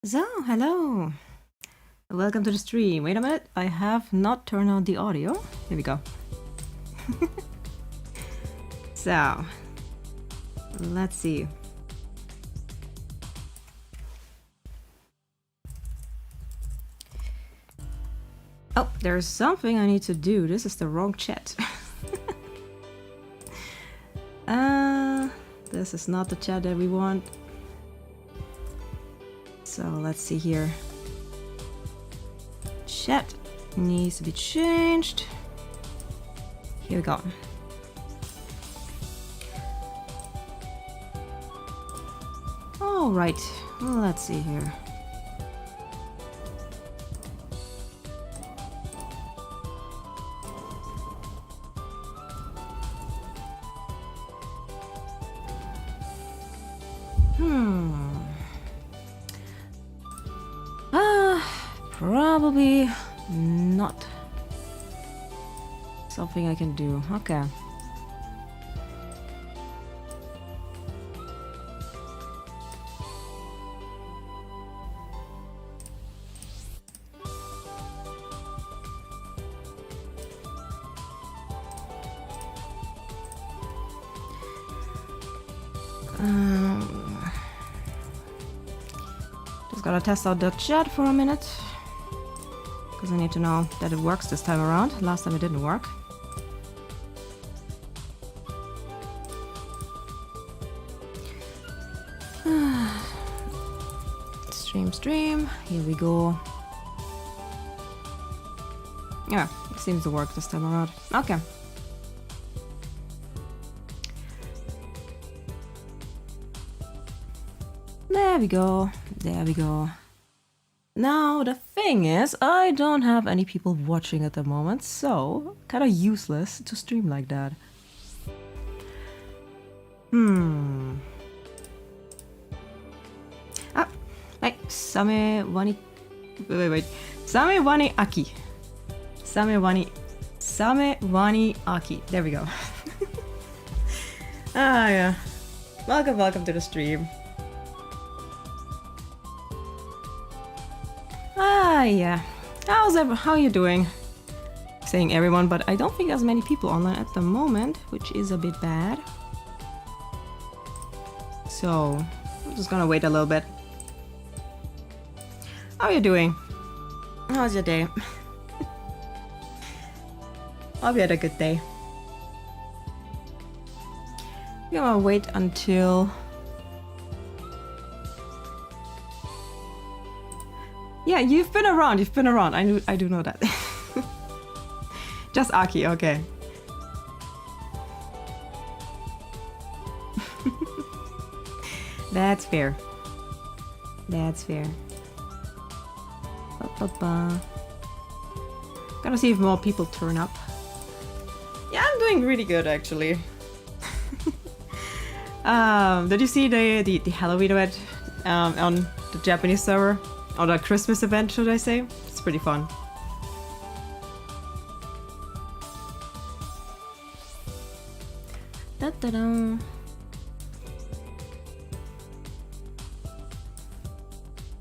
So, hello. Welcome to the stream. Wait a minute, I have not turned on the audio. Here we go. So, let's see. Oh, there's something I need to do. This is the wrong chat. This is not the chat that we want. So, let's see here. Chat needs to be changed. Here we go. All right, let's see here. Probably not something I can do. Okay. Just gotta test out the chat for a minute. Because I need to know that it works this time around. Last time it didn't work. Stream. Here we go. Yeah, it seems to work this time around. Okay. There we go. There we go. Now, the thing is, I don't have any people watching at the moment, so kind of useless to stream like that. Ah, hey, Samewani. Wait. Samewani Aki. Samewani Aki. There we go. Ah, yeah. Welcome to the stream. Yeah. How are you doing? Saying everyone, but I don't think there's many people online at the moment, which is a bit bad. So, I'm just gonna wait a little bit. How are you doing? How's your day? Hope you had a good day. I'm gonna wait until... Yeah, you've been around. I do know that. Just Aki, okay. That's fair. Gotta see if more people turn up. Yeah, I'm doing really good actually. Did you see the Halloween event on the Japanese server? Or the Christmas event, should I say? It's pretty fun. Da-da-da.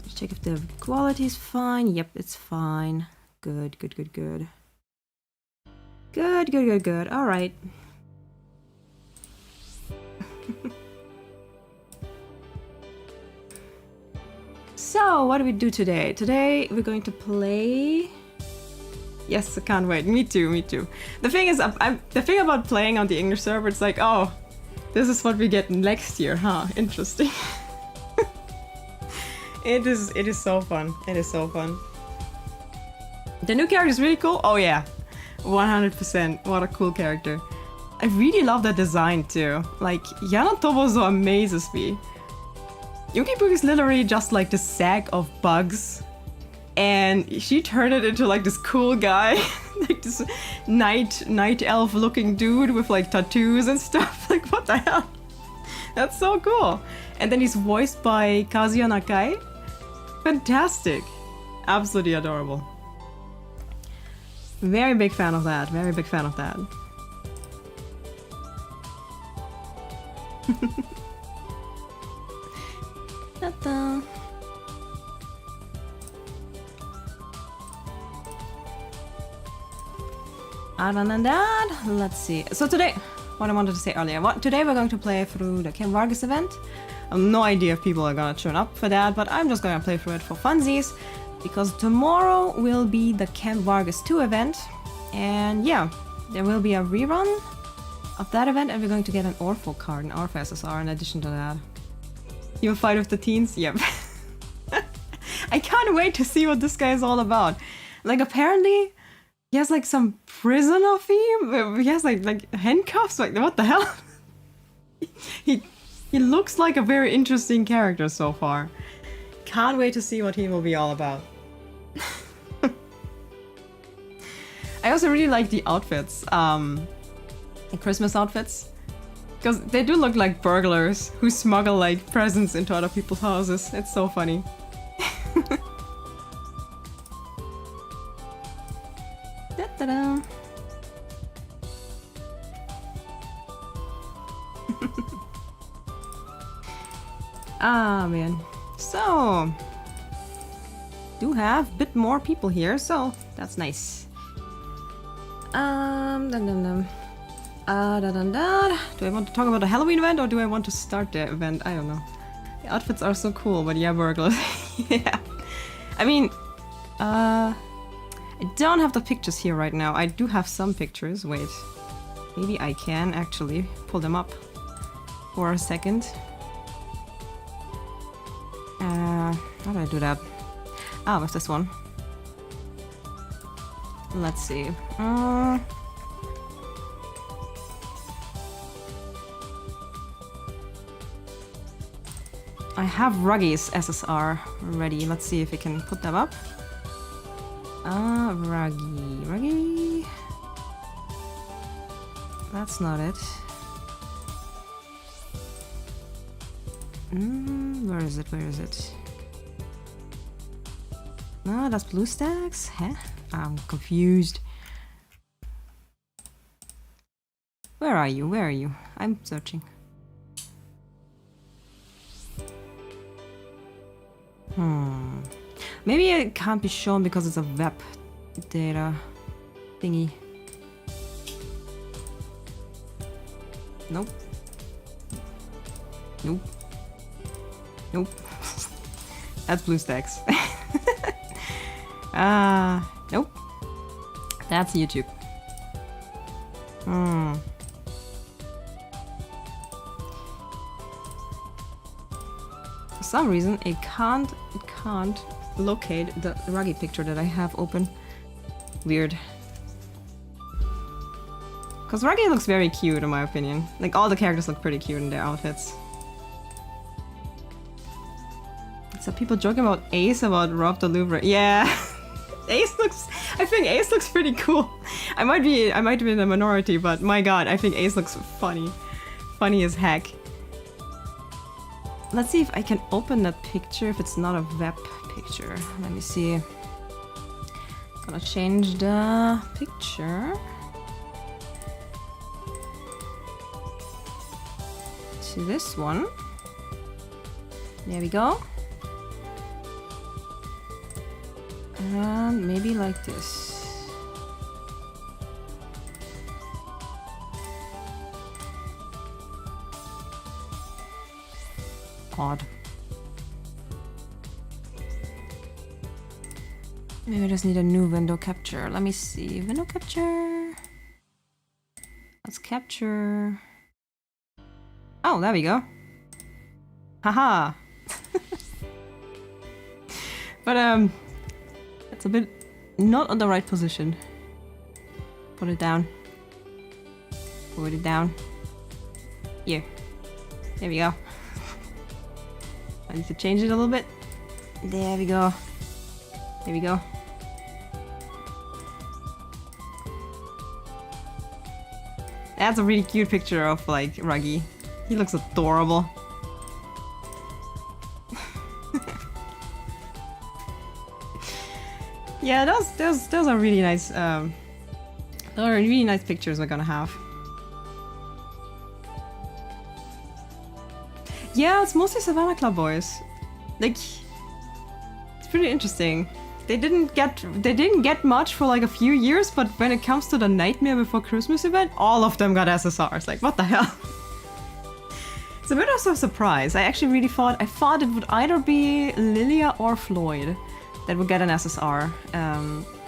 Let's check if the quality is fine. Yep, it's fine. Good. Good. All right. So, what do we do today? Today, we're going to play... Yes, I can't wait. Me too. The thing is, the thing about playing on the English server, it's like, oh, this is what we get next year, huh? Interesting. It is so fun. It is so fun. The new character is really cool. Oh yeah, 100%. What a cool character. I really love that design too. Like, Yana Tobozo amazes me. Yukibook is literally just like the sack of bugs, and she turned it into like this cool guy, like this night elf looking dude with like tattoos and stuff. Like, what the hell? That's so cool. And then he's voiced by Kazuya Nakai. Fantastic. Absolutely adorable. Very big fan of that. Ta-da. Other than that, let's see. So today, what I wanted to say earlier, today we're going to play through the Camp Vargas event. I have no idea if people are gonna turn up for that, but I'm just gonna play through it for funsies, because tomorrow will be the Camp Vargas 2 event, and yeah, there will be a rerun of that event, and we're going to get an Orpho card, an Orpho SSR in addition to that. You'll fight with the teens? Yep. I can't wait to see what this guy is all about. Like, apparently, he has like some prisoner theme. He has like handcuffs. Like, what the hell? he looks like a very interesting character so far. Can't wait to see what he will be all about. I also really like the outfits, the Christmas outfits, because they do look like burglars who smuggle like presents into other people's houses. It's so funny. Da-da-da. Ah, man. So, do have a bit more people here, so that's nice. Dun dun dun. Dun dun dun. Do I want to talk about the Halloween event or do I want to start the event? I don't know. The outfits are so cool, but yeah, burglars. Yeah. I mean, I don't have the pictures here right now. I do have some pictures. Wait. Maybe I can actually pull them up for a second. How do I do that? Ah, what's this one? Let's see. I have Ruggies SSR ready. Let's see if we can put them up. Ruggie. That's not it. Where is it? Where is it? No, that's BlueStacks? Huh? I'm confused. Where are you? Where are you? I'm searching. Maybe it can't be shown because it's a web data thingy. Nope. Nope. Nope. That's BlueStacks. Nope. That's YouTube. For some reason, it can't locate the Ruggie picture that I have open. Weird. Because Ruggie looks very cute in my opinion. Like, all the characters look pretty cute in their outfits. So people joking about Ace about Rob the Louvre. Yeah. I think Ace looks pretty cool. I might be in the minority, but my god, I think Ace looks funny. Funny as heck. Let's see if I can open that picture if it's not a web picture. Let me see. Gonna change the picture to this one. There we go. And maybe like this. Odd. Maybe I just need a new window capture. Let me see. Window capture. Let's capture. Oh, there we go. Haha. But it's a bit not on the right position. Put it down. Put it down. Here. There we go. I need to change it a little bit. There we go. There we go. That's a really cute picture of like Ruggie. He looks adorable. Yeah, those are really nice. Those are really nice pictures we're gonna have. Yeah, it's mostly Savannah Club boys. Like, it's pretty interesting. they didn't get much for like a few years, but when it comes to the Nightmare Before Christmas event, all of them got SSRs. Like, what the hell? It's a bit of a surprise. I actually really thought it would either be Lilia or Floyd that would get an SSR.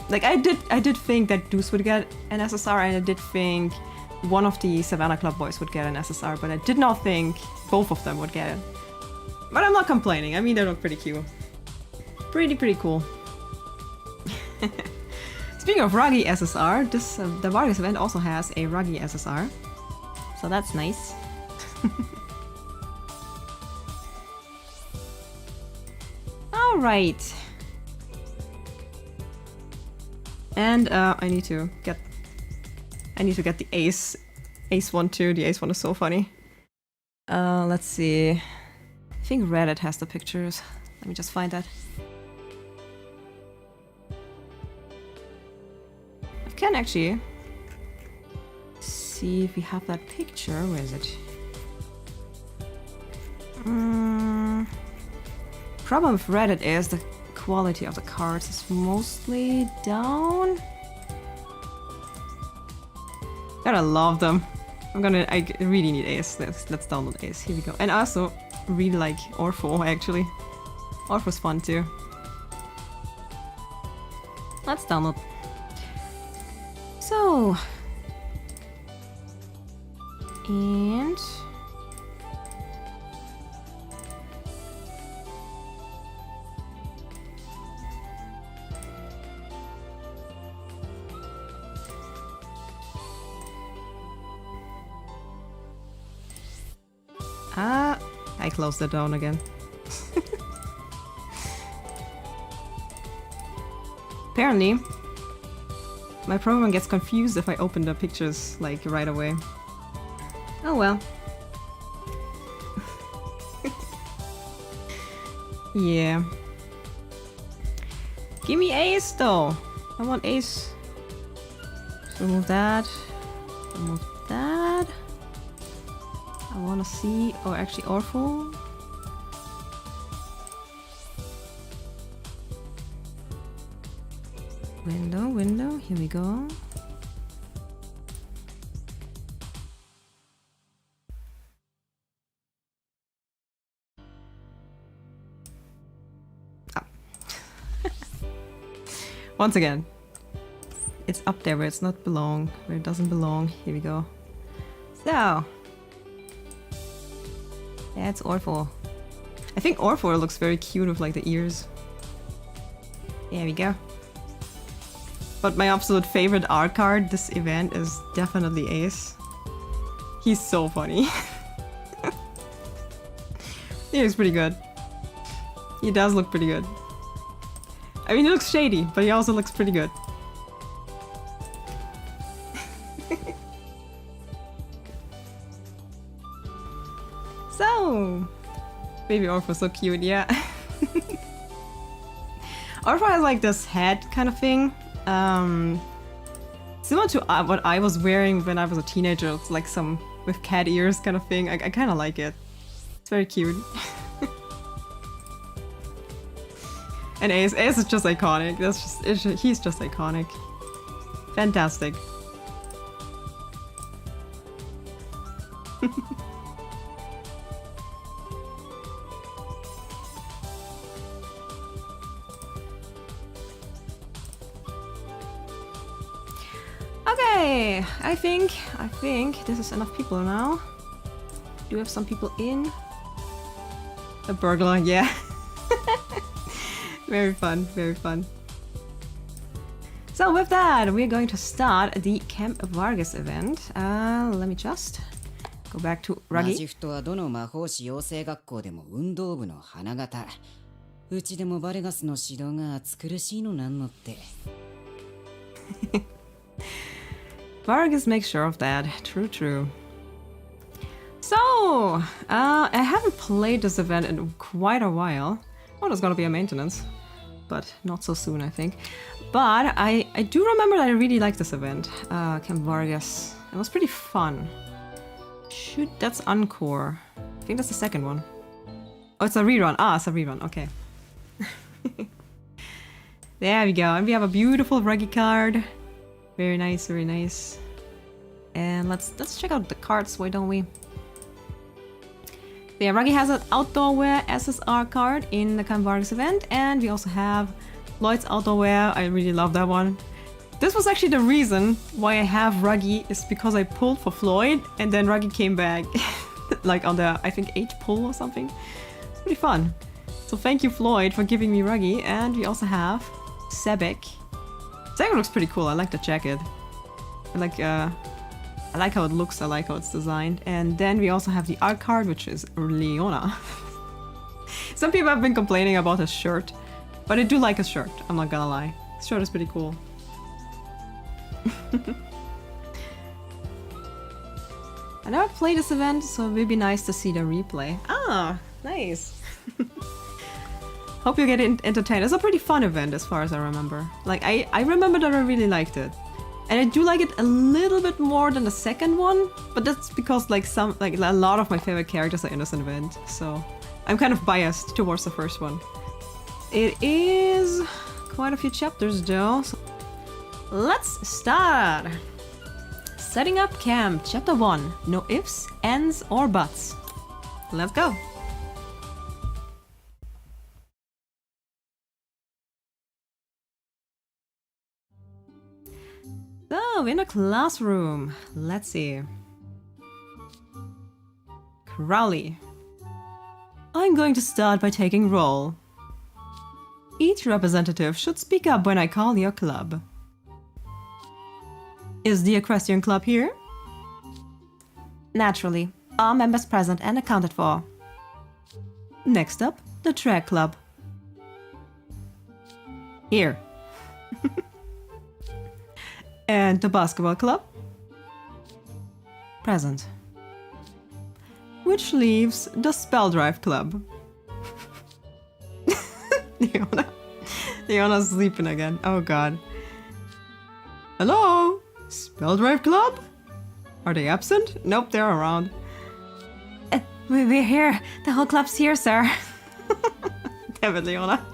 Like I did think that Deuce would get an SSR, and I did think one of the Savannah Club boys would get an SSR, but I did not think both of them would get it. But I'm not complaining. I mean, they look pretty cute. Pretty cool. Speaking of Ruggie SSR, the Vargas event also has a Ruggie SSR, so that's nice. All right. And I need to get the ace one too. The ace one is so funny. Let's see. I think Reddit has the pictures. Let me just find that. I can actually see if we have that picture. Where is it? Problem with Reddit is the quality of the cards is mostly down. Gotta love them. I really need Ace. Let's download Ace. Here we go. And I also really like Orpho, actually. Orpho's fun too. Let's download. So. And I closed it down again. Apparently, my program gets confused if I open the pictures like right away. Oh well. Yeah. Give me Ace though. I want Ace. Remove that. Remove that. I wanna see, or actually Orpho. Window, here we go. Oh. Once again, it's up there where it's not belong, where it doesn't belong. Here we go. So. Yeah, it's Orpho. I think Orpho looks very cute with like the ears. There we go. But my absolute favorite art card this event is definitely Ace. He's so funny. He looks pretty good. He does look pretty good. I mean, he looks shady, but he also looks pretty good. So, baby Orpho's so cute, yeah. Orpho has like this head kind of thing. Similar to what I was wearing when I was a teenager. It's like some with cat ears kind of thing. I kind of like it. It's very cute. And Ace is just iconic. He's just iconic. Fantastic. Okay, I think this is enough people now. Do we have some people in? A burglar, yeah. Very fun, very fun. So with that, we're going to start the Camp Vargas event. Let me just go back to Ruggie. マジフトはどの魔法師養成学校でも運動部の花形。うちでもバレガスの指導が暑苦しいのなんのって。Vargas makes sure of that. True. So, I haven't played this event in quite a while. Oh, there's gonna be a maintenance, but not so soon, I think. But I do remember that I really liked this event, Camp Vargas. It was pretty fun. Shoot, that's Encore. I think that's the second one. Oh, it's a rerun. Ah, it's a rerun. Okay. There we go. And we have a beautiful Ruggie card. Very nice, very nice. And let's check out the cards, why don't we? Yeah, Ruggie has an outdoor wear SSR card in the Camp Vargas event, and we also have Floyd's outdoor wear. I really love that one. This was actually the reason why I have Ruggie, is because I pulled for Floyd and then Ruggie came back like on the, I think, 8th pull or something. It's pretty fun. So thank you, Floyd, for giving me Ruggie. And we also have Sebeks. Sebeks looks pretty cool. I like the jacket. I like how it looks. I like how it's designed. And then we also have the art card, which is Leona. Some people have been complaining about his shirt, but I do like his shirt. I'm not gonna lie. His shirt is pretty cool. I never played this event, so it would be nice to see the replay. Ah, nice. Hope you get entertained. It's a pretty fun event as far as I remember. Like, I remember that I really liked it. And I do like it a little bit more than the second one, but that's because like a lot of my favorite characters are in this event, so I'm kind of biased towards the first one. It is quite a few chapters though. So let's start! Setting up camp, chapter 1. No ifs, ands, or buts. Let's go! So, in a classroom, let's see. Crowley. I'm going to start by taking roll. Each representative should speak up when I call your club. Is the Equestrian Club here? Naturally. All members present and accounted for. Next up, the Track Club. Here. And the Basketball Club? Present. Which leaves the Spell Drive Club. Leona's sleeping again. Oh god. Hello? Spell Drive Club? Are they absent? Nope, they're around. We're here. The whole club's here, sir. Damn it, Leona.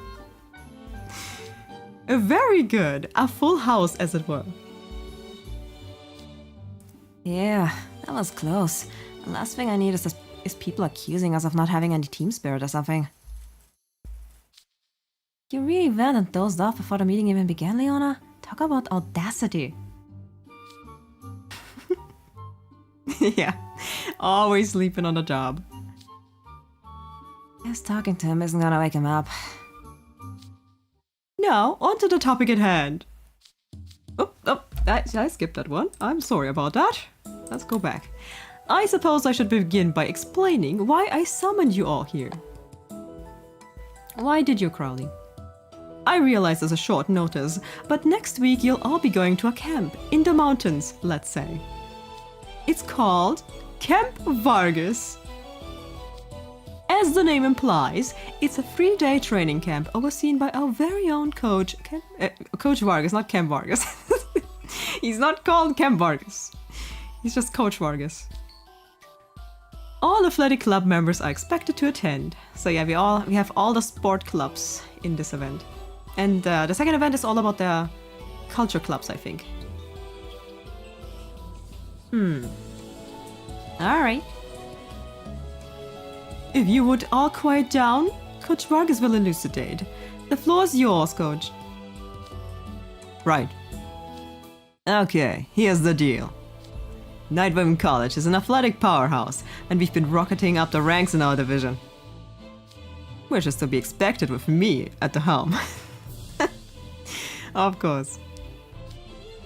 Very good. A full house, as it were. Yeah, that was close. The last thing I need is people accusing us of not having any team spirit or something. You really went and dozed off before the meeting even began, Leona? Talk about audacity. Yeah, always sleeping on the job. Guess talking to him isn't gonna wake him up. Now, on to the topic at hand. I skipped that one. I'm sorry about that. Let's go back. I suppose I should begin by explaining why I summoned you all here. Why did you, Crowley? I realize there's a short notice, but next week you'll all be going to a camp in the mountains, let's say. It's called Camp Vargas. As the name implies, it's a 3-day training camp overseen by our very own coach, Coach Vargas, not Camp Vargas. He's not called Camp Vargas. He's just Coach Vargas. All athletic club members are expected to attend. So yeah, we have all the sport clubs in this event. And the second event is all about the culture clubs, I think. Alright. If you would all quiet down, Coach Vargas will elucidate. The floor is yours, Coach. Right. Okay, here's the deal. Nightwomen College is an athletic powerhouse, and we've been rocketing up the ranks in our division. Which is to be expected with me at the helm. Of course.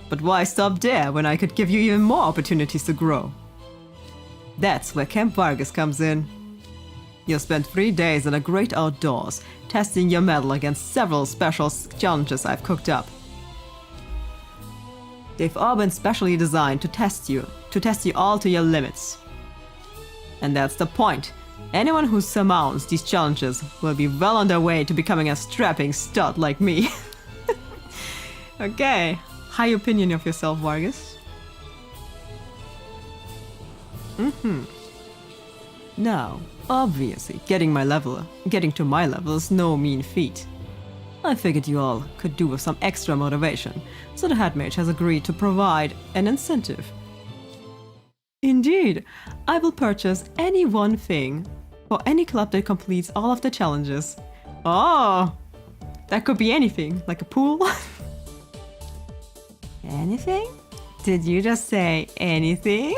But why stop there when I could give you even more opportunities to grow? That's where Camp Vargas comes in. You'll spend 3 days in the great outdoors, testing your mettle against several special challenges I've cooked up. They've all been specially designed to test you all to your limits. And that's the point. Anyone who surmounts these challenges will be well on their way to becoming a strapping stud like me. Okay, high opinion of yourself, Vargas. Now, obviously, getting to my level is no mean feat. I figured you all could do with some extra motivation, so the head mage has agreed to provide an incentive. Indeed, I will purchase any one thing for any club that completes all of the challenges. Oh, that could be anything, like a pool. Anything? Did you just say anything?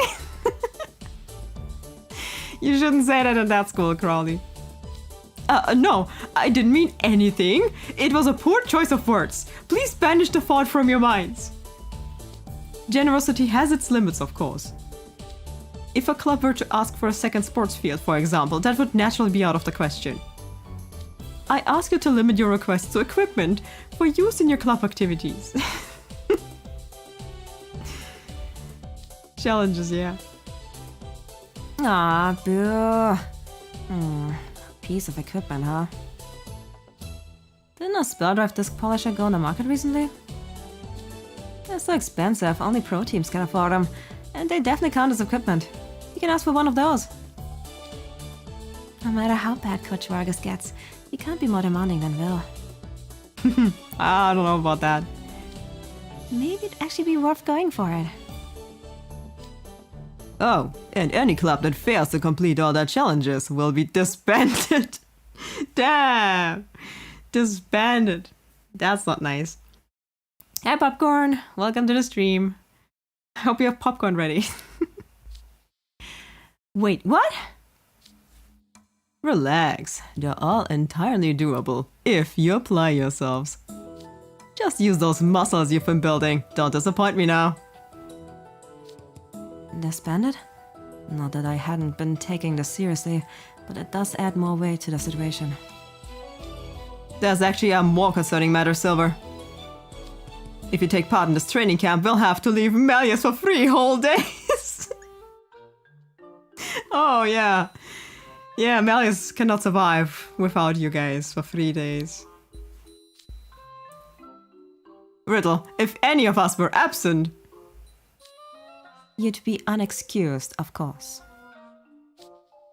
You shouldn't say that in that school, Crowley. No, I didn't mean anything. It was a poor choice of words. Please banish the thought from your minds. Generosity has its limits, of course. If a club were to ask for a second sports field, for example, that would naturally be out of the question. I ask you to limit your requests to equipment for use in your club activities. Challenges, yeah. Ah, boo. Piece of equipment, huh? Didn't a spell drive disc polisher go on the market recently? They're so expensive, only pro teams can afford them, and they definitely count as equipment. You can ask for one of those. No matter how bad Coach Vargas gets, he can't be more demanding than Will. I don't know about that. Maybe it'd actually be worth going for it. Oh, and any club that fails to complete all their challenges will be disbanded. Damn! Disbanded. That's not nice. Hi, Popcorn. Welcome to the stream. I hope you have popcorn ready. Wait, what? Relax. They're all entirely doable if you apply yourselves. Just use those muscles you've been building. Don't disappoint me now. Disbanded? Not that I hadn't been taking this seriously, but it does add more weight to the situation. There's actually a more concerning matter, Silver. If you take part in this training camp, we'll have to leave Malleus for 3 whole days. Oh, yeah. Yeah, Malleus cannot survive without you guys for 3 days. Riddle, if any of us were absent... You'd be unexcused, of course.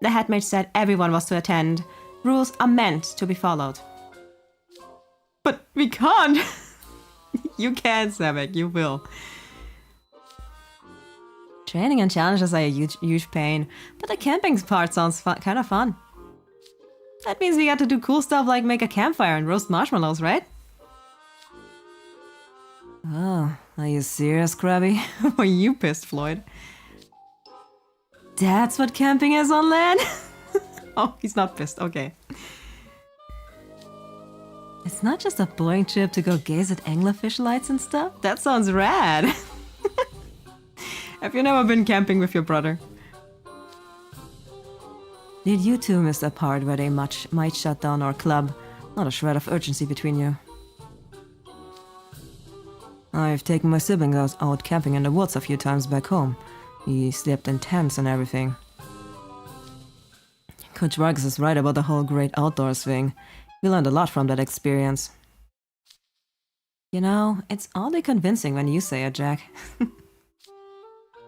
The head mage said everyone was to attend. Rules are meant to be followed. But we can't! You can, Sebek, you will. Training and challenges are a huge pain, but the camping part sounds kind of fun. That means we got to do cool stuff like make a campfire and roast marshmallows, right? Oh, are you serious, Krabby? Are you pissed, Floyd? That's what camping is on land? Oh, he's not pissed, okay. It's not just a boring trip to go gaze at anglerfish lights and stuff? That sounds rad. Have you never been camping with your brother? Did you two miss the part where they might shut down our club? Not a shred of urgency between you. I've taken my sibling out camping in the woods a few times back home. He slept in tents and everything. Coach Vargas is right about the whole great outdoors thing. We learned a lot from that experience. You know, it's oddly convincing when you say it, Jack.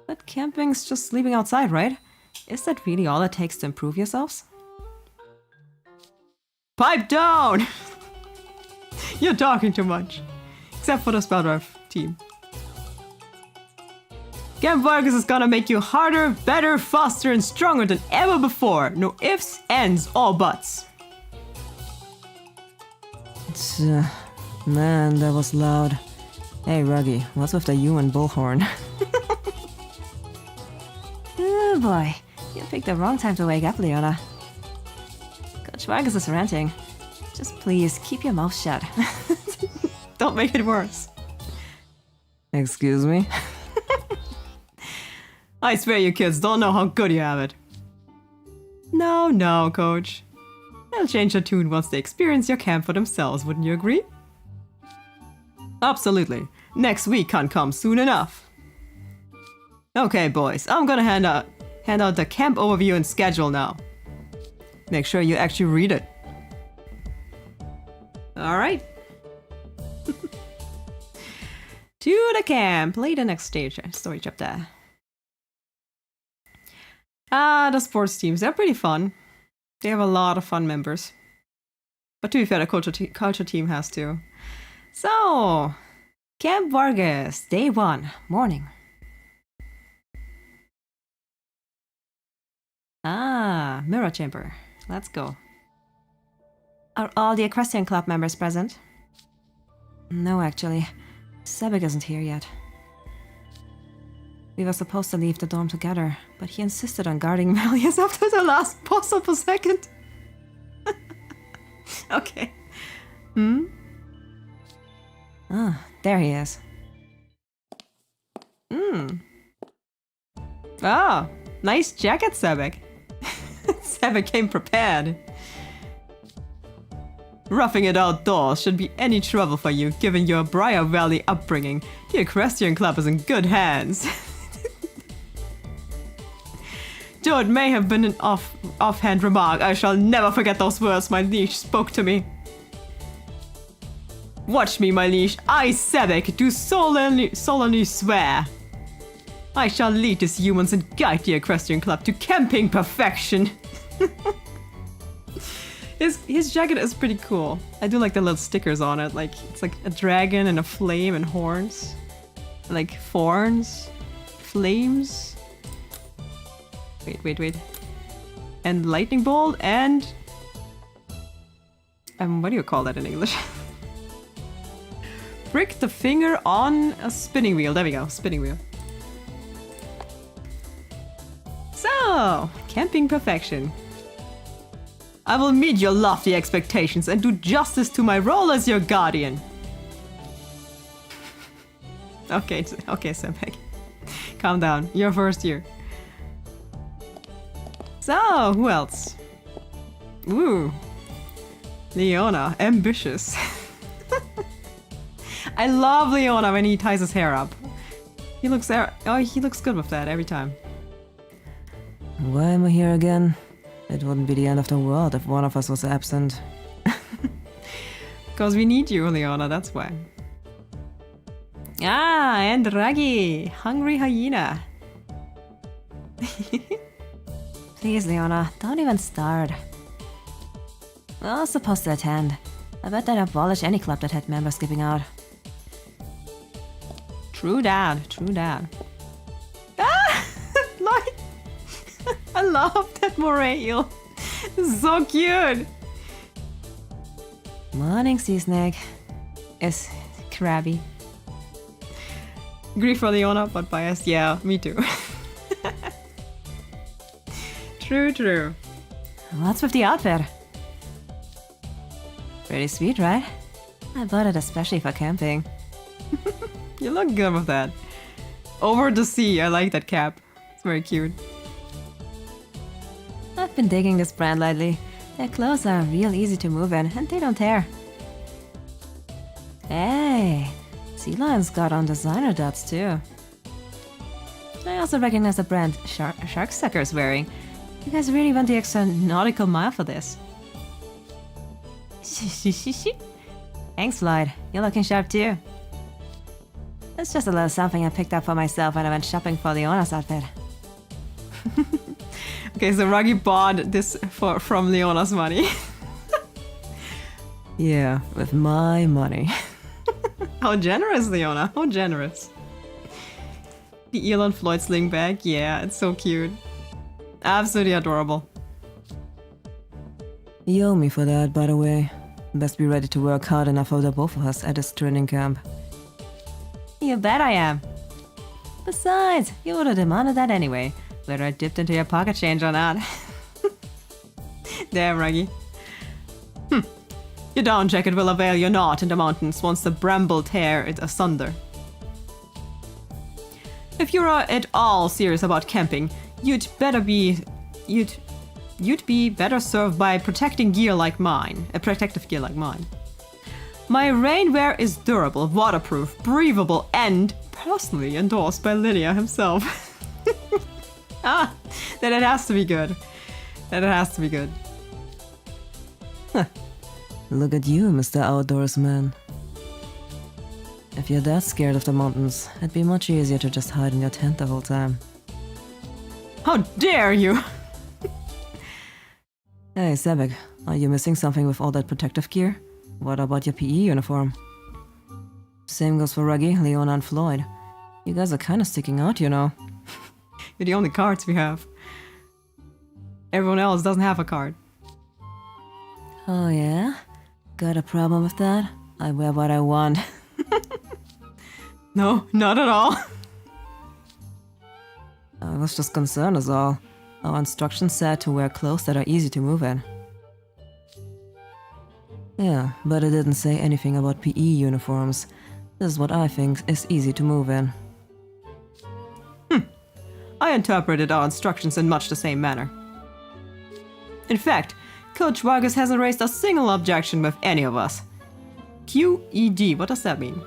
But camping's just sleeping outside, right? Is that really all it takes to improve yourselves? Pipe down! You're talking too much. Except for the spell drive team. Camp Vargas is gonna make you harder, better, faster, and stronger than ever before. No ifs, ands, or buts. Man, that was loud. Hey, Ruggie, what's with the human bullhorn? Oh boy, you picked the wrong time to wake up, Leona. Coach Vargas is ranting. Just please, keep your mouth shut. Don't make it worse. Excuse me? I swear you kids don't know how good you have it. No, coach. They'll change their tune once they experience your camp for themselves, wouldn't you agree? Absolutely. Next week can't come soon enough. Okay, boys, I'm gonna hand out the camp overview and schedule now. Make sure you actually read it. Alright. To the camp. Play the next story chapter. The sports teams, they're pretty fun. They have a lot of fun members. But to be fair, the culture team has to. So, Camp Vargas, day 1, morning. Ah, mirror chamber. Let's go. Are all the Equestrian Club members present? No, actually. Sebek isn't here yet. We were supposed to leave the dorm together, but he insisted on guarding Melius after the last possible second. Okay. Ah, there he is. Ah, nice jacket, Sebek. Sebek came prepared. Roughing it outdoors shouldn't be any trouble for you, given your Briar Valley upbringing. The Equestrian Club is in good hands. Though it may have been an offhand remark, I shall never forget those words my liege spoke to me. Watch me, my liege. I, Sebek, do solemnly swear. I shall lead these humans and guide the Equestrian Club to camping perfection. His jacket is pretty cool. I do like the little stickers on it. Like, it's like a dragon and a flame and horns. Like thorns. Flames. Wait. And lightning bolt and... what do you call that in English? Prick the finger on a spinning wheel. There we go, spinning wheel. So, camping perfection. I will meet your lofty expectations and do justice to my role as your guardian. Okay, Sebek. Calm down, your first year. So, who else? Ooh. Leona, ambitious. I love Leona when he ties his hair up. He looks good with that every time. Why am I here again? It wouldn't be the end of the world if one of us was absent. Because we need you, Leona, that's why. Ah, and Ruggie, hungry hyena. Please, Leona, don't even start. I was supposed to attend. I bet they'd abolish any club that had members skipping out. True that. Ah! Lloyd! I love that moray eel. It's so cute. Morning, sea snake. It's crabby. Grief for Leona, but biased. Yeah, me too. True. What's with the outfit? Pretty sweet, right? I bought it especially for camping. You look good with that. Over the sea, I like that cap. It's very cute. I've been digging this brand lately. Their clothes are real easy to move in, and they don't tear. Hey, Sea Lion's got on designer dots too. I also recognize the brand Sharksucker is wearing. You guys really went the extra nautical mile for this. Thanks, Floyd. You're looking sharp too. It's just a little something I picked up for myself when I went shopping for Leona's outfit. Okay, so Ruggie bought this from Leona's money. Yeah, with my money. How generous, Leona. How generous. The Elon Floyd sling bag. Yeah, it's so cute. Absolutely adorable. You owe me for that, by the way. Best be ready to work hard enough for the both of us at this training camp. You bet I am. Besides, you would have demanded that anyway, whether I dipped into your pocket change or not. Damn, Ruggie. Your down jacket will avail you not in the mountains once the bramble tear it asunder. If you're at all serious about camping, you'd be better served by protective gear like mine. My rainwear is durable, waterproof, breathable, and personally endorsed by Lydia himself. Then it has to be good. Huh. Look at you, Mr. Outdoorsman. If you're that scared of the mountains, it'd be much easier to just hide in your tent the whole time. How dare you! Hey, Sebek, are you missing something with all that protective gear? What about your PE uniform? Same goes for Ruggie, Leona, and Floyd. You guys are kinda sticking out, you know. You're the only cards we have. Everyone else doesn't have a card. Oh yeah? Got a problem with that? I wear what I want. No, not at all. I was just concerned is all. Our instructions said to wear clothes that are easy to move in. Yeah, but it didn't say anything about PE uniforms. This is what I think is easy to move in. I interpreted our instructions in much the same manner. In fact, Coach Vargas hasn't raised a single objection with any of us. QED, what does that mean?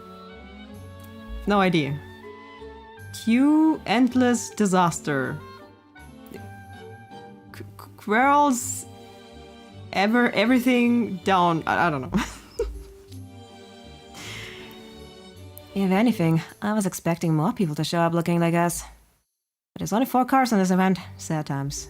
No idea. Q, endless disaster. Quarrels, everything down, I don't know. If anything, I was expecting more people to show up looking like us. But there's only 4 cars in this event. Sad times.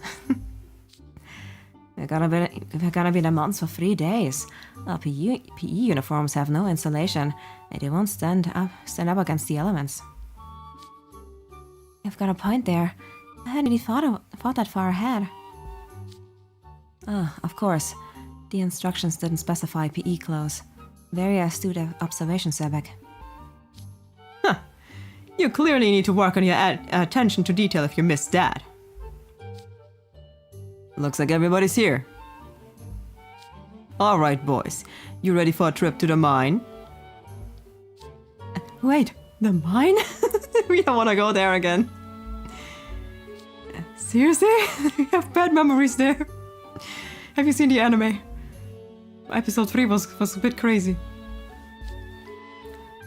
We're gonna be in the mountains for 3 days. Our PE uniforms have no insulation, and they won't stand up against the elements. You've got a point there. I hadn't really thought that far ahead. Oh, of course. The instructions didn't specify PE clothes. Very astute observation, Sebek. Huh. You clearly need to work on your attention to detail if you missed that. Looks like everybody's here. Alright, boys. You ready for a trip to the mine? Wait, the mine? We don't want to go there again. Seriously? We have bad memories there. Have you seen the anime? Episode 3 was a bit crazy.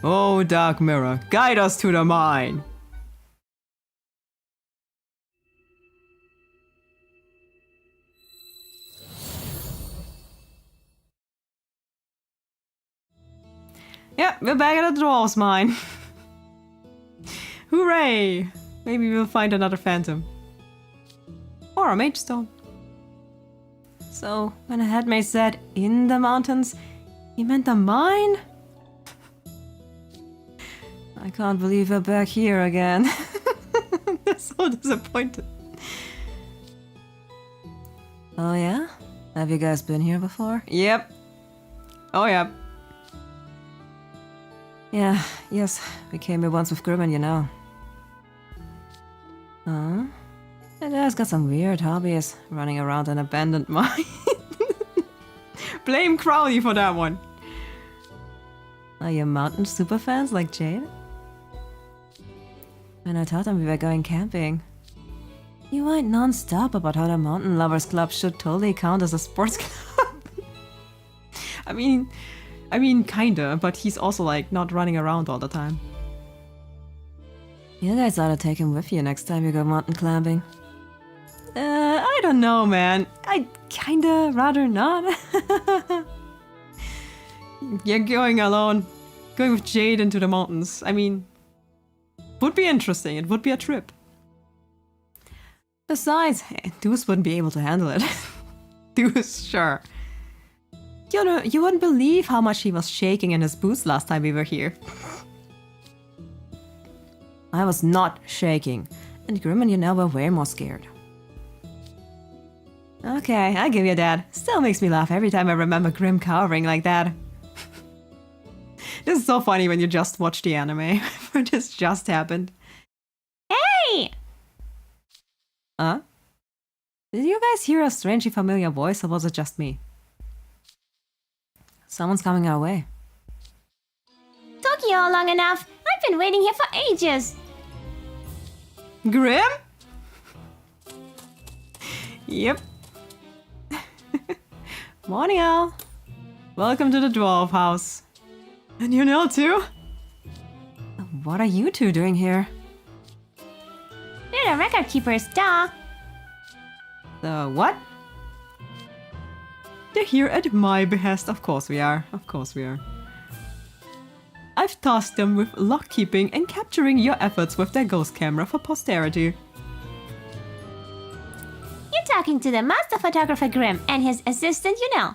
Oh, Dark Mirror, guide us to the mine! Yeah, we're back at the Dwarves mine. Hooray! Maybe we'll find another phantom. Or a mage stone. So, when a headmate said in the mountains, he meant the mine? I can't believe we're back here again. I'm so disappointed. Oh yeah? Have you guys been here before? Yep. Oh, yep. Yeah, yes, we came here once with Grimmin, you know. Huh? That guy's got some weird hobbies, running around an abandoned mine. Blame Crowley for that one. Are you mountain superfans like Jade? When I told him we were going camping, he whined non-stop about how the Mountain Lovers Club should totally count as a sports club. I mean, kinda, but he's also like not running around all the time. You guys ought to take him with you next time you go mountain climbing. I don't know, man. I'd kinda rather not. You're going alone. Going with Jade into the mountains. I mean, would be interesting. It would be a trip. Besides, Deuce wouldn't be able to handle it. Deuce, sure. You know, you wouldn't believe how much he was shaking in his boots last time we were here. I was not shaking, and Grim and you now were way more scared. Okay, I give you that. Still makes me laugh every time I remember Grim cowering like that. This is so funny when you just watch the anime. This just happened. Hey! Huh? Did you guys hear a strangely familiar voice, or was it just me? Someone's coming our way. Took you all long enough. I've been waiting here for ages. Grim? Yep. Morning, Al. Welcome to the dwarf house. And you know too? What are you two doing here? We're the record keepers, duh. The what? They're here at my behest. Of course we are. Of course we are. I've tasked them with lock-keeping and capturing your efforts with their ghost camera for posterity. You're talking talking to the master photographer Grimm and his assistant, you know.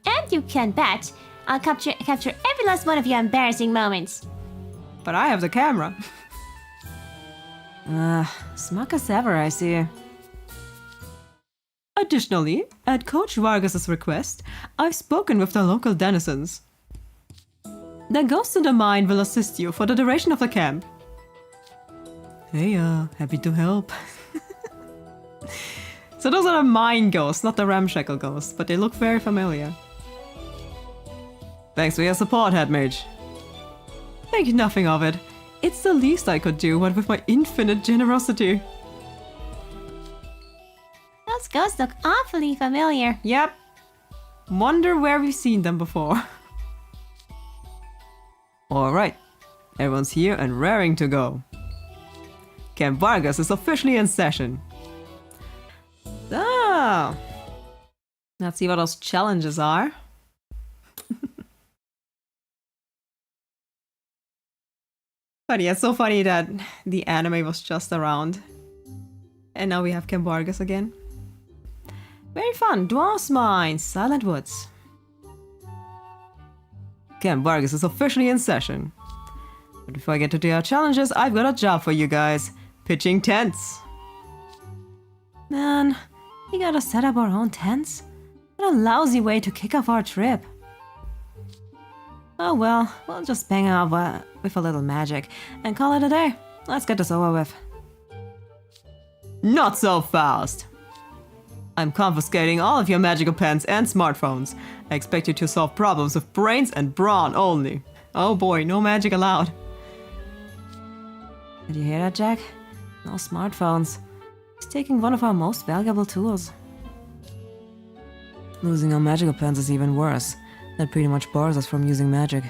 And you can bet I'll capture every last one of your embarrassing moments. But I have the camera. Smug as ever, I see. Additionally, at Coach Vargas' request, I've spoken with the local denizens. The ghost in the mine will assist you for the duration of the camp. Hey, happy to help. So those are the mine ghosts, not the ramshackle ghosts, but they look very familiar. Thanks for your support, Head Mage. Think nothing of it. It's the least I could do, what with my infinite generosity. Those ghosts look awfully familiar. Yep. Wonder where we've seen them before. Alright. Everyone's here and raring to go. Camp Vargas is officially in session. So, let's see what those challenges are. But yeah, it's so funny that the anime was just around. And now we have Camp Vargas again. Very fun. Dwarf's Mine, Silent Woods. Camp Vargas is officially in session. But before I get to our challenges, I've got a job for you guys. Pitching tents. Man, we gotta set up our own tents? What a lousy way to kick off our trip. Oh well, we'll just bang out with a little magic and call it a day. Let's get this over with. Not so fast! I'm confiscating all of your magical pens and smartphones. I expect you to solve problems with brains and brawn only. Oh boy, no magic allowed. Did you hear that, Jack? No smartphones. He's taking one of our most valuable tools. Losing our magical pens is even worse. That pretty much bars us from using magic.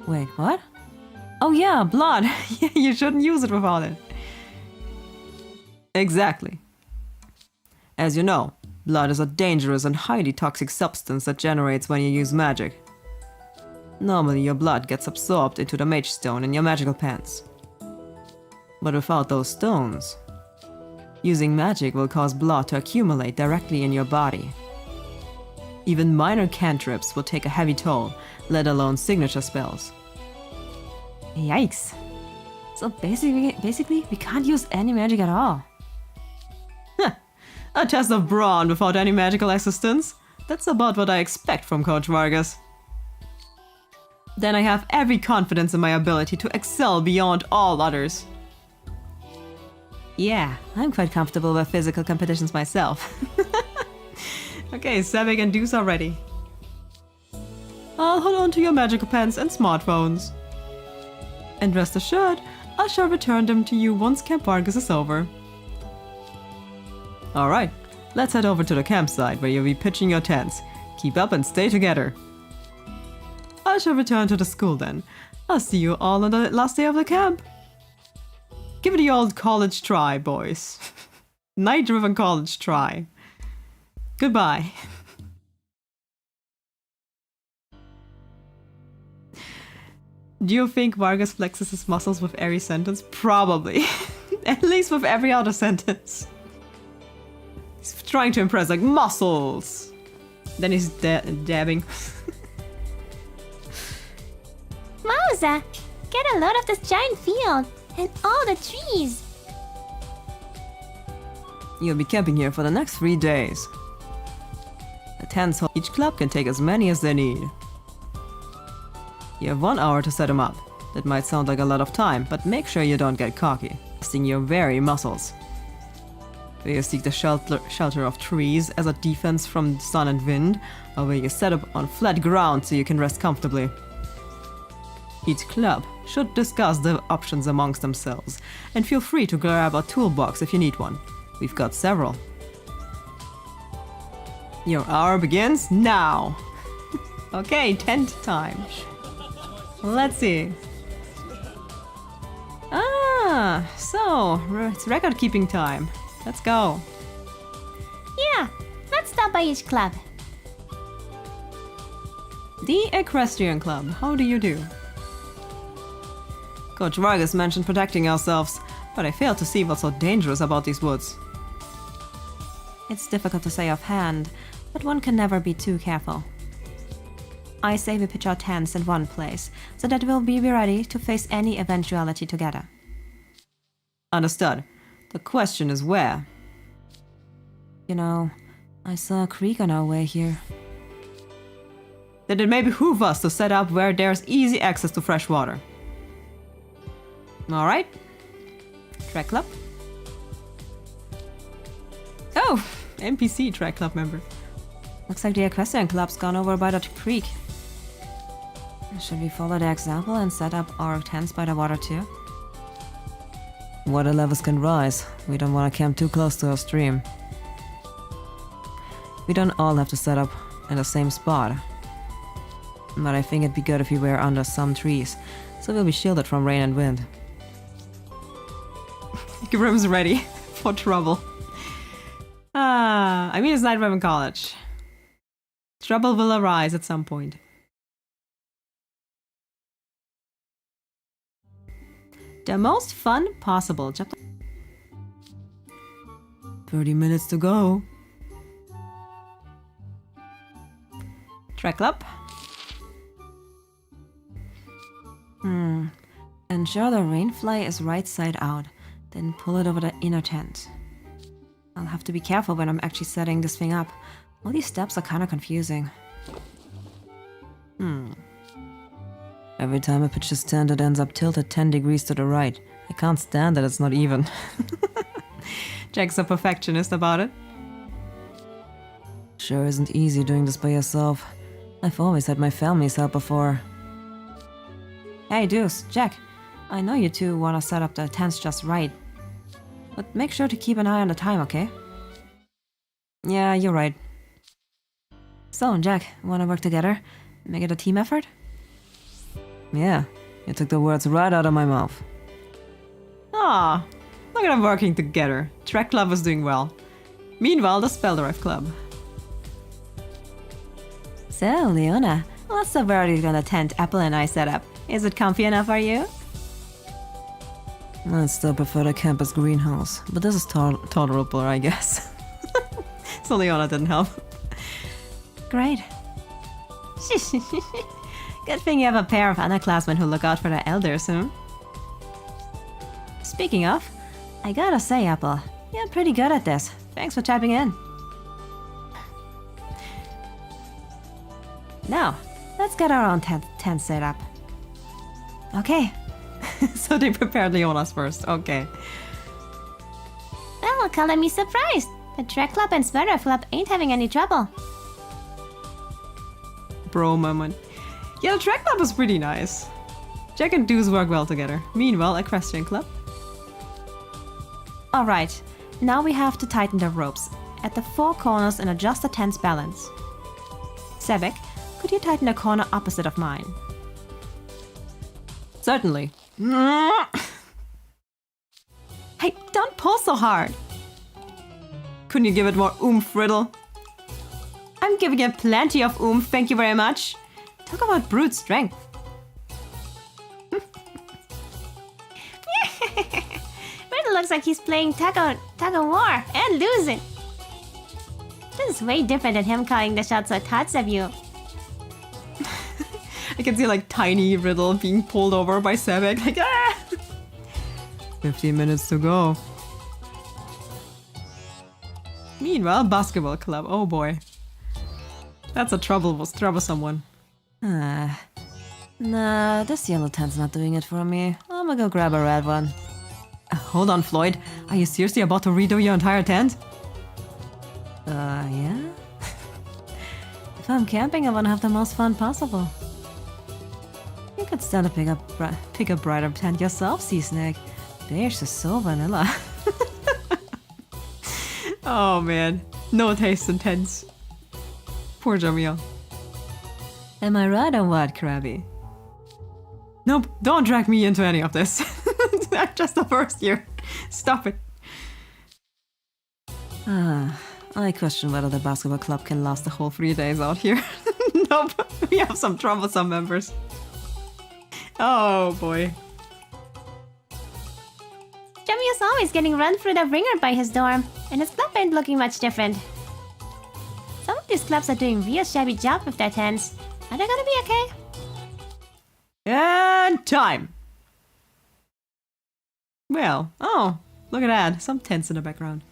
Wait, what? Oh yeah, blood! Yeah, you shouldn't use it without it. Exactly. As you know, blood is a dangerous and highly toxic substance that generates when you use magic. Normally your blood gets absorbed into the mage stone in your magical pens. But without those stones, using magic will cause blood to accumulate directly in your body. Even minor cantrips will take a heavy toll, let alone signature spells. Yikes. So basically, we can't use any magic at all. A test of brawn without any magical assistance? That's about what I expect from Coach Vargas. Then I have every confidence in my ability to excel beyond all others. Yeah, I'm quite comfortable with physical competitions myself. Okay, Sebek and Deuce are ready. I'll hold on to your magical pens and smartphones. And rest assured, I shall return them to you once Camp Vargas is over. Alright, let's head over to the campsite where you'll be pitching your tents. Keep up and stay together. I shall return to the school then. I'll see you all on the last day of the camp. Give it the old college try, boys. Night-driven college try. Goodbye. Do you think Vargas flexes his muscles with every sentence? Probably. At least with every other sentence. He's trying to impress, like, muscles. Then he's dabbing. Mausa, get a load of this giant field and all the trees. You'll be camping here for the next 3 days. The tents, each club can take as many as they need. You have 1 hour to set them up. That might sound like a lot of time, but make sure you don't get cocky, testing your very muscles. Will you seek the shelter of trees as a defense from sun and wind, or will you set up on flat ground so you can rest comfortably? Each club should discuss the options amongst themselves, and feel free to grab a toolbox if you need one. We've got several. Your hour begins now! Okay, tent time. Let's see. So, it's record keeping time. Let's go. Yeah, let's stop by each club. The Equestrian Club, how do you do? Coach Vargas mentioned protecting ourselves. But I fail to see what's so dangerous about these woods. It's difficult to say offhand, but one can never be too careful. I say we pitch our tents in one place, so that we'll be ready to face any eventuality together. Understood. The question is where? You know, I saw a creek on our way here. Then it may behoove us to set up where there's easy access to fresh water. Alright. Track club. Oh, NPC track club member. Looks like the equestrian club's gone over by that creek. Should we follow their example and set up our tents by the water too? Water levels can rise. We don't want to camp too close to a stream. We don't all have to set up in the same spot. But I think it'd be good if we were under some trees, so we'll be shielded from rain and wind. Grim's ready for trouble. I mean, it's Night Raven College. Trouble will arise at some point. The most fun possible. 30 minutes to go. Track club. Ensure the rainfly is right side out, then pull it over the inner tent. I'll have to be careful when I'm actually setting this thing up. All these steps are kinda confusing. Every time I pitch this tent, it ends up tilted 10 degrees to the right. I can't stand that it's not even. Jack's a perfectionist about it. Sure isn't easy doing this by yourself. I've always had my family's help before. Hey Deuce, Jack. I know you two wanna set up the tents just right. But make sure to keep an eye on the time, okay? Yeah, you're right. So, Jack, wanna work together? Make it a team effort? Yeah, you took the words right out of my mouth. Ah, look at them working together. Track club is doing well. Meanwhile, the Spellrive club. So, Leona, what's the verdict on the tent Apple and I set up? Is it comfy enough for you? I still prefer the campus greenhouse, but this is tolerable, I guess. So Leona didn't help. Great. Good thing you have a pair of underclassmen who look out for the elders, Speaking of, I gotta say, Apple, you're pretty good at this. Thanks for tapping in. Now, let's get our own tent set up. Okay. So they prepared Leona's first, okay. Well, color me surprised. The track club and sweater club ain't having any trouble. Bro moment. Yeah, the track club is pretty nice. Jack and Deuce work well together. Meanwhile, equestrian club. Alright, now we have to tighten the ropes at the four corners and adjust the tent's balance. Sebek, could you tighten the corner opposite of mine? Certainly. Hey, don't pull so hard! Couldn't you give it more oomph, Riddle? I'm giving it plenty of oomph, thank you very much. Talk about brute strength. Riddle looks like he's playing tug of war and losing. This is way different than him calling the shots or thoughts of you. I can see like tiny Riddle being pulled over by Sebek, like 15 minutes to go. Meanwhile, basketball club, oh boy. That's a troublesome one. Nah, this yellow tent's not doing it for me. I'm gonna go grab a red one. Hold on, Floyd. Are you seriously about to redo your entire tent? Yeah? If I'm camping, I wanna have the most fun possible. You could stand to pick a brighter tent yourself, Sea Snake. Beige is so vanilla. Oh man, no taste in tents. Poor Jamil. Am I right or what, Krabby? Nope, don't drag me into any of this. I'm just the first year. Stop it. I question whether the basketball club can last The whole 3 days out here. Nope, we have some troublesome members. Oh boy. Jamil is always getting run through the ringer by his dorm, and his club ain't looking much different. Some of these clubs are doing real shabby job with their tents. Are they gonna be okay? And time! Well, oh, look at that, some tents in the background.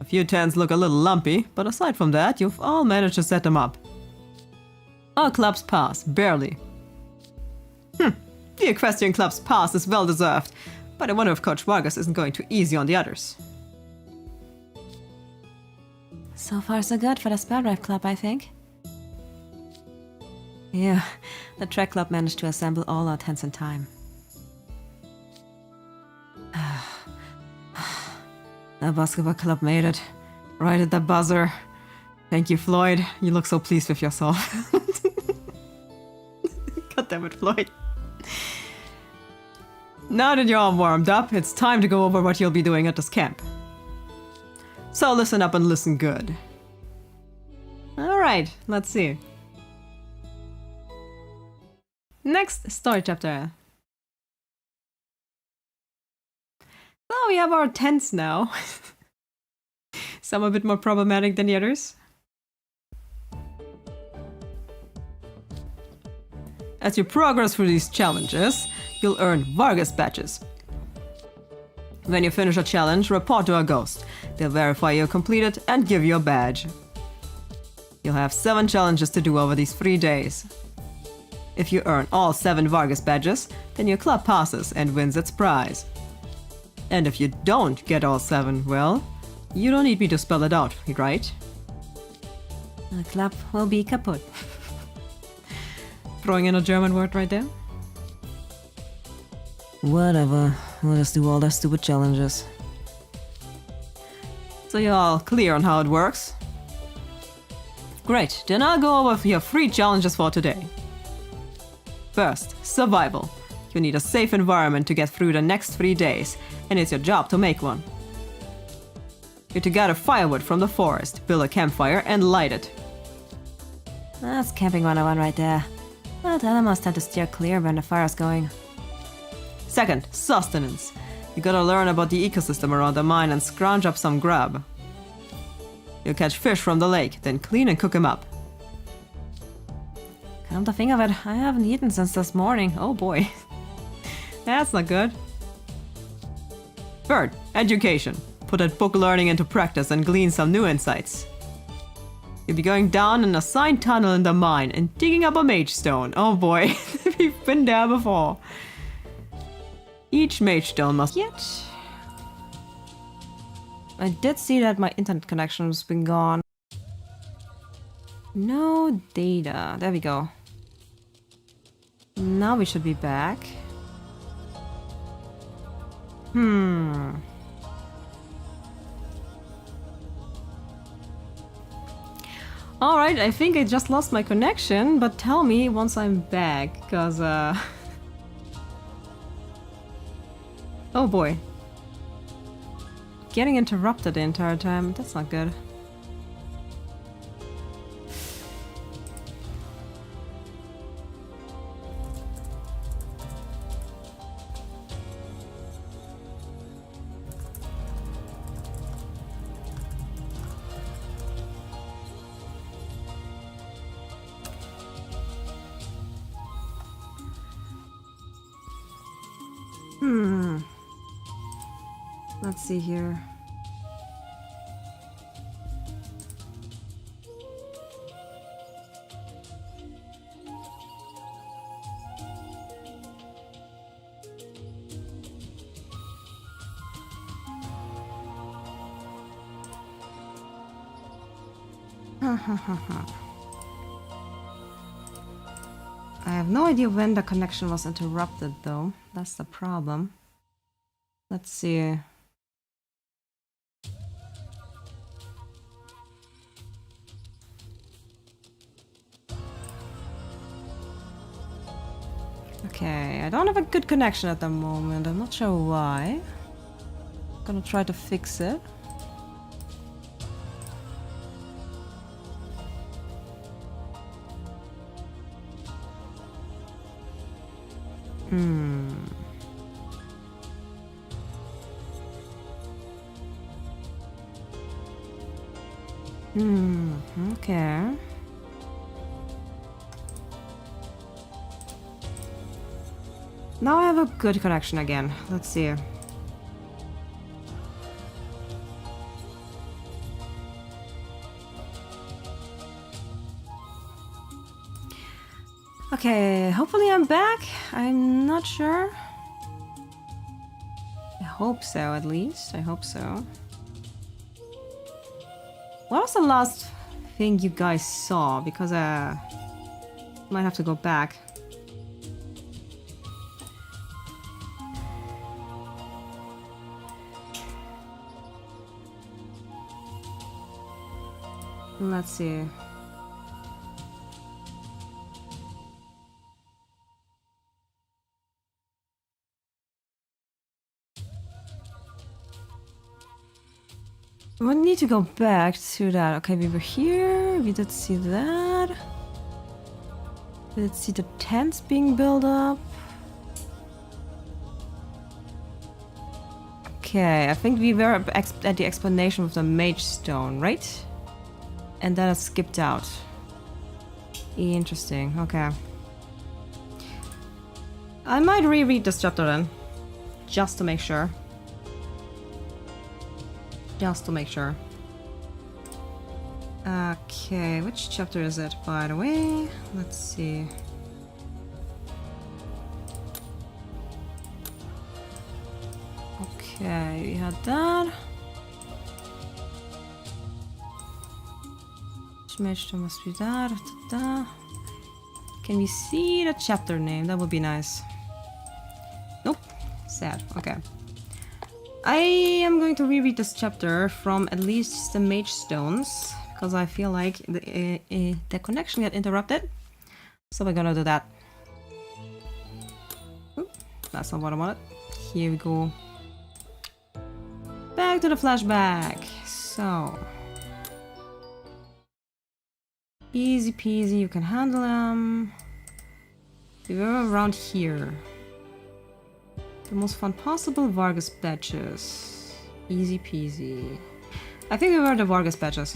A few tents look a little lumpy, but aside from that, you've all managed to set them up. All clubs pass, barely. The equestrian club's pass is well deserved, but I wonder if Coach Vargas isn't going too easy on the others. So far so good for the Spell Drive Club, I think. Yeah, the Track Club managed to assemble all our tents in time. The Basketball Club made it. Right at the buzzer. Thank you, Floyd. You look so pleased with yourself. God damn it, Floyd. Now that you're all warmed up, it's time to go over what you'll be doing at this camp. So listen up and listen good. Alright, let's see. Next story chapter. So we have our tents now. Some a bit more problematic than the others. As you progress through these challenges, you'll earn Vargas badges. When you finish a challenge, report to a ghost. They'll verify you completed and give you a badge. You'll have 7 challenges to do over these 3 days. If you earn all 7 Vargas badges, then your club passes and wins its prize. And if you don't get all 7, well, you don't need me to spell it out, right? The club will be kaputt. Throwing in a German word right there? Whatever, we'll just do all the stupid challenges. So you're all clear on how it works? Great, then I'll go over your 3 challenges for today. First, survival. You need a safe environment to get through the next 3 days, and it's your job to make one. You're to gather firewood from the forest, build a campfire, and light it. That's camping 101 right there. But animals tend to steer clear when the fire's going. Second, sustenance. You gotta learn about the ecosystem around the mine and scrounge up some grub. You'll catch fish from the lake, then clean and cook them up. Come to think of it, I haven't eaten since this morning. Oh boy. That's not good. Third, education. Put that book learning into practice and glean some new insights. You'll be going down an assigned tunnel in the mine and digging up a mage stone. Oh boy, we've been there before. Each mage stone must... Yet. I did see that my internet connection's been gone. No data. There we go. Now we should be back. Alright, I think I just lost my connection, but tell me once I'm back, cause oh boy. Getting interrupted the entire time, that's not good. Let's see here. I have no idea when the connection was interrupted though. That's the problem. Let's see. Okay, I don't have a good connection at the moment. I'm not sure why. Gonna try to fix it. Okay. Now I have a good connection again. Let's see. Okay, hopefully I'm back. I'm not sure. I hope so, at least. I hope so. What was the last thing you guys saw? Because might have to go back. Let's see. We need to go back to that. Okay, we were here. We did see that. We did see the tents being built up. Okay, I think we were at the explanation of the mage stone, right? And then I skipped out. Interesting, okay. I might reread this chapter then. Just to make sure. Just to make sure. Okay, which chapter is it, by the way? Let's see. Okay, we had that. Mage must be that. Can we see the chapter name? That would be nice. Nope. Sad. Okay. I am going to reread this chapter from at least the mage stones because I feel like the connection got interrupted. So we're gonna do that. Oop, that's not what I wanted. Here we go. Back to the flashback. So. Easy peasy, you can handle them. We were around here. The most fun possible Vargas badges. Easy peasy. I think we were the Vargas badges.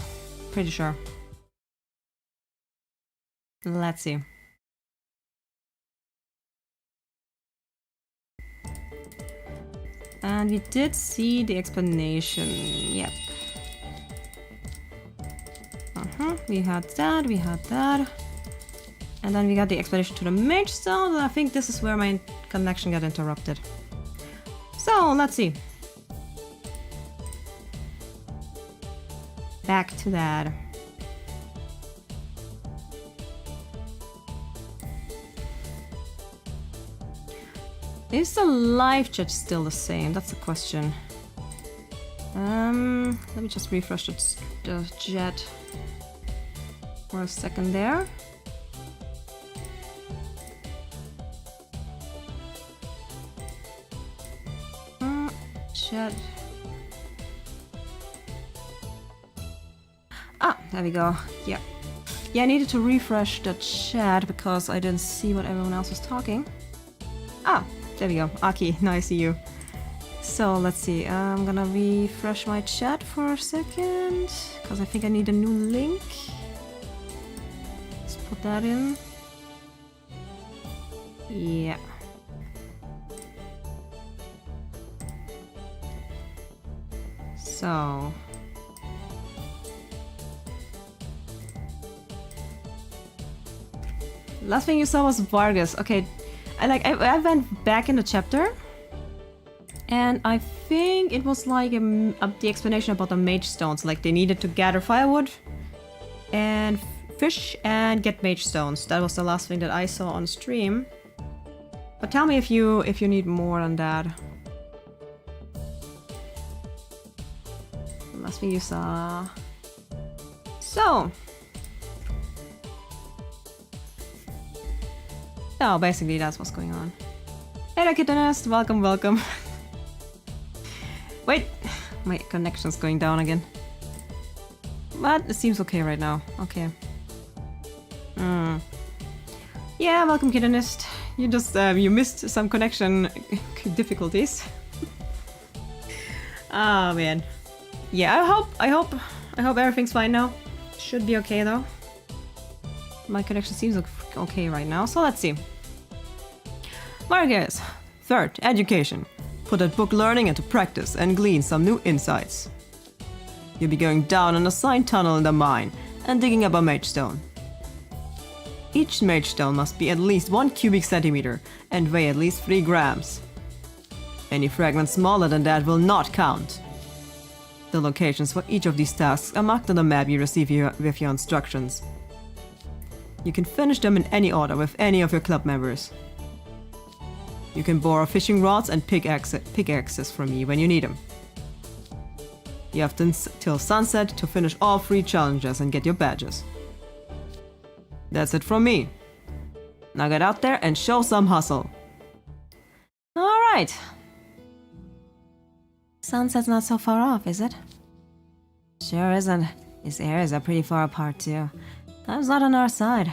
Pretty sure. Let's see. And we did see the explanation. Yep. We had that. And then we got the explanation to the mage stone. I think this is where my connection got interrupted. So, let's see. Back to that. Is the live chat still the same? That's the question. Let me just refresh the chat for a second there. Chat. Ah, there we go. Yeah. Yeah, I needed to refresh the chat because I didn't see what everyone else was talking. Ah, there we go. Aki, now I see you. So let's see. I'm gonna refresh my chat for a second because I think I need a new link. Let's put that in. Yeah. So. Last thing you saw was Vargas. Okay, I went back in the chapter, and I think it was like the explanation about the mage stones. Like they needed to gather firewood, and fish, and get mage stones. That was the last thing that I saw on stream. But tell me if you need more than that. Last thing you saw. So. Oh, basically that's what's going on. Hey there, Kittenest, welcome, welcome. Wait, my connection's going down again. But it seems okay right now. Okay. Yeah, welcome, Kittenest. You just you missed some connection difficulties. Oh man. Yeah, I hope everything's fine now. Should be okay though. My connection seems okay right now, so let's see. Vargas. Third, education. Put that book learning into practice and glean some new insights. You'll be going down an assigned tunnel in the mine and digging up a mage stone. Each mage stone must be at least 1 cubic centimeter and weigh at least 3 grams. Any fragment smaller than that will not count. The locations for each of these tasks are marked on the map you receive with your instructions. You can finish them in any order with any of your club members. You can borrow fishing rods and pickaxes from me when you need them. You have till sunset to finish all 3 challenges and get your badges. That's it from me. Now get out there and show some hustle. Alright. Sunset's not so far off, is it? Sure isn't. These areas are pretty far apart too. Time's not on our side.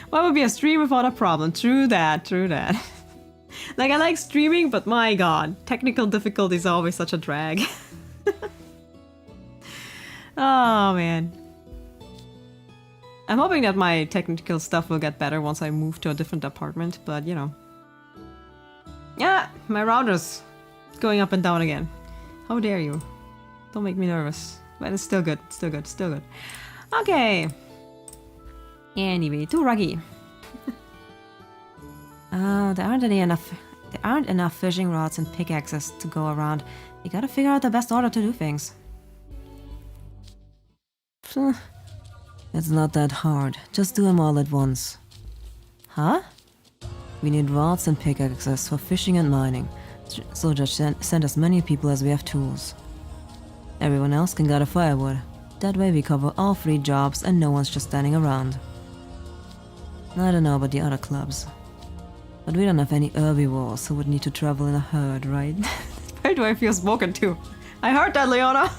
What would be a stream without a problem? True that, true that. Like, I like streaming, but my god, technical difficulties are always such a drag. Oh man. I'm hoping that my technical stuff will get better once I move to a different apartment, but you know. Yeah, my router's going up and down again. How dare you? Don't make me nervous. But it's still good, still good, still good. Okay. Anyway, to Ruggie. There aren't enough fishing rods and pickaxes to go around. You gotta figure out the best order to do things. It's not that hard. Just do them all at once. Huh? We need rods and pickaxes for fishing and mining. So just send as many people as we have tools. Everyone else can gather firewood. That way we cover all 3 jobs and no one's just standing around. I don't know about the other clubs. But we don't have any herbivores who would need to travel in a herd, right? Where do I feel spoken to? I heard that, Leona!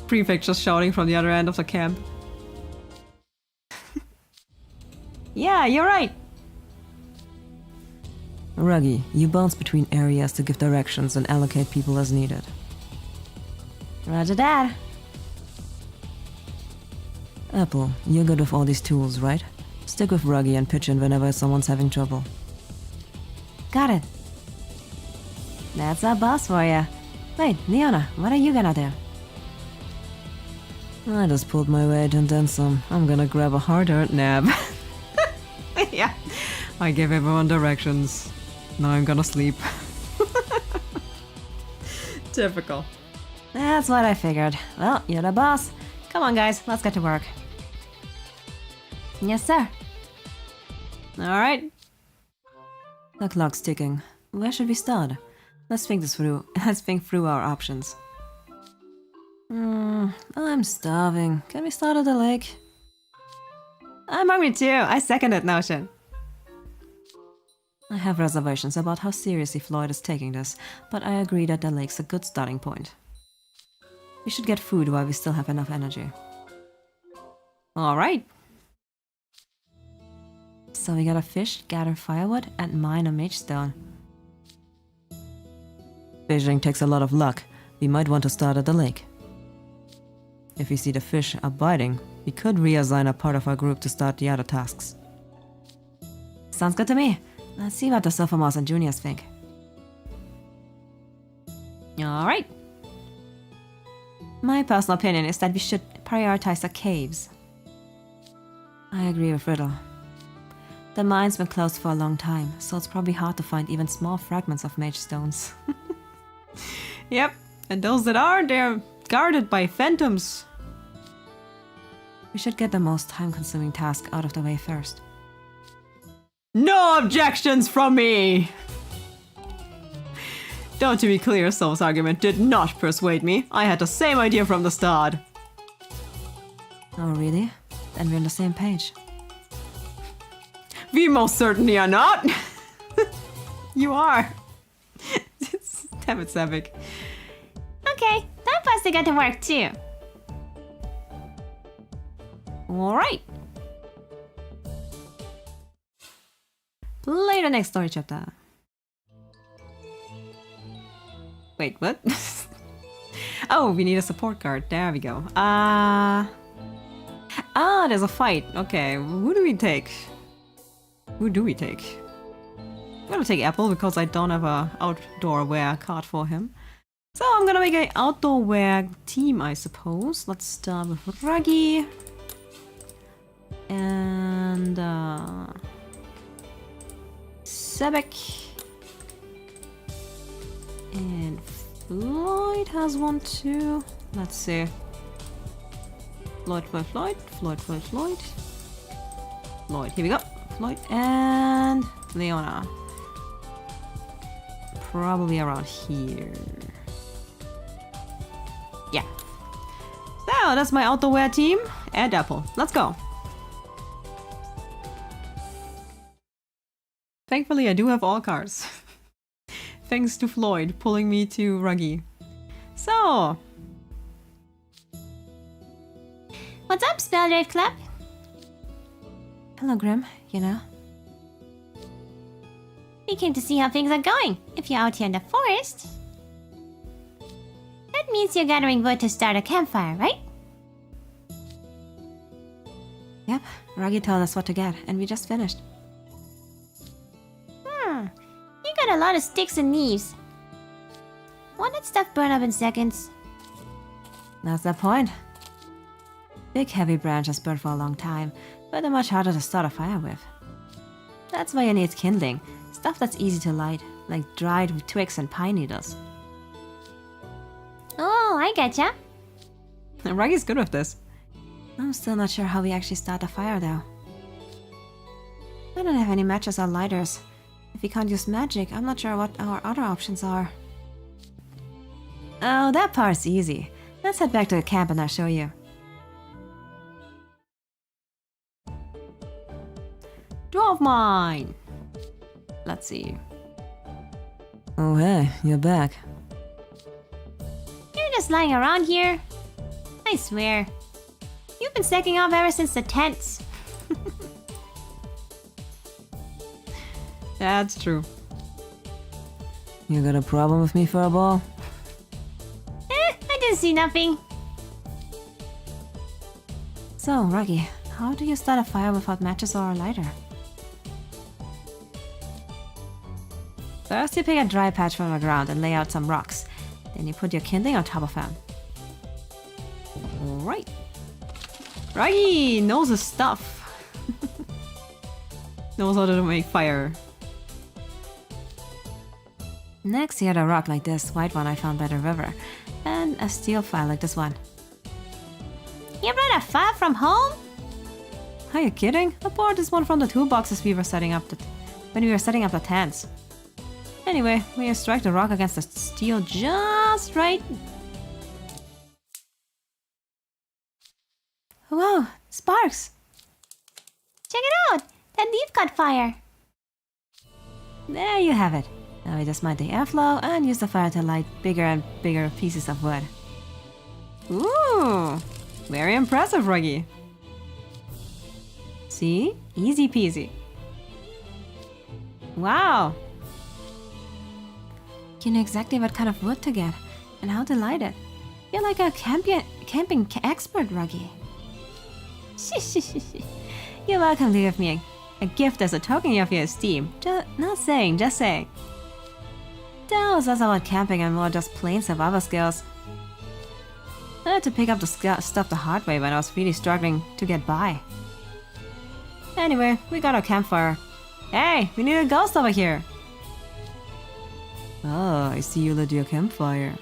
Prefect just shouting from the other end of the camp. Yeah, you're right! Ruggie, you bounce between areas to give directions and allocate people as needed. Roger that. Apple, you're good with all these tools, right? Stick with Ruggie and pitch in whenever someone's having trouble. Got it. That's our boss for ya. Wait, Leona, what are you gonna do? I just pulled my weight and then some. I'm gonna grab a hard-earned nap. Yeah, I gave everyone directions. Now I'm gonna sleep. Typical. That's what I figured. Well, you're the boss. Come on, guys, let's get to work. Yes, sir. Alright. The clock's ticking. Where should we start? Let's think this through. Let's think through our options. I'm starving. Can we start at the lake? I'm hungry too. I second that notion. I have reservations about how seriously Floyd is taking this, but I agree that the lake's a good starting point. We should get food while we still have enough energy. Alright. So we gotta fish, gather firewood, and mine a mage stone. Fishing takes a lot of luck. We might want to start at the lake. If we see the fish are biting, we could reassign a part of our group to start the other tasks. Sounds good to me. Let's see what the sophomores and juniors think. Alright. My personal opinion is that we should prioritize the caves. I agree with Riddle. The mine's been closed for a long time, so it's probably hard to find even small fragments of mage stones. Yep, and those that are, they're guarded by phantoms. We should get the most time-consuming task out of the way first. No objections from me! Though to be clear, Soul's argument did not persuade me. I had the same idea from the start. Oh, really? Then we're on the same page. We most certainly are not! You are! Damn it, Sebek. Okay, time for us to get to work too. Alright. Play the next story chapter. Wait, what? Oh, we need a support card. There we go. There's a fight. Okay, who do we take? Who do we take? I'm gonna take Apple because I don't have a outdoor wear card for him. So I'm gonna make an outdoor wear team, I suppose. Let's start with Ruggie. And Sebek. And Floyd has one too. Let's see. Floyd. Floyd, here we go. Floyd and Leona. Probably around here. Yeah. So that's my outdoor wear team and Apple. Let's go. Thankfully, I do have all cards. Thanks to Floyd pulling me to Ruggie. So. What's up, Spelldrave Club? Hello, Grim. You know? We came to see how things are going. If you're out here in the forest, that means you're gathering wood to start a campfire, right? Yep, Ruggie told us what to get, and we just finished. You got a lot of sticks and leaves. Won't that stuff burn up in seconds? That's the point. Big heavy branches burn for a long time, but they're much harder to start a fire with. That's why you need kindling, stuff that's easy to light, like dried twigs and pine needles. Oh, I getcha. Ruggie's good with this. I'm still not sure how we actually start a fire though. I don't have any matches or lighters. If we can't use magic, I'm not sure what our other options are. Oh, that part's easy. Let's head back to the camp and I'll show you. Dwarf mine. Let's see. Oh hey, you're back. You're just lying around here. I swear. You've been slacking off ever since the tents. That's true. You got a problem with me, Furball? I didn't see nothing. So, Ruggie, how do you start a fire without matches or a lighter? First, you pick a dry patch from the ground and lay out some rocks. Then you put your kindling on top of them. Alright. Ruggie knows his stuff. Knows how to make fire. Next, you add a rock like this white one I found by the river, and a steel file like this one. You brought a fire from home? Are you kidding? I bought this one from the toolboxes we were setting up when we were setting up the tents. Anyway, when you strike the rock against the steel just right. Whoa, sparks! Check it out! That leaf caught fire. There you have it. Now we just mind the airflow and use the fire to light bigger and bigger pieces of wood. Ooh, very impressive, Ruggie. See? Easy peasy. Wow. You know exactly what kind of wood to get and how to light it. You're like a camping expert, Ruggie. You're welcome to give me a gift as a token of your esteem. Not saying, just saying. That was less about camping and more just plain survival skills. I had to pick up the stuff the hard way when I was really struggling to get by. Anyway, we got our campfire. Hey, we need a ghost over here. Oh, I see you lit your campfire.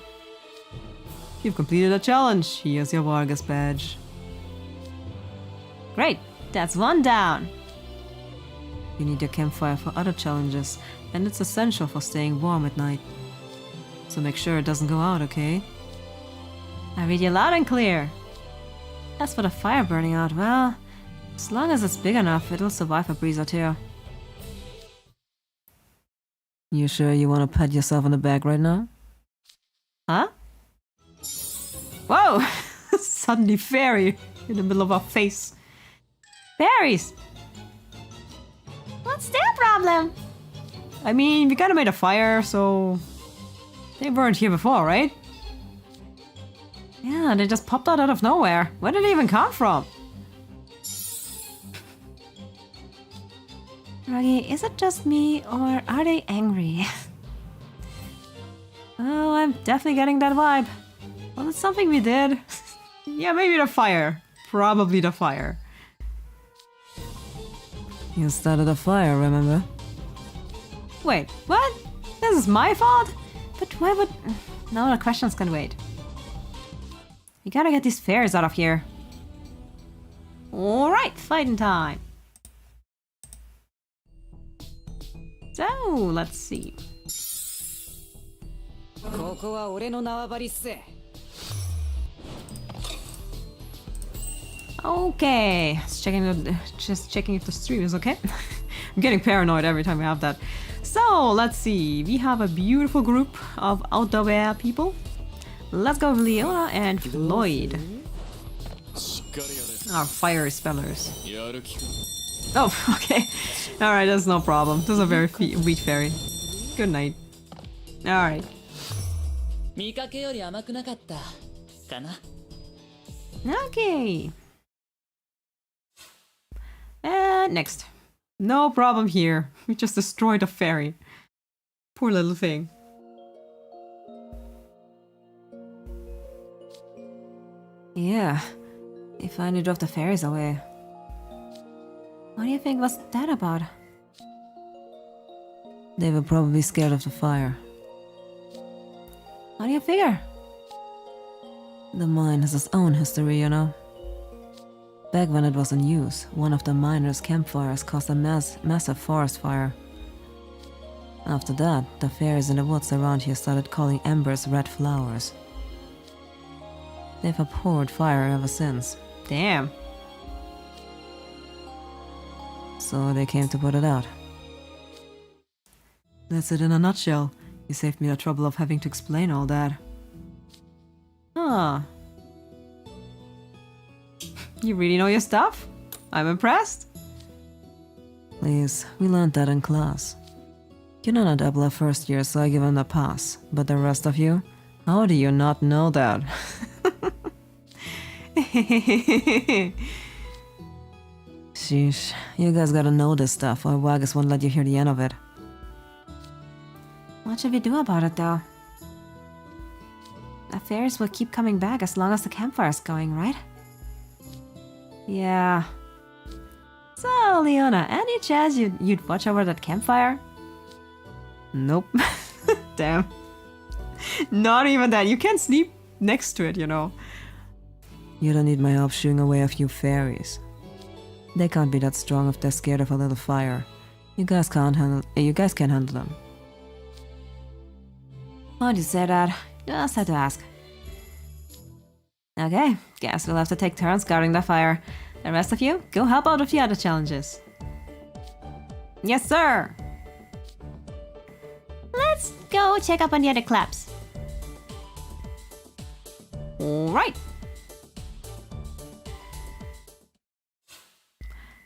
You've completed a challenge. Here's your Vargas badge. Great, that's one down. You need your campfire for other challenges, and it's essential for staying warm at night. So make sure it doesn't go out, okay? I read you loud and clear. As for the fire burning out, well, as long as it's big enough, it'll survive a breeze or two. You sure you want to pat yourself on the back right now? Huh? Whoa! Suddenly fairy in the middle of our face. Fairies! What's their problem? I mean, we kinda made a fire, so... They weren't here before, right? Yeah, they just popped out of nowhere. Where did they even come from? Ruggie, is it just me or are they angry? Oh, I'm definitely getting that vibe. Well, it's something we did. Yeah, maybe the fire. Probably the fire. You started a fire, remember? Wait, what? This is my fault? But why would... No, the questions can wait. We gotta get these fairies out of here. Alright, fighting time. So, let's see. ここは俺の縄張りっす。 Okay, just checking if the stream is okay. I'm getting paranoid every time we have that. So, let's see. We have a beautiful group of outdoor people. Let's go with Leona and Floyd. Our fire spellers. Oh, okay. Alright, that's no problem. This is a very weak fairy. Good night. Alright. 見かけより甘くなかったかな。 Okay. And next. No problem here. We just destroyed a fairy. Poor little thing. Yeah, they finally drove the fairies away. What do you think was that about? They were probably scared of the fire. How do you figure? The mine has its own history, you know. Back when it was in use, one of the miners' campfires caused a massive forest fire. After that, the fairies in the woods around here started calling embers red flowers. They've abhorred fire ever since. Damn. So they came to put it out. That's it in a nutshell. You saved me the trouble of having to explain all that. Huh. You really know your stuff? I'm impressed. Please, we learned that in class. You're not a double first year, so I give him a pass. But the rest of you? How do you not know that? Sheesh, you guys gotta know this stuff, or Vargas won't let you hear the end of it. What should we do about it, though? The fairies will keep coming back as long as the campfire's going, right? Yeah. So, Leona, any chance you'd watch over that campfire? Nope. Damn. Not even that. You can't sleep next to it, you know. You don't need my help shooing away a few fairies. They can't be that strong if they're scared of a little fire. You guys can't handle them. Why'd you say that? Just had to ask. Okay, guess we'll have to take turns guarding the fire. The rest of you, go help out with the other challenges. Yes, sir! Let's go check up on the other clubs. Alright.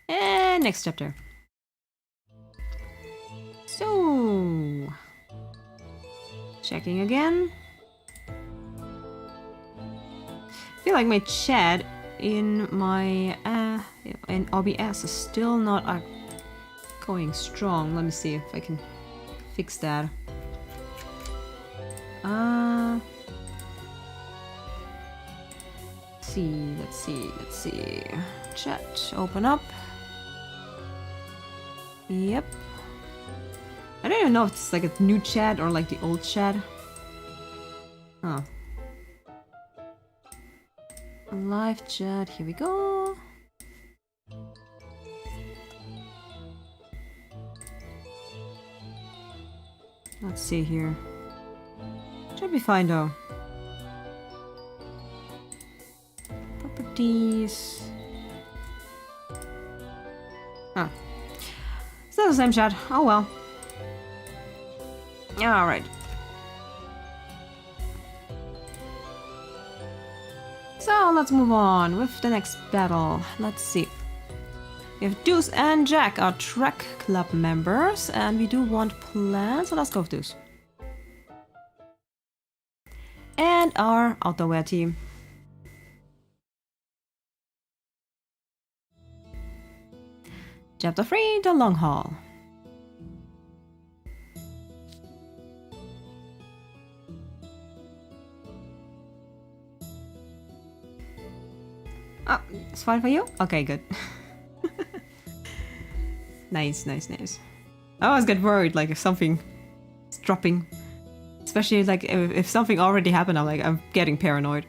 And next chapter. So... Checking again. I feel like my chat in my in OBS is still not going strong. Let me see if I can fix that. Let's see. Chat, open up. Yep. I don't even know if it's like a new chat or like the old chat. Huh. Live chat, here we go. Let's see here. Should be fine though. Properties. Huh. Still the same chat. Oh well. Alright. So let's move on with the next battle. Let's see. We have Deuce and Jack, our track club members, and we do want plans, so let's go with Deuce. And our outerwear team. Chapter 3, The Long Haul. Oh, it's fine for you? Okay, good. Nice. I always get worried, like, if something is dropping. Especially, like, if something already happened, I'm getting paranoid.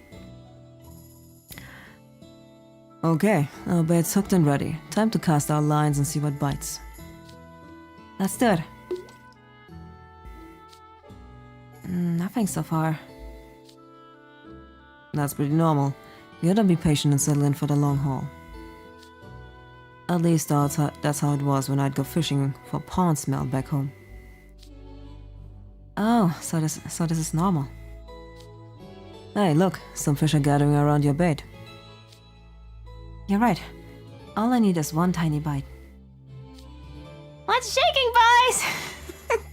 Okay, our bait's hooked and ready. Time to cast our lines and see what bites. Let's do it. Nothing so far. That's pretty normal. You gotta be patient and settle in for the long haul. At least that's how it was when I'd go fishing for pond smell back home. Oh, so this is normal. Hey, look, some fish are gathering around your bait. You're right. All I need is one tiny bite. What's shaking, boys?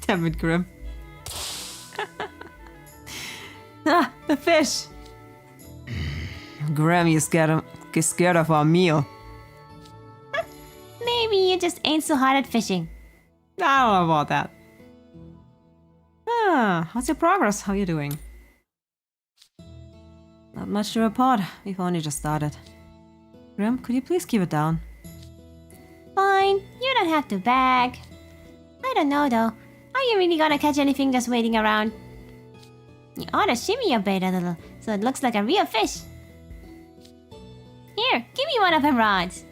Damn it, Grim. Ah, the fish! Grim, you scared of our meal. Maybe you just ain't so hot at fishing. I don't know about that. Ah, how's your progress? How you doing? Not much to report. We've only just started. Grim, could you please keep it down? Fine, you don't have to bag. I don't know though. Are you really gonna catch anything just waiting around? You ought to shimmy your bait a little so it looks like a real fish. Here, give me one of them rods.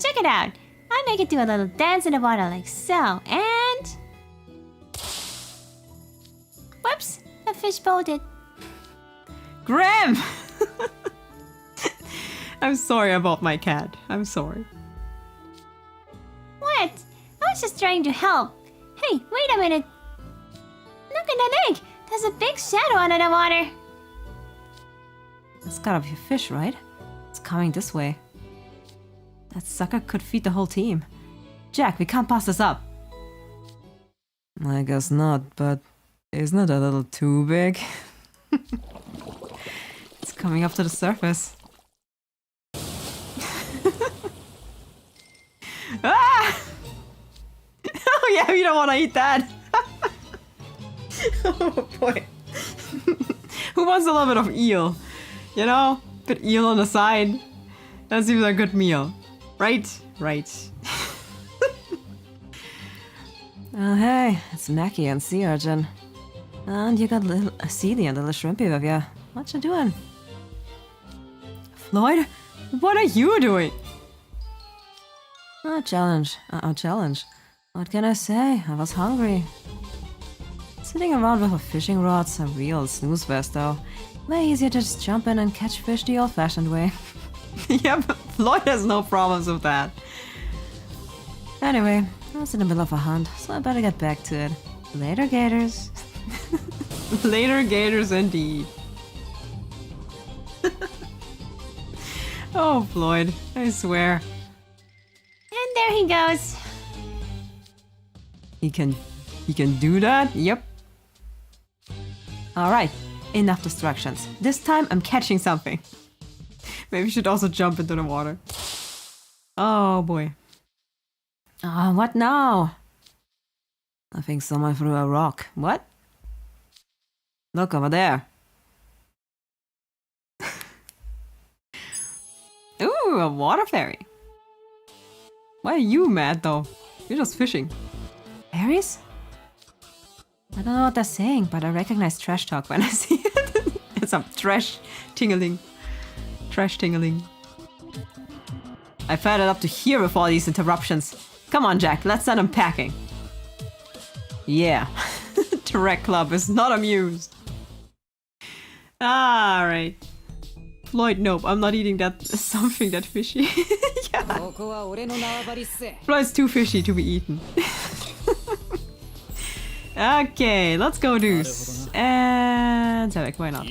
Check it out. I'll make it do a little dance in the water like so, and... Whoops! The fish bolted. Grim! I'm sorry about my cat. I'm sorry. What? I was just trying to help. Hey, wait a minute. Look at the lake. There's a big shadow under the water. That's gotta be a fish, right? It's coming this way. That sucker could feed the whole team. Jack, we can't pass this up. I guess not, but isn't it a little too big? It's coming up to the surface. Ah! Oh yeah, we don't want to eat that. Oh boy. Who wants a little bit of eel? You know, bit eel on the side. That seems like a good meal. Right? Right. Oh hey, it's Mackie and Sea Urchin. And you got little Seedy and little Shrimpy with ya. What you doing? Floyd, what are you doing? Challenge. Challenge. What can I say? I was hungry. Sitting around with a fishing rod's a real snooze fest though. Way easier to just jump in and catch fish the old-fashioned way. Yeah, but Floyd has no problems with that. Anyway, I was in the middle of a hunt, so I better get back to it. Later, gators. Later gators indeed. Oh, Floyd, I swear. And there he goes. He can do that? Yep. Alright, enough distractions. This time I'm catching something. Maybe we should also jump into the water. Oh boy. Oh, what now? I think someone threw a rock. What? Look over there. Ooh, a water fairy. Why are you mad though? You're just fishing. Fairies? I don't know what they're saying, but I recognize trash talk when I see it. It's some trash tingling. Trash tingling. I've had it up to here with all these interruptions. Come on, Jack, let's send him packing. Yeah. Trek Club is not amused. Alright. Floyd, nope, I'm not eating that something that fishy. Yeah. Floyd's too fishy to be eaten. Okay, let's go, Deuce. And Sebek, why not?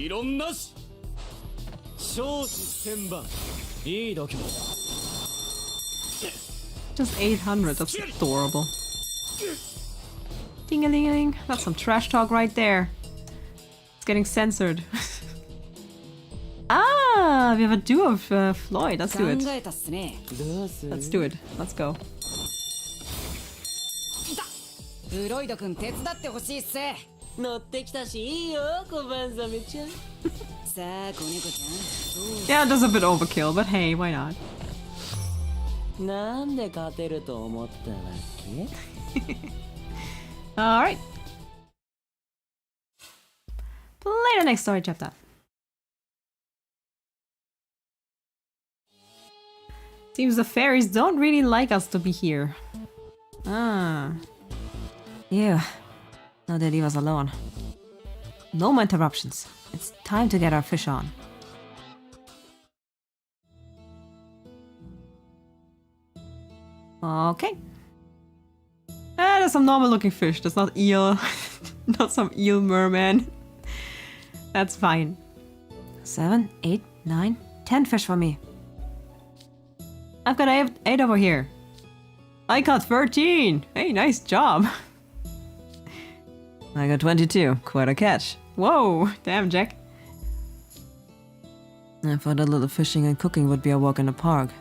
Just 800, that's adorable. Ding-a-ling-a-ling, that's some trash talk right there. It's getting censored. Ah, we have a duo of Floyd, let's do it. Let's do it, let's go. フロイド君手伝ってほしいっす。乗ってきたしいいよ小判ザメちゃん。さあ子猫ちゃん、 Yeah, that's a bit overkill, but hey, why not? なんで勝てると思ったわけ？ Alright. Play the next story chapter. Seems the fairies don't really like us to be here. Ah. Yeah. Now they leave us alone. No more interruptions. It's time to get our fish on. Okay. Ah, there's some normal looking fish. That's not eel. Not some eel merman. That's fine. 7, 8, 9, 10 fish for me. I've got eight over here. I got 13. Hey, nice job. I got 22. Quite a catch. Whoa, damn, Jack. I thought a little fishing and cooking would be a walk in the park.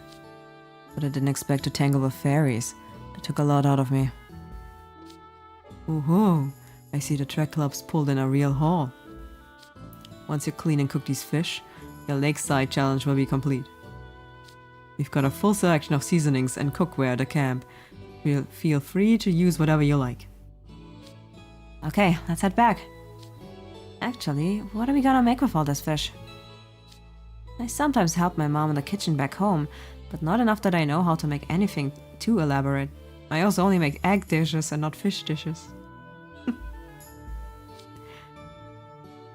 But I didn't expect to tangle with fairies. It took a lot out of me. Ooh, I see the track club's pulled in a real haul. Once you clean and cook these fish, your lakeside challenge will be complete. We've got a full selection of seasonings and cookware at the camp. Feel free to use whatever you like. Okay, let's head back. Actually, what are we gonna make with all this fish? I sometimes help my mom in the kitchen back home, but not enough that I know how to make anything too elaborate. I also only make egg dishes and not fish dishes.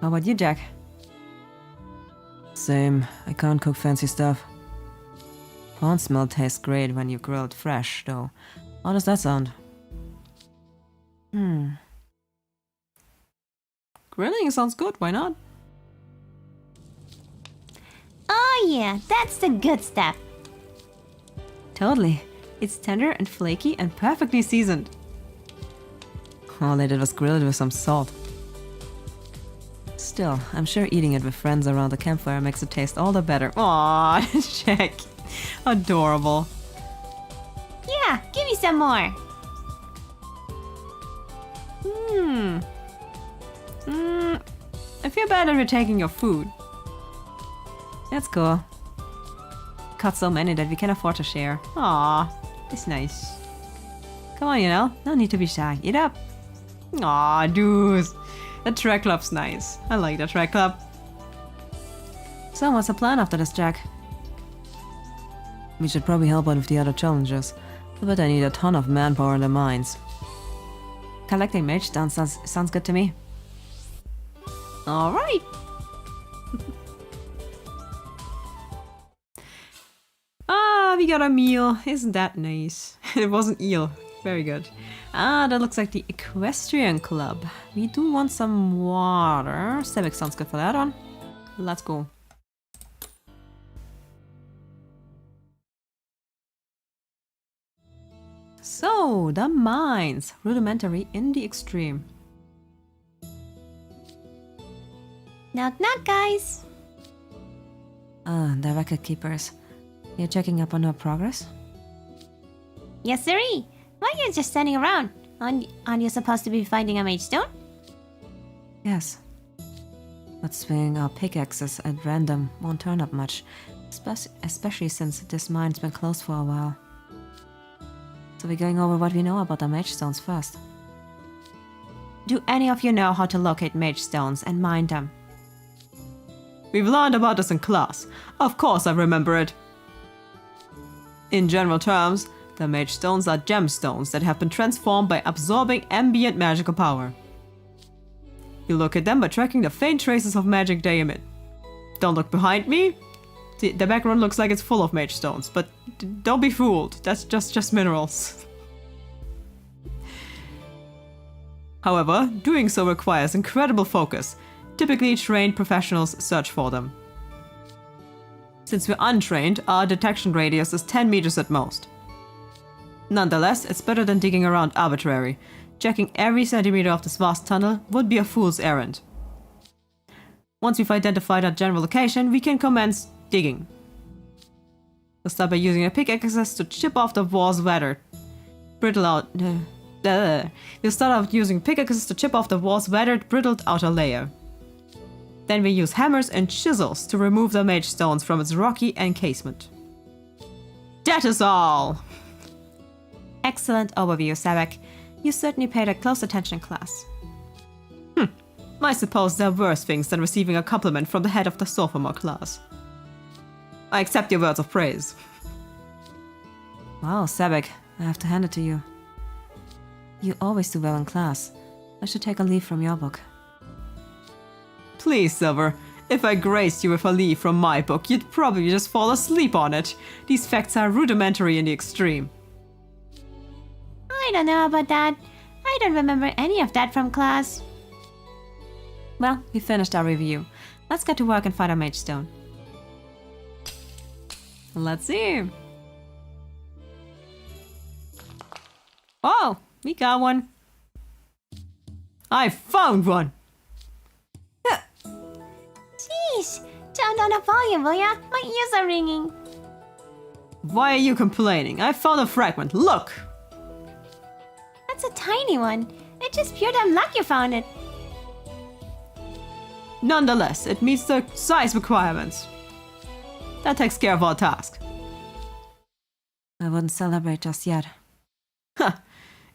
How about you, Jack? Same. I can't cook fancy stuff. Prawn smell tastes great when you grill it fresh, though. How does that sound? Grilling sounds good, why not? Oh yeah, that's the good stuff. Totally. It's tender and flaky and perfectly seasoned. All they did was grill it with some salt. Still, I'm sure eating it with friends around the campfire makes it taste all the better. Aww, Jack. Adorable. Yeah, give me some more. I feel bad that we're taking your food. That's cool. Caught so many that we can afford to share. Aw, it's nice. Come on, no need to be shy. Eat up. Aw, dudes. The track club's nice. I like the track club. So what's the plan after this, Jack? We should probably help out with the other challenges. I bet I need a ton of manpower in the mines. Collecting mage stones sounds good to me. Alright. We got a meal. Isn't that nice? It wasn't eel. Very good. That looks like the equestrian club. We do want some water. Sebeks sounds good for that one. Let's go. So, the mines. Rudimentary in the extreme. Knock knock, guys. The record keepers. You're checking up on our progress? Yes, sirree. Why are you just standing around? Aren't you supposed to be finding a mage stone? Yes. But swinging our pickaxes at random won't turn up much, especially since this mine's been closed for a while. So we're going over what we know about the mage stones first. Do any of you know how to locate mage stones and mine them? We've learned about this in class. Of course I remember it. In general terms, the mage stones are gemstones that have been transformed by absorbing ambient magical power. You locate them by tracking the faint traces of magic they emit. Don't look behind me. The background looks like it's full of mage stones, but don't be fooled. That's just minerals. However, doing so requires incredible focus. Typically, trained professionals search for them. Since we're untrained, our detection radius is 10 meters at most. Nonetheless, it's better than digging around arbitrary. Checking every centimeter of this vast tunnel would be a fool's errand. Once we've identified our general location, we can commence digging. We'll start by using our pickaxes to chip off the wall's weather. Brittle out We'll start out using pickaxes to chip off the wall's weathered, brittled outer layer. Then we use hammers and chisels to remove the mage stones from its rocky encasement. That is all! Excellent overview, Sebek. You certainly paid a close attention in class. I suppose there are worse things than receiving a compliment from the head of the sophomore class. I accept your words of praise. Wow, Sebek, I have to hand it to you. You always do well in class. I should take a leaf from your book. Please, Silver, if I graced you with a leaf from my book, you'd probably just fall asleep on it. These facts are rudimentary in the extreme. I don't know about that. I don't remember any of that from class. Well, we finished our review. Let's get to work and find our mage stone. Let's see. Oh, we got one. I found one. Jeez, turn down the volume, will ya? My ears are ringing. Why are you complaining? I found a fragment. Look. That's a tiny one. It's just pure damn luck you found it. Nonetheless, it meets the size requirements. That takes care of our task. I wouldn't celebrate just yet. Huh.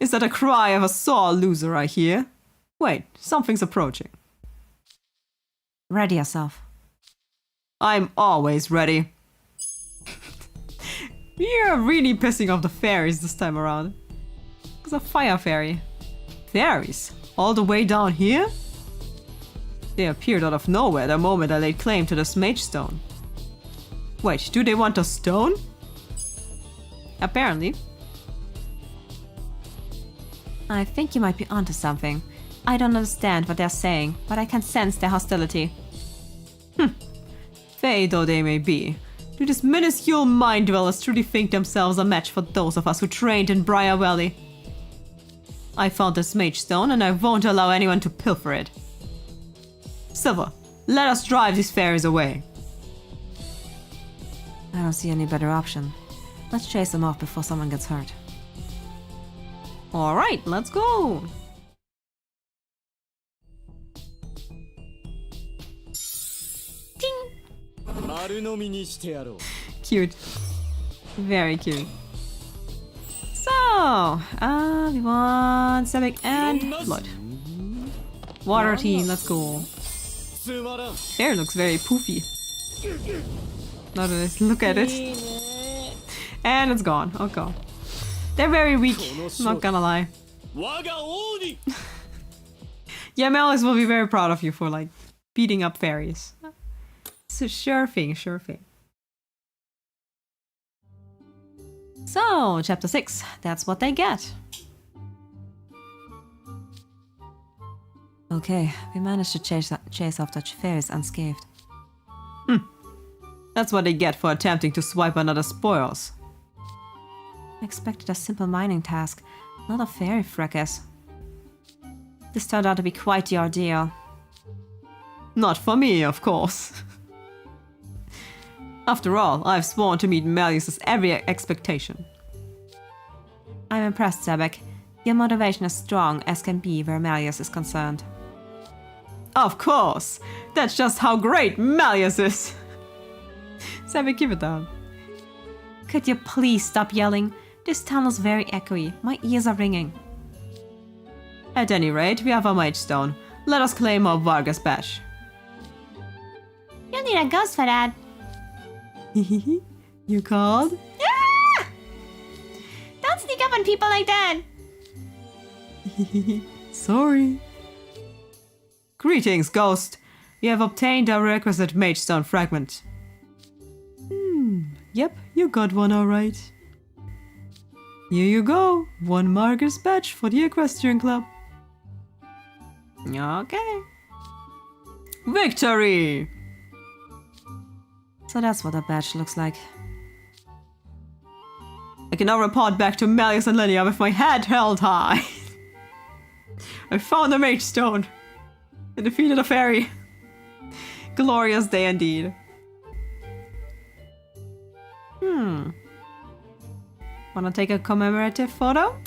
Is that a cry of a sore loser I hear? Wait, something's approaching. Ready yourself. I'm always ready. You're really pissing off the fairies this time around. It's a fire fairy. Fairies? All the way down here? They appeared out of nowhere the moment I laid claim to this mage stone. Wait, do they want a stone? Apparently. I think you might be onto something. I don't understand what they're saying, but I can sense their hostility. Fey though they may be, do these minuscule mind dwellers truly think themselves a match for those of us who trained in Briar Valley? I found this mage stone and I won't allow anyone to pilfer it. Silver, let us drive these fairies away. I don't see any better option. Let's chase them off before someone gets hurt. Alright, let's go! Cute. Very cute. So, we want Sebek and Floyd. Water team, let's go. Hair looks very poofy. Now that I look at it. And it's gone. Oh god. They're very weak, not gonna lie. Yeah, Melis will be very proud of you for like beating up fairies. It's a sure thing, sure thing. So, chapter 6, that's what they get. Okay, we managed to chase off the fairies unscathed. That's what they get for attempting to swipe another spoils. I expected a simple mining task, not a fairy fracas. This turned out to be quite the ordeal. Not for me, of course. After all, I've sworn to meet Malleus's every expectation. I'm impressed, Sebek. Your motivation is strong as can be where Malleus is concerned. Of course! That's just how great Malleus is! Sebek, give it down. Could you please stop yelling? This tunnel's very echoey. My ears are ringing. At any rate, we have a mage stone. Let us claim our Vargas badge. You'll need a ghost for that. You called? Ah! Don't sneak up on people like that. Sorry. Greetings, ghost. You have obtained a requisite mage stone fragment. Yep, you got one alright. Here you go. One Vargas badge for the Equestrian Club. Okay. Victory! So that's what a badge looks like. I can now report back to Malleus and Linnea with my head held high. I found a mage stone. I defeated a fairy. Glorious day indeed. Wanna take a commemorative photo?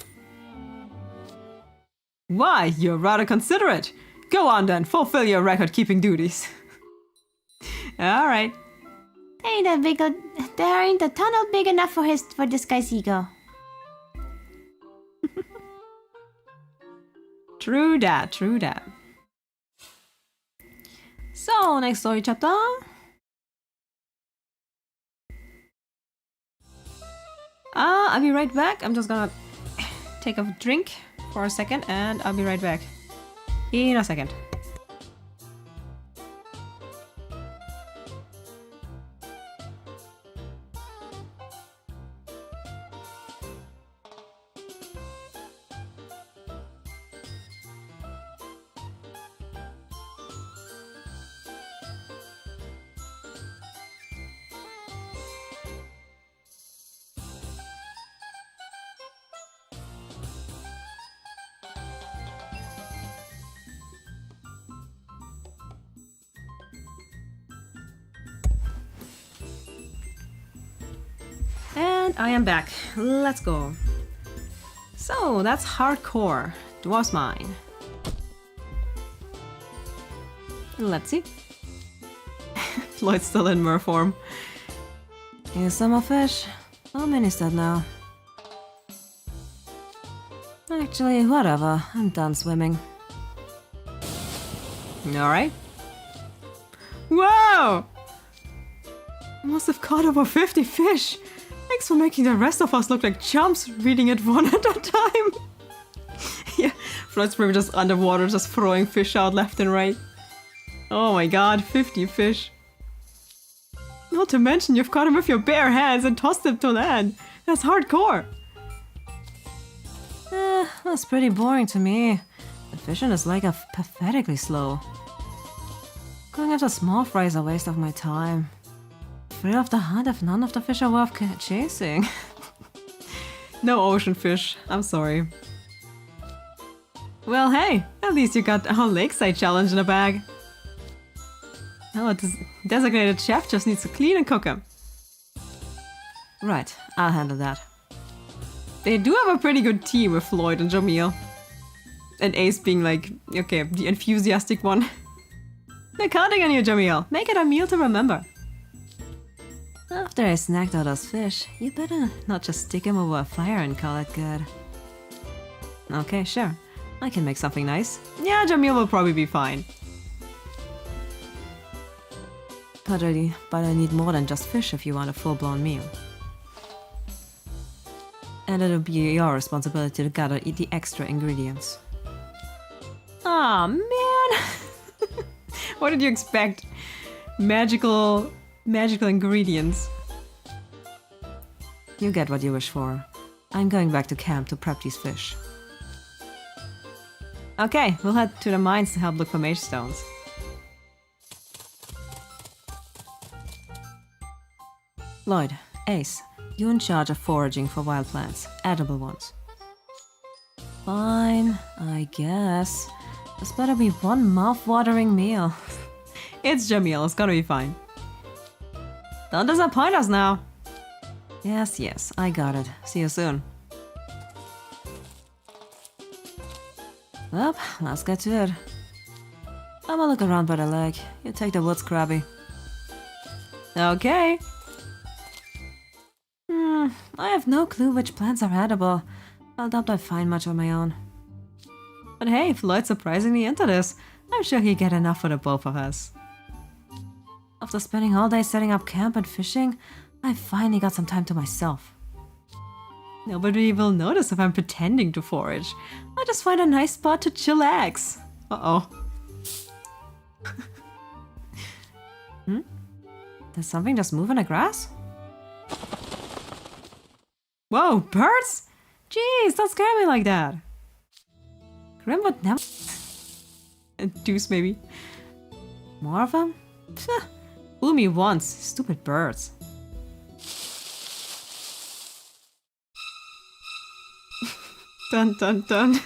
Why, you're rather considerate. Go on then, fulfill your record-keeping duties. Alright. There ain't a tunnel big enough for this guy's ego. True that, true that. So, next story chapter. I'll be right back. I'm just gonna take a drink for a second and I'll be right back in a second. And I am back. Let's go. So, that's hardcore. Dwarf's Mine. Let's see. Floyd's still in mer form. Here's some more fish. How many is that now? Actually, whatever. I'm done swimming. Alright. Wow! I must have caught over 50 fish. Thanks for making the rest of us look like chumps reading it one at a time. Yeah, Floyd's probably just underwater, just throwing fish out left and right. Oh my god, 50 fish. Not to mention you've caught him with your bare hands and tossed him to land. That's hardcore. That's pretty boring to me. The fishing is like pathetically slow. Going after small fry is a waste of my time. Thrill of the hunt if none of the fish are worth chasing. No ocean fish, I'm sorry. Well, hey, at least you got our lakeside challenge in a bag. Now a designated chef just needs to clean and cook him. Right, I'll handle that. They do have a pretty good team with Floyd and Jamil. And Ace being like, okay, the enthusiastic one. They're counting on you, Jamil. Make it a meal to remember. After I snacked all those fish, you better not just stick them over a fire and call it good. Okay, sure. I can make something nice. Yeah, Jamil will probably be fine. But I need more than just fish if you want a full-blown meal. And it'll be your responsibility to gather the extra ingredients. Aw, man! What did you expect? Magical ingredients. You get what you wish for. I'm going back to camp to prep these fish. Okay, we'll head to the mines to help look for mage stones. Lloyd, Ace, you in charge of foraging for wild plants, edible ones. Fine, I guess. This better be one mouth-watering meal. It's Jamil, it's gonna be fine. Don't disappoint us now. Yes, I got it. See you soon. Well, let's get to it. I'ma look around by the lake. You take the woods, Krabby. Okay. I have no clue which plants are edible. I doubt I find much on my own. But hey, Floyd's surprisingly into this. I'm sure he'll get enough for the both of us. After spending all day setting up camp and fishing, I finally got some time to myself. Nobody will notice if I'm pretending to forage. I'll just find a nice spot to chillax. Uh-oh. Does something just move in the grass? Whoa, birds? Jeez, don't scare me like that. Grim would never... Deuce, maybe. More of them? Fool me once, stupid birds. Dun dun dun.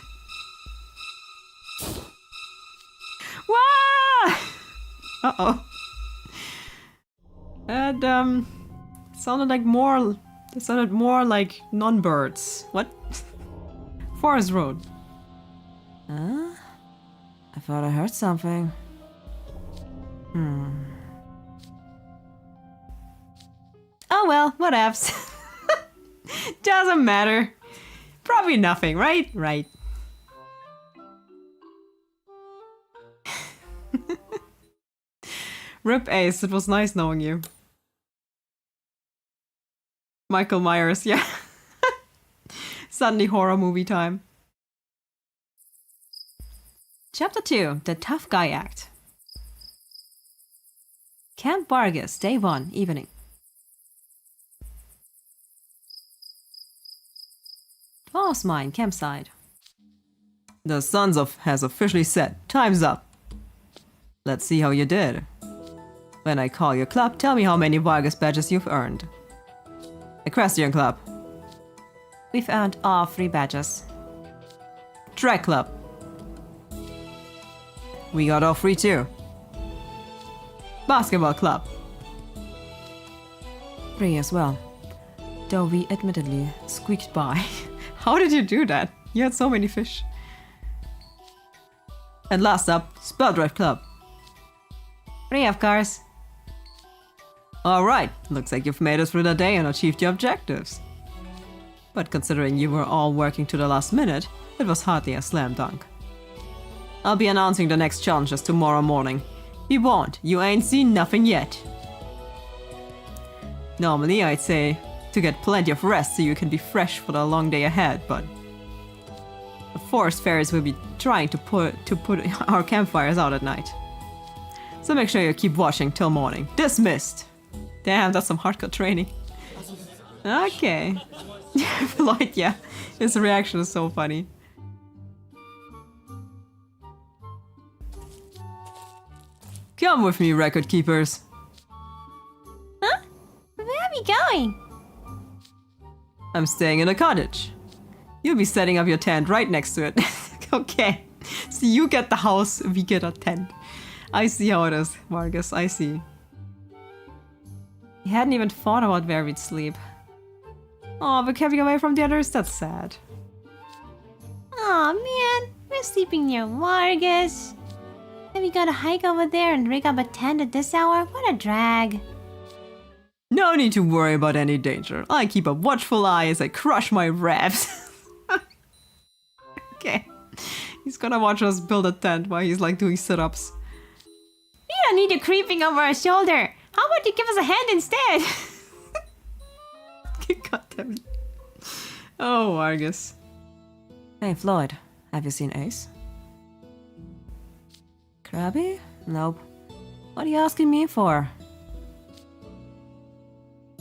Wah! Uh-oh. And, it sounded more like non-birds. What? Forest Road. Huh? I thought I heard something. Oh well, whatevs. Doesn't matter. Probably nothing, right? Right. Rip Ace, it was nice knowing you. Michael Myers, yeah. Suddenly horror movie time. Chapter 2, The Tough Guy Act. Camp Vargas, Day 1, evening. Dwarf's Mine, campsite. The sun has officially set. Time's up. Let's see how you did. When I call your club, tell me how many Vargas badges you've earned. Equestrian Club. We've earned all 3 badges. Track Club. We got all 3 too. Basketball Club. 3 as well. Though we admittedly squeaked by. How did you do that? You had so many fish. And last up, Spell Drive Club. 3 of course. Alright, looks like you've made it through the day and achieved your objectives. But considering you were all working to the last minute, it was hardly a slam dunk. I'll be announcing the next challenges tomorrow morning. Be warned, you ain't seen nothing yet. Normally I'd say to get plenty of rest so you can be fresh for the long day ahead, but the forest fairies will be trying to put our campfires out at night. So make sure you keep watching till morning. Dismissed! Damn, that's some hardcore training. Okay. Floyd, yeah. His reaction is so funny. Come with me, record keepers. Huh? Where are we going? I'm staying in a cottage. You'll be setting up your tent right next to it. Okay. So you get the house, we get a tent. I see how it is, Vargas, I see. He hadn't even thought about where we'd sleep. Oh, but kept away from the others? That's sad. Aw, man. We're sleeping near Vargas. And we gotta hike over there and rig up a tent at this hour? What a drag. No need to worry about any danger. I keep a watchful eye as I crush my revs. Okay. He's gonna watch us build a tent while he's like doing sit-ups. We don't need you creeping over our shoulder. How about you give us a hand instead? God damn it. Oh, Vargas. Hey, Floyd. Have you seen Ace? Krabby? Nope. What are you asking me for?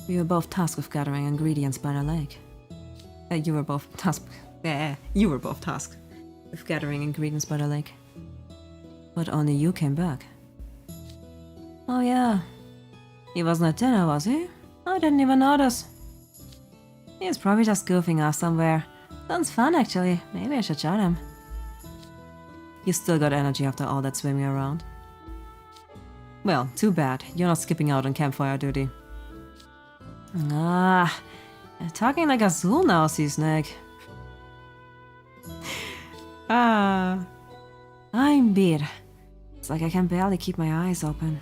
We were both tasked with gathering ingredients by the lake. You were both tasked with gathering ingredients by the lake. But only you came back. Oh yeah. He wasn't at dinner, was he? I didn't even notice. He's probably just goofing off somewhere. Sounds fun, actually. Maybe I should join him. You still got energy after all that swimming around. Well, too bad. You're not skipping out on campfire duty. Ah, you're talking like a Zool now, Sea Snake. Ah. I'm beat. It's like I can barely keep my eyes open.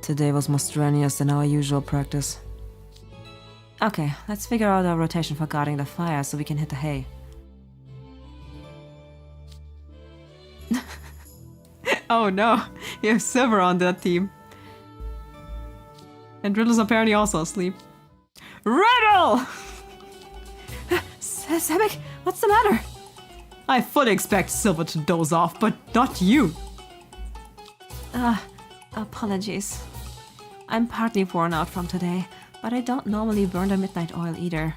Today was more strenuous than our usual practice. Okay, let's figure out our rotation for guarding the fire so we can hit the hay. Oh no, you have Silver on that team. And Riddle's apparently also asleep. Riddle! Sebek, what's the matter? I fully expect Silver to doze off, but not you. Apologies. I'm partly worn out from today, but I don't normally burn the midnight oil either.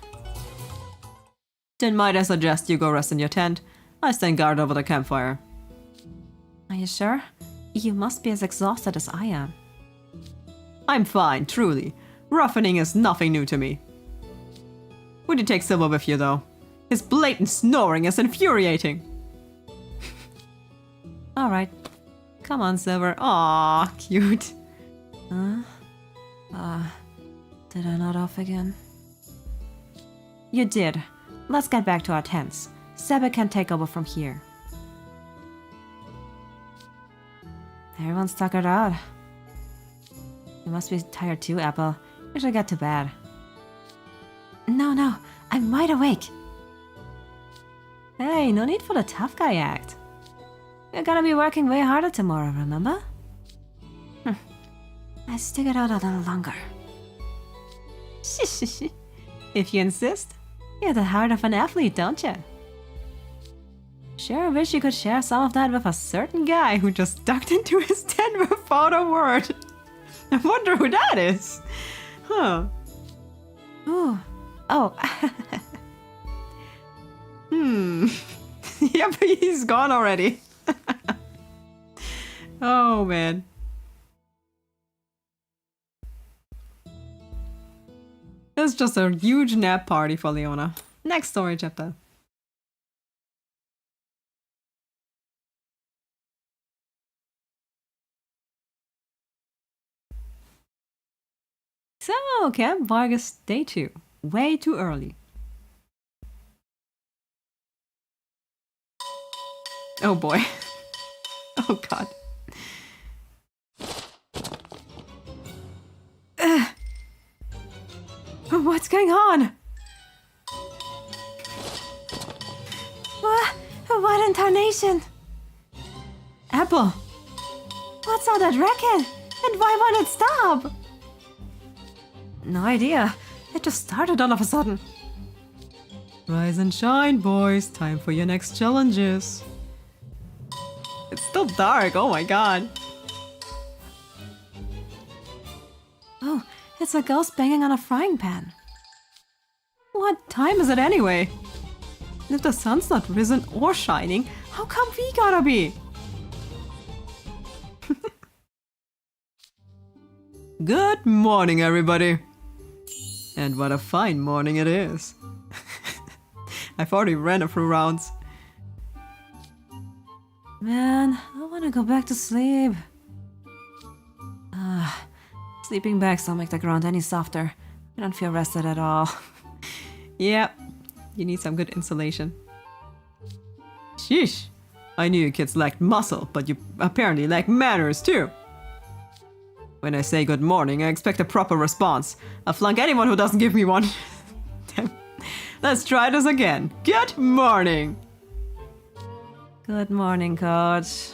Then might I suggest you go rest in your tent? I stand guard over the campfire. Are you sure? You must be as exhausted as I am. I'm fine, truly. Roughening is nothing new to me. Would you take Silver with you, though? His blatant snoring is infuriating. Alright. Come on, Silver. Aww, cute. Did I nod off again? You did. Let's get back to our tents. Sebek can take over from here. Everyone's tuckered out. You must be tired too, Apple. You should get to bed. No, I'm wide awake. Hey, no need for the tough guy act. You're gonna be working way harder tomorrow, remember? Let's stick it out a little longer. If you insist. You have the heart of an athlete, don't you? Sure wish you could share some of that with a certain guy who just ducked into his tent without a word. I wonder who that is. Huh. Ooh. Oh. Yep, he's gone already. Oh, man. It's just a huge nap party for Leona. Next story chapter. So, Camp Vargas, day 2. Way too early. Oh boy. Oh god. What's going on? What in tarnation? Apple! What's all that racket? And why won't it stop? No idea. It just started all of a sudden. Rise and shine, boys. Time for your next challenges. It's still dark. Oh my god. Oh, it's a ghost banging on a frying pan. What time is it anyway? And if the sun's not risen or shining, how come we gotta be? Good morning, everybody. And what a fine morning it is. I've already ran a few rounds. Man, I want to go back to sleep. Sleeping bags don't make the ground any softer. I don't feel rested at all. Yep, you need some good insulation. Sheesh, I knew you kids lacked muscle, but you apparently lack manners too. When I say good morning, I expect a proper response. I'll flunk anyone who doesn't give me one. Damn. Let's try this again. Good morning! Good morning, coach.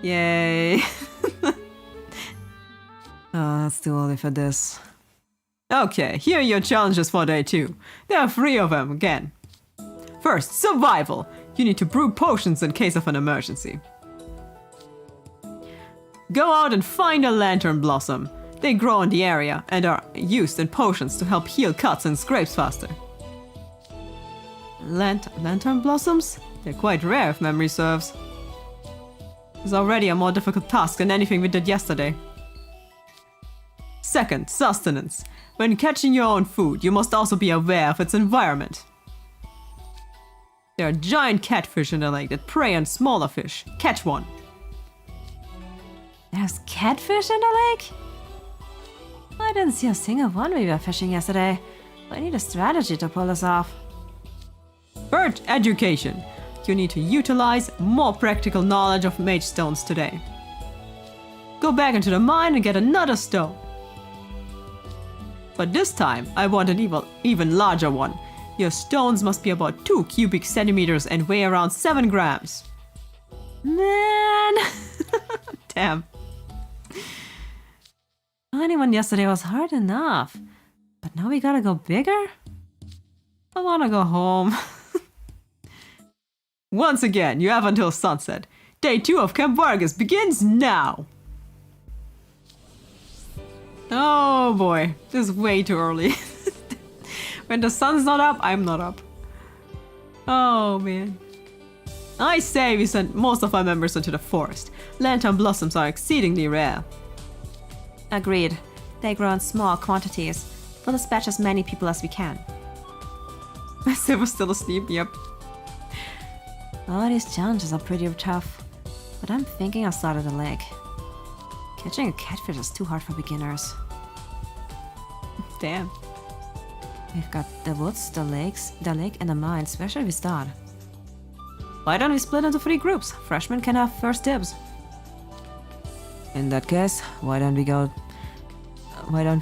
Yay! It's too early for this. Okay, here are your challenges for day 2. There are 3 of them again. First, survival. You need to brew potions in case of an emergency. Go out and find a lantern blossom. They grow in the area and are used in potions to help heal cuts and scrapes faster. Lantern blossoms? They're quite rare if memory serves. It's already a more difficult task than anything we did yesterday. Second, sustenance. When catching your own food, you must also be aware of its environment. There are giant catfish in the lake that prey on smaller fish. Catch one. There's catfish in the lake? I didn't see a single one we were fishing yesterday. I need a strategy to pull this off. Third, education. You need to utilize more practical knowledge of mage stones today. Go back into the mine and get another stone. But this time, I want an even larger one. Your stones must be about 2 cubic centimeters and weigh around 7 grams. Man! Damn. Finding one yesterday was hard enough. But now we gotta go bigger? I wanna go home. Once again, you have until sunset. Day 2 of Camp Vargas begins now! Oh boy, this is way too early. When the sun's not up, I'm not up. Oh man. I say we send most of our members into the forest. Lantern blossoms are exceedingly rare. Agreed. They grow in small quantities. We'll dispatch as many people as we can. They were still asleep, yep. Oh, these challenges are pretty tough. But I'm thinking I'll start at the lake. Catching a catfish is too hard for beginners. Damn. We've got the woods, the lake, and the mines. Where should we start? Why don't we split into 3 groups? Freshmen can have first dibs. In that case, why don't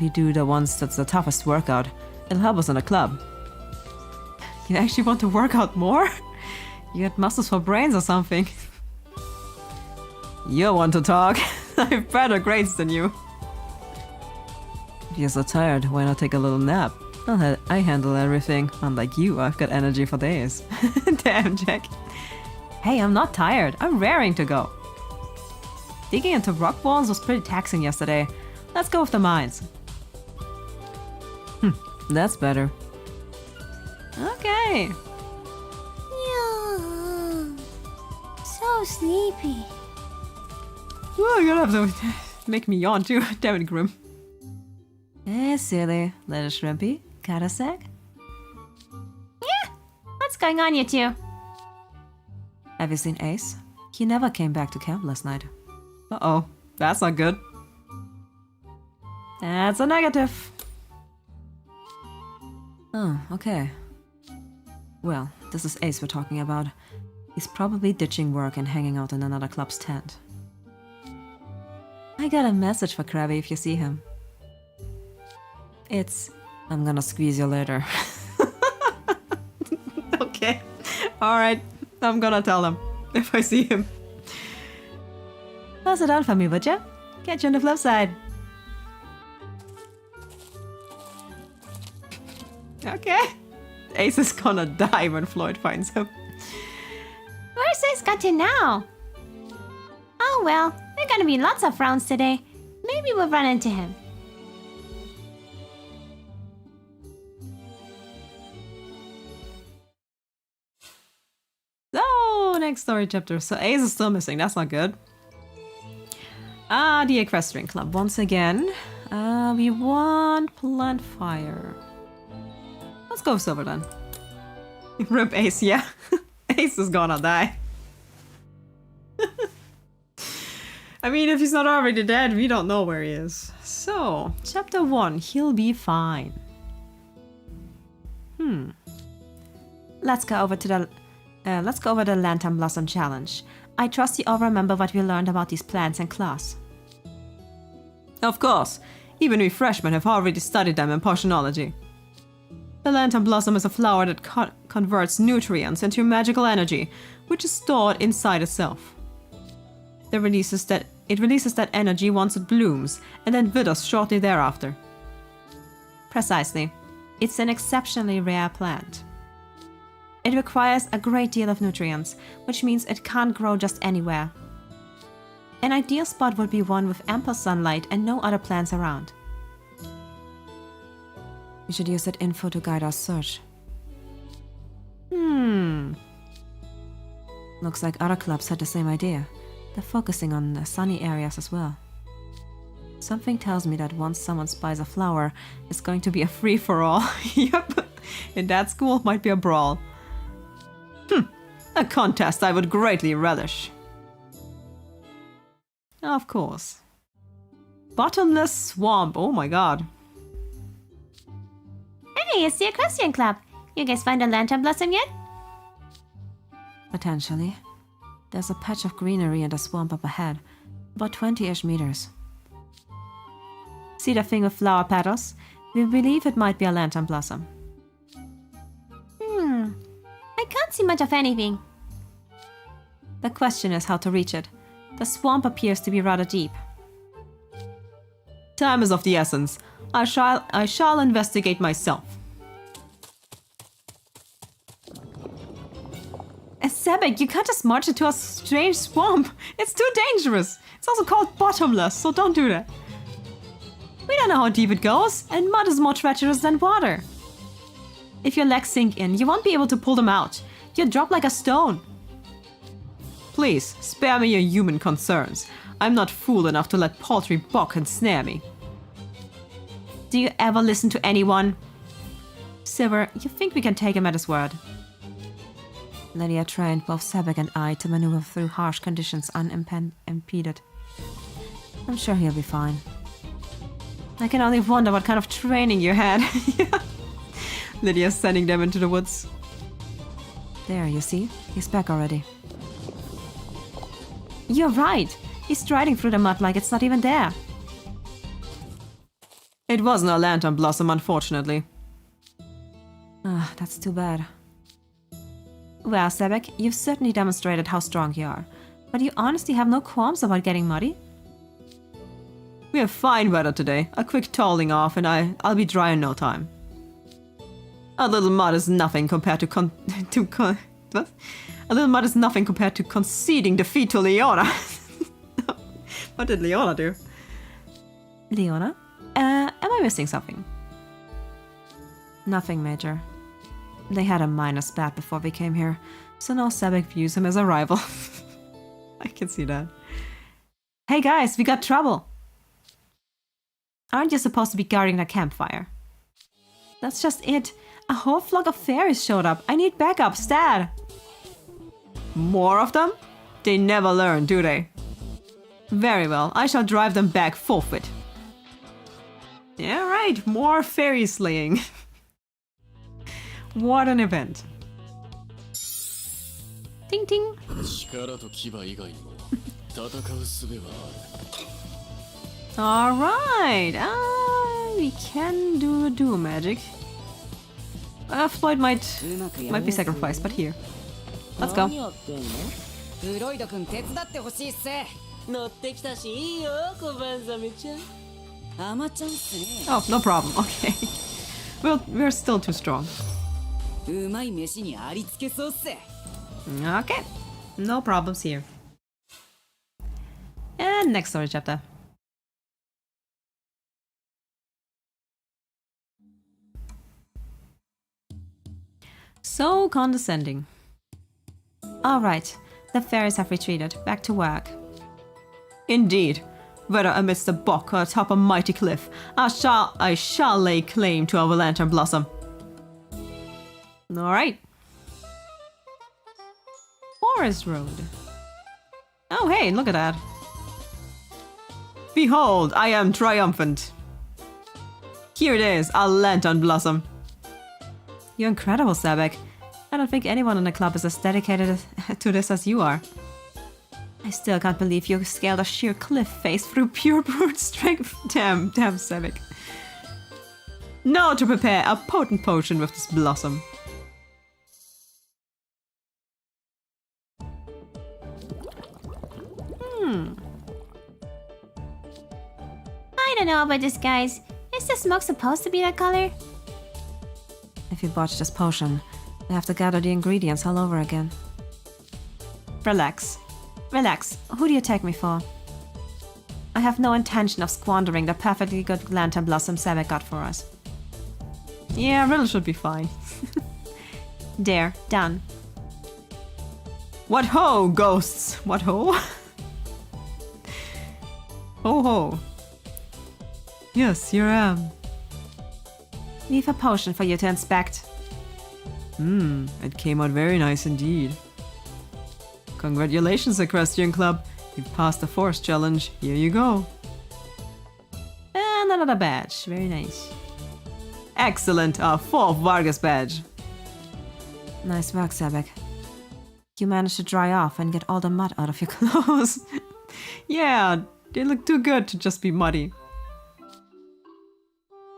we do the ones that's the toughest workout? It'll help us in the club. You actually want to work out more? You had muscles for brains or something. You want to talk? I have better grades than you. If you're so tired, why not take a little nap? I handle everything. Unlike you, I've got energy for days. Damn, Jack. Hey, I'm not tired. I'm raring to go. Digging into rock walls was pretty taxing yesterday. Let's go with the mines. That's better. Okay. Yeah. So sleepy. Oh, you're gonna have to make me yawn too. Damn it, Grim. Hey, silly little shrimpy. Got a sec? Yeah. What's going on, you two? Have you seen Ace? He never came back to camp last night. Uh-oh. That's not good. That's a negative. Oh, okay. Well, this is Ace we're talking about. He's probably ditching work and hanging out in another club's tent. I got a message for Krabby if you see him. I'm gonna squeeze you later. Okay. Alright. I'm gonna tell him if I see him. Pass it on for me, would ya? Catch you on the flip side. Okay. Ace is gonna die when Floyd finds him. Where's Ace got to now? Oh well, there are gonna be lots of rounds today. Maybe we'll run into him. So, next story chapter. So Ace is still missing. That's not good. The Equestrian Club. Once again, we want plant fire. Let's go Silver then. Rip Ace, yeah. Ace is gonna die. I mean, if he's not already dead, we don't know where he is. So, chapter 1, he'll be fine. Let's go over the Lantern Blossom Challenge. I trust you all remember what we learned about these plants in class. Of course, even we freshmen have already studied them in potionology. The Lantern Blossom is a flower that converts nutrients into magical energy, which is stored inside itself. It releases that energy once it blooms, and then withers shortly thereafter. Precisely. It's an exceptionally rare plant. It requires a great deal of nutrients, which means it can't grow just anywhere. An ideal spot would be one with ample sunlight and no other plants around. We should use that info to guide our search. Looks like other clubs had the same idea. They're focusing on the sunny areas as well. Something tells me that once someone spies a flower, it's going to be a free-for-all. Yep. In that school, might be a brawl. A contest I would greatly relish. Of course. Bottomless swamp. Oh my god. Hey, it's the Equestrian Club. You guys find a Lantern Blossom yet? Potentially. There's a patch of greenery in the swamp up ahead, about 20-ish meters. See the thing with flower petals? We believe it might be a Lantern Blossom. I can't see much of anything. The question is how to reach it. The swamp appears to be rather deep. Time is of the essence. I shall investigate myself. Sebek, you can't just march into a strange swamp. It's too dangerous. It's also called bottomless, so don't do that. We don't know how deep it goes, and mud is more treacherous than water. If your legs sink in, you won't be able to pull them out. You'll drop like a stone. Please, spare me your human concerns. I'm not fool enough to let paltry balk and snare me. Do you ever listen to anyone? Silver, you think we can take him at his word? Lydia trained both Sebek and I to maneuver through harsh conditions unimpeded. I'm sure he'll be fine. I can only wonder what kind of training you had. Lydia's sending them into the woods. There, you see? He's back already. You're right. He's striding through the mud like it's not even there. It wasn't a lantern blossom, unfortunately. Ah, that's too bad. Well, Sebek, you've certainly demonstrated how strong you are. But you honestly have no qualms about getting muddy? We have fine weather today. A quick toweling off and I'll be dry in no time. A little mud is nothing compared to what? A little mud is nothing compared to conceding defeat to Leona. What did Leona do? Leona? Am I missing something? Nothing major. They had a minor spat before we came here, So now Sebek views him as a rival. I can see that. Hey guys, we got trouble! Aren't you supposed to be guarding the campfire? That's just it. A whole flock of fairies showed up. I need backup, stat! More of them? They never learn, do they? Very well, I shall drive them back forthwith. Yeah, right, more fairy slaying. What an event. Ting ting! 力と牙以外にも戦う術はある。 Alright, we can do dual magic. Floyd might be sacrificed, but here. Let's go. 何やってんの？フロイド君手伝ってほしいっす。乗ってきたしいいよ、小判ザメちゃん。アマちゃんっすね。 Oh, no problem, okay. We're still too strong. うまい飯にありつけそうっす。 Okay, no problems here. And next story chapter. So condescending. Alright, the fairies have retreated. Back to work. Indeed, whether amidst a bog or atop a mighty cliff, I shall lay claim to our lantern blossom. Alright. Forest Road. Oh hey, look at that. Behold, I am triumphant. Here it is, a lantern blossom. You're incredible, Sebek. I don't think anyone in the club is as dedicated to this as you are. I still can't believe you scaled a sheer cliff face through pure brute strength. Damn, Sebek. Now to prepare a potent potion with this blossom. I don't know about this, guys. Is the smoke supposed to be that color? If you botch this potion, we have to gather the ingredients all over again. Relax. Relax. Who do you take me for? I have no intention of squandering the perfectly good lantern blossom Sebek got for us. Yeah, Riddle should be fine. There, done. What ho, ghosts? What ho? Ho ho. Yes, here I am. Leave a potion for you to inspect. It came out very nice indeed. Congratulations, Equestrian Club. You've passed the Force Challenge. Here you go. And another badge. Very nice. Excellent, our 4th Vargas badge. Nice work, Sebek. You managed to dry off and get all the mud out of your clothes. Yeah, they look too good to just be muddy.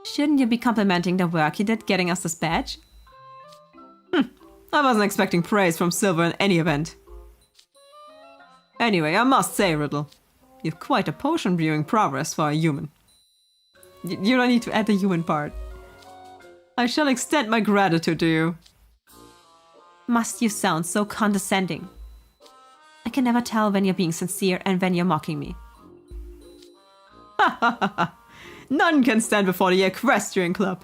Shouldn't you be complimenting the work you did getting us this badge? I wasn't expecting praise from Silver in any event. Anyway, I must say, Riddle, you've quite a potion brewing progress for a human. You don't need to add the human part. I shall extend my gratitude to you. Must you sound so condescending? I can never tell when you're being sincere and when you're mocking me. Ha ha ha ha! None can stand before the Equestrian Club.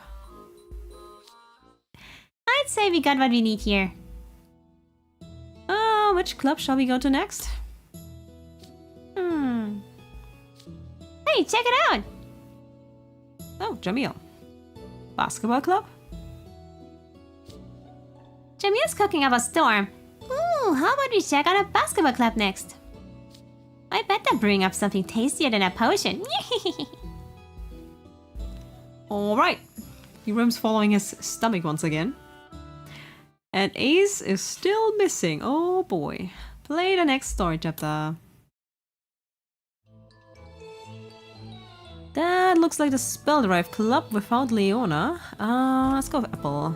I'd say we got what we need here. Which club shall we go to next? Hey, check it out! Oh, Jamil. Basketball club? Jamil's cooking up a storm. Ooh, how about we check out a basketball club next? I bet they're brewing up something tastier than a potion. Alright. He roams following his stomach once again. And Ace is still missing. Oh boy. Play the next story chapter. That looks like the Spell Drive Club without Leona. Let's go with Apple.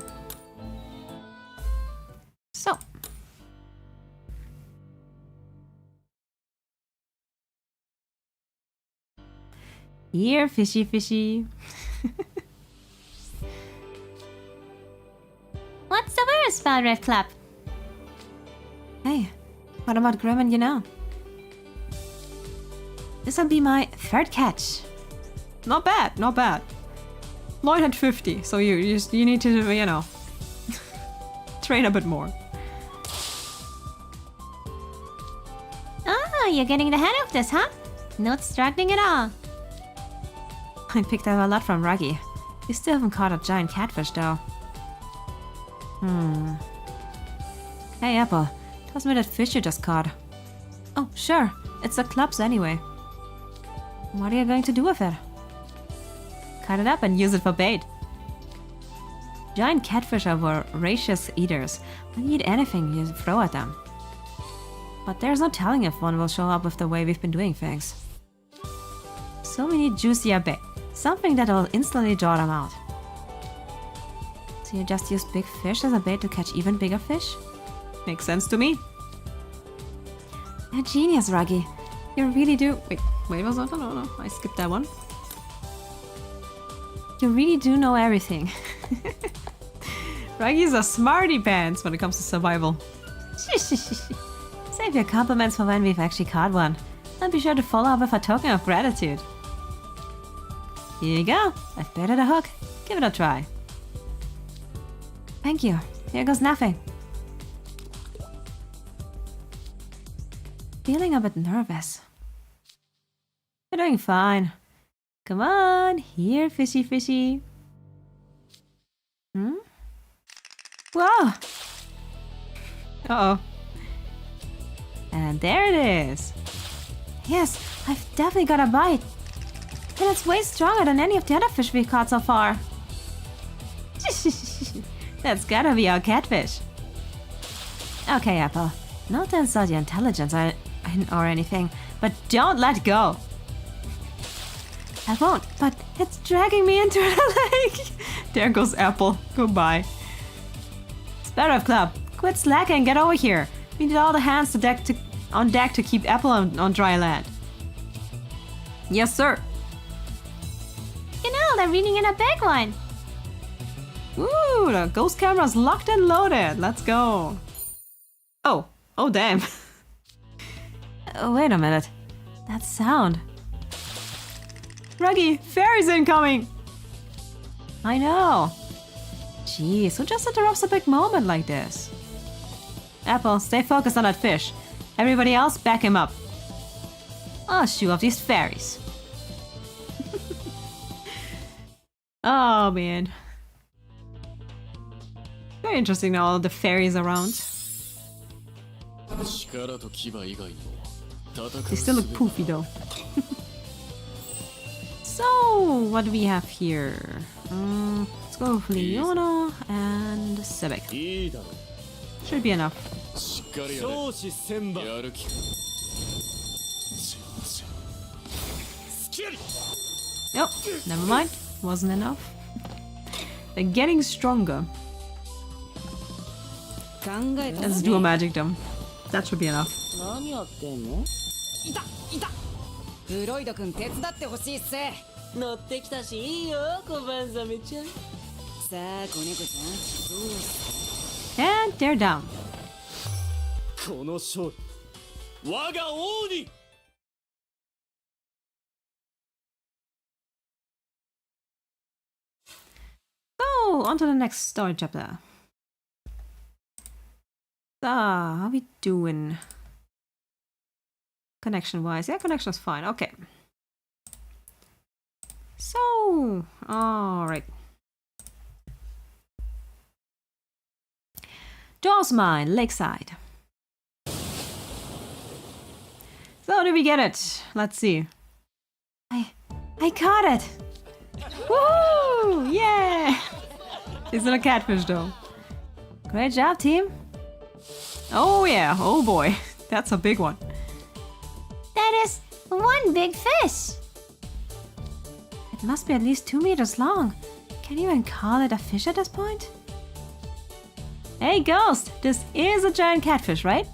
So. Here, fishy, fishy. What's the word, Spell Drive Club? Hey, what about Grim and you know? This'll be my third catch. Not bad, not bad. Lloyd had 50, so you need to, you know, train a bit more. Ah, you're getting the hang of this, huh? Not struggling at all. I picked up a lot from Ruggie. We still haven't caught a giant catfish though. Hey Apple, toss me that fish you just caught. Oh, sure. It's the club's anyway. What are you going to do with it? Cut it up and use it for bait. Giant catfish are voracious eaters. They eat anything you throw at them. But there's no telling if one will show up with the way we've been doing things. So we need juicier bait. Something that will instantly draw them out. So you just use big fish as a bait to catch even bigger fish? Makes sense to me. A genius, Ruggie. You really do... Wait, was that? No, I skipped that one. You really do know everything. Ruggie's a smarty pants when it comes to survival. Save your compliments for when we've actually caught one. And be sure to follow up with a token of gratitude. Here you go. I've baited a hook. Give it a try. Thank you. Here goes nothing. Feeling a bit nervous. You're doing fine. Come on, here, fishy, fishy. Whoa! Uh-oh. And there it is. Yes, I've definitely got a bite. And it's way stronger than any of the other fish we've caught so far. That's gotta be our catfish. Okay, Apple. Not to insult your intelligence or anything, but don't let go. I won't, but it's dragging me into the lake. There goes Apple. Goodbye. Sparrow Club, quit slacking and get over here. We need all the hands on deck to keep Apple on dry land. Yes, sir. You know, they're reading in a big one. Ooh, the ghost camera's locked and loaded. Let's go. Oh damn. Wait a minute. That sound. Ruggie, fairies incoming! I know. Jeez, who just interrupts a big moment like this? Apple, stay focused on that fish. Everybody else, back him up. I'll shoo off these fairies. Oh man. Very interesting now, all the fairies around. They still look poofy though. So, what do we have here? Let's go with Leona and Sebek. Should be enough. Nope, never mind. Wasn't enough. They're getting stronger. Let's do a magic them. That should be enough. フロイド君手伝ってほしいっす。乗ってきたしいいよ小判ザメちゃん。さあ子猫ちゃんどうす And they're down. この勝利我が王に So, on to the next story chapter. So, how we doing? Connection-wise? Yeah, connection's fine. Okay. So, alright. Jaws Mine, Lakeside. So, did we get it? Let's see. I caught it! Woo! Yeah! It's not a catfish though. Great job, team. Oh yeah, oh boy. That's a big one. That is one big fish. It must be at least 2 meters long. Can you even call it a fish at this point? Hey, Ghost! This is a giant catfish, right?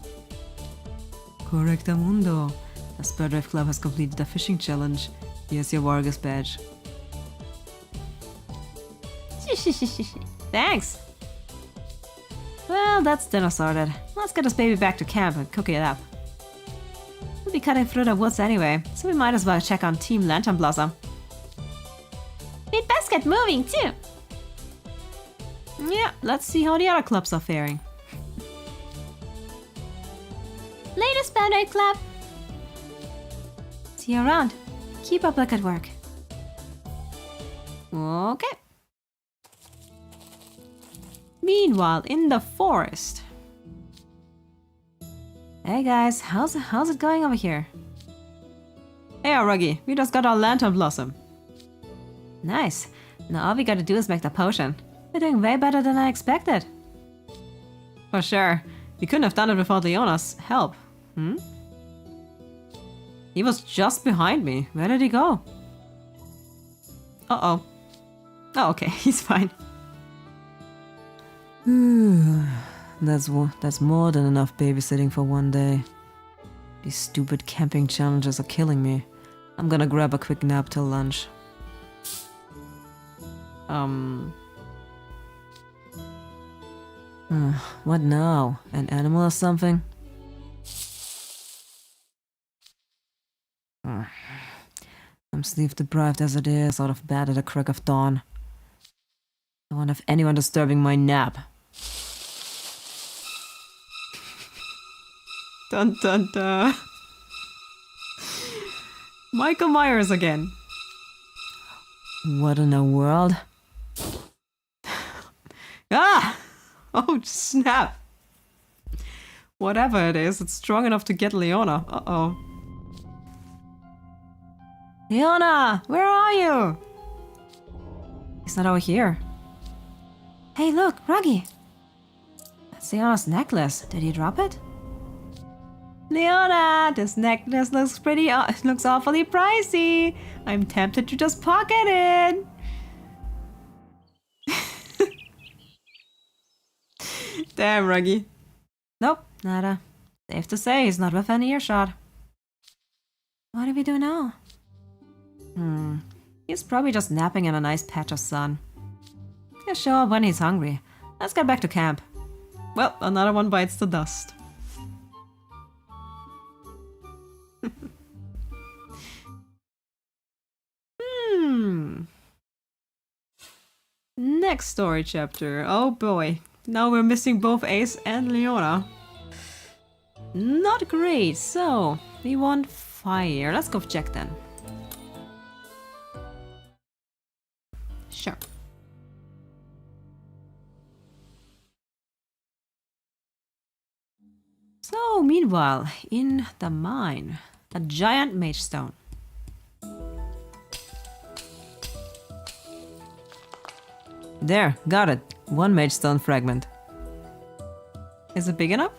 Correctamundo. The Spur Drive Club has completed the fishing challenge. Here's your Vargas badge. Thanks! Well, that's dinner sorted. Let's get this baby back to camp and cook it up. We'll be cutting through the woods anyway, so we might as well check on Team Lantern Blossom. We'd best get moving too. Yeah, let's see how the other clubs are faring. Latest Spellnight Club. See you around. Keep up the good work. Okay. Meanwhile, in the forest. Hey guys, how's it going over here? Hey, Ruggie, we just got our Lantern Blossom. Nice. Now all we gotta do is make the potion. We're doing way better than I expected. For sure. We couldn't have done it without Leonas' help. He was just behind me. Where did he go? Uh-oh. Oh, okay. He's fine. That's more than enough babysitting for one day. These stupid camping challenges are killing me. I'm gonna grab a quick nap till lunch. What now? An animal or something? I'm sleep deprived as it is, out of bed at the crack of dawn. I won't have anyone disturbing my nap. Dun dun dun. Michael Myers again. What in the world? Ah! Oh, snap. Whatever it is, it's strong enough to get Leona. Uh-oh. Leona, where are you? He's not over here. Hey, look, Ruggie. That's Leona's necklace. Did he drop it? Leona, this necklace looks looks awfully pricey. I'm tempted to just pocket it. Damn, Ruggie. Nope, nada. Safe to say he's not within earshot. What do we do now? He's probably just napping in a nice patch of sun. He'll show up when he's hungry. Let's get back to camp. Well, another one bites the dust. Next story chapter. Oh boy. Now we're missing both Ace and Leona. Not great. So, we want fire. Let's go check then. Sure. So, meanwhile, in the mine, a giant mage stone. There, got it. One mage stone fragment. Is it big enough?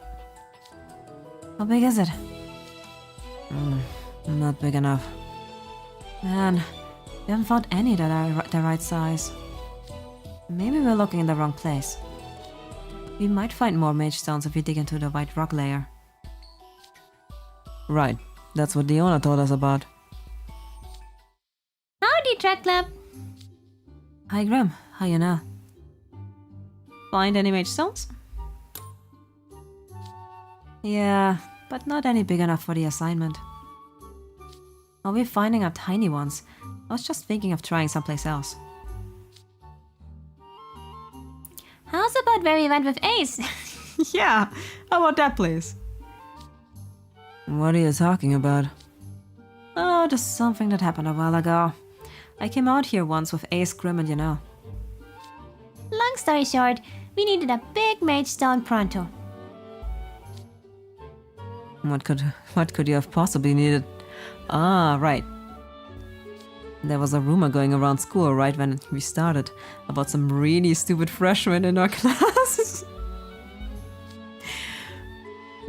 How big is it? Not big enough. Man, we haven't found any that are the right size. Maybe we're looking in the wrong place. We might find more mage stones if we dig into the white rock layer. Right, that's what Leona told us about. Howdy, Track Club. Hi Grim, how you know? Find any mage stones? Yeah, but not any big enough for the assignment. Are we finding our tiny ones? I was just thinking of trying someplace else. How's about where we went with Ace? Yeah. How about that place? What are you talking about? Oh, just something that happened a while ago. I came out here once with Ace, Grim, and you know. Long story short, we needed a big mage stone pronto. What could you have possibly needed? Ah, right. There was a rumor going around school right when we started about some really stupid freshmen in our class.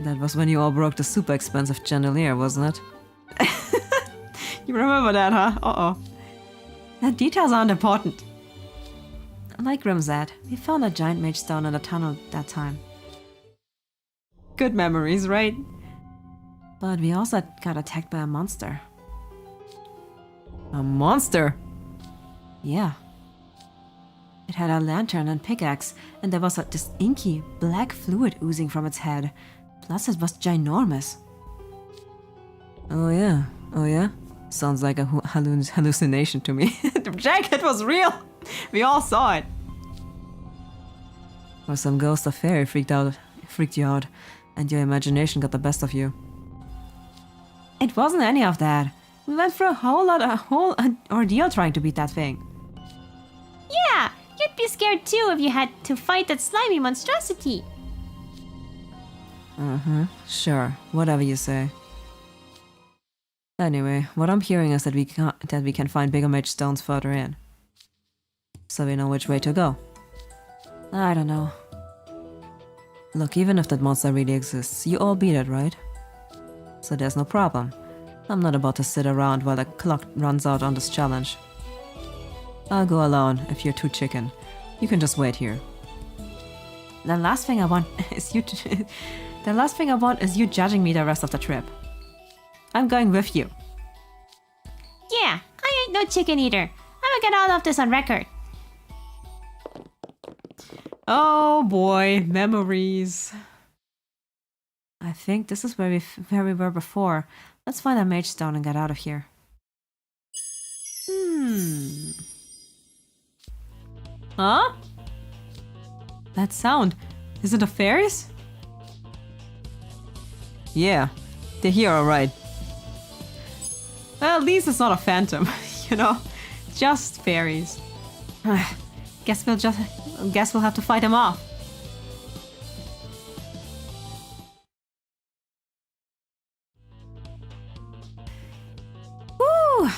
That was when you all broke the super expensive chandelier, wasn't it? You remember that, huh? Uh-oh. The details aren't important. Like Grim said, we found a giant mage stone in the tunnel that time. Good memories, right? But we also got attacked by a monster. A monster? Yeah. It had a lantern and pickaxe, and there was this inky, black fluid oozing from its head. Plus it was ginormous. Oh yeah, oh yeah? Sounds like a hallucination to me. The jacket was real! We all saw it. Or some ghost or fairy freaked you out, and your imagination got the best of you. It wasn't any of that. We went through a whole ordeal trying to beat that thing. Yeah, you'd be scared too if you had to fight that slimy monstrosity. Sure, whatever you say. Anyway, what I'm hearing is that we can find bigger mage stones further in. So we know which way to go. I don't know. Look, even if that monster really exists, you all beat it, right? So there's no problem. I'm not about to sit around while the clock runs out on this challenge. I'll go alone if you're too chicken. You can just wait here. The last thing I want is you judging me the rest of the trip. I'm going with you. Yeah, I ain't no chicken eater. I'ma get all of this on record. Oh boy, memories. I think this is where we were before. Let's find a mage stone and get out of here. Huh? That sound. Is it a fairies? Yeah, they're here alright. Well, at least it's not a phantom, you know? Just fairies. Guess we'll have to fight them off. Woo!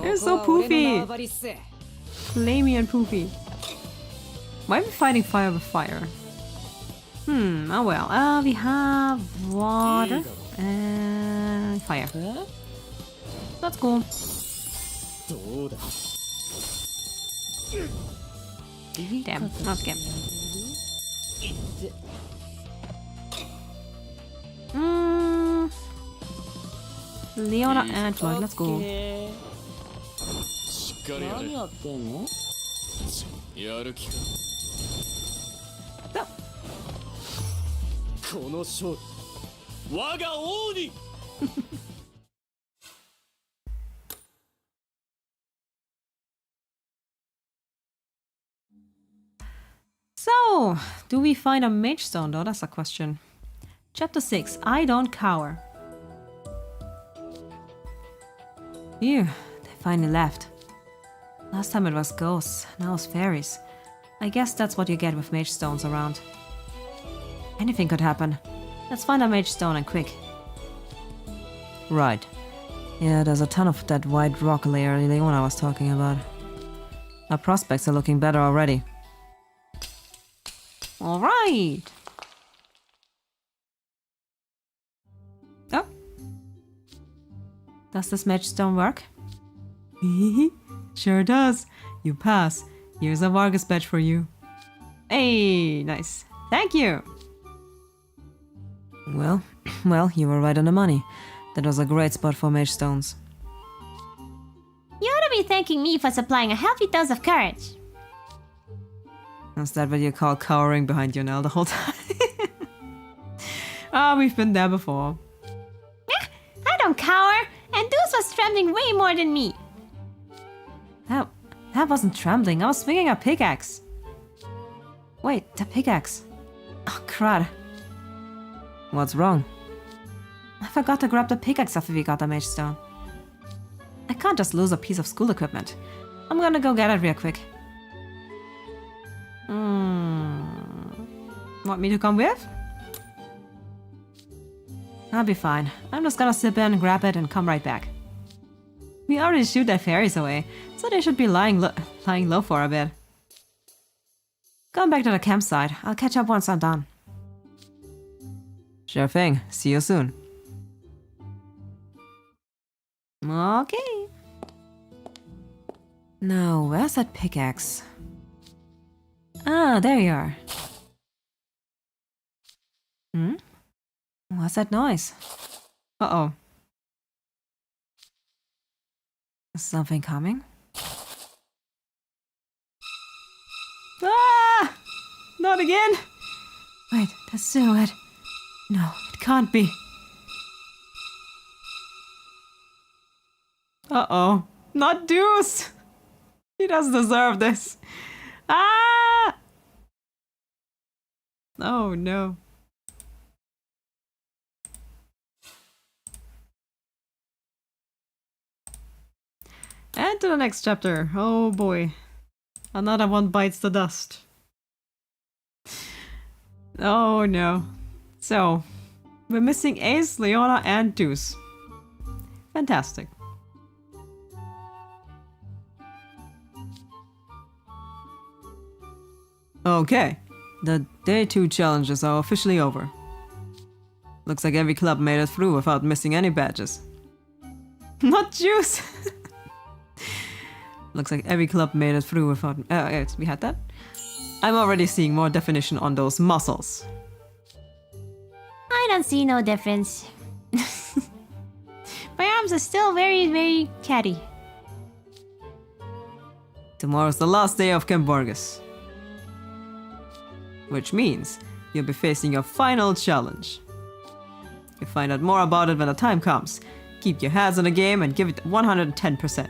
They're so poofy. Flamey and poofy. Why are we fighting fire with fire? Oh well. We have water and fire. That's cool. Damn, not skip. Leona and Floyd, let's go. So, do we find a mage stone though? That's a question. Chapter 6, I Don't Cower. Phew, they finally left. Last time it was ghosts, now it's fairies. I guess that's what you get with mage stones around. Anything could happen. Let's find a mage stone and quick. Right. Yeah, there's a ton of that white rock layer Leona was talking about. Our prospects are looking better already. Alright. Oh. Does this mage stone work? Sure does. You pass. Here's a Vargas badge for you. Hey, nice. Thank you. Well, you were right on the money. That was a great spot for mage stones. You ought to be thanking me for supplying a healthy dose of courage. Is that what you call cowering behind your nail the whole time? We've been there before. I don't cower, and Deuce was trembling way more than me. That wasn't trembling, I was swinging a pickaxe. Wait, the pickaxe. Oh, crud. What's wrong? I forgot to grab the pickaxe after we got the mage stone. I can't just lose a piece of school equipment. I'm gonna go get it real quick. Want me to come with? I'll be fine. I'm just gonna sip in, grab it, and come right back. We already shoot their fairies away, so they should be lying low for a bit. Going back to the campsite. I'll catch up once I'm done. Sure thing. See you soon. Okay. Now, where's that pickaxe? Ah, there you are. What's that noise? Uh-oh. Is something coming? Ah! Not again! Wait, that silhouette. No, it can't be. Uh-oh. Not Deuce! He doesn't deserve this. Ah! Oh no. And to the next chapter. Oh boy. Another one bites the dust. Oh no. So, we're missing Ace, Leona, and Deuce. Fantastic. Okay, the Day 2 challenges are officially over. Looks like every club made it through without missing any badges. Not Juice! Looks like every club made it through without... we had that? I'm already seeing more definition on those muscles. I don't see no difference. My arms are still very, very catty. Tomorrow's the last day of Camp Vargas. Which means you'll be facing your final challenge. You'll find out more about it when the time comes. Keep your heads in the game and give it 110%.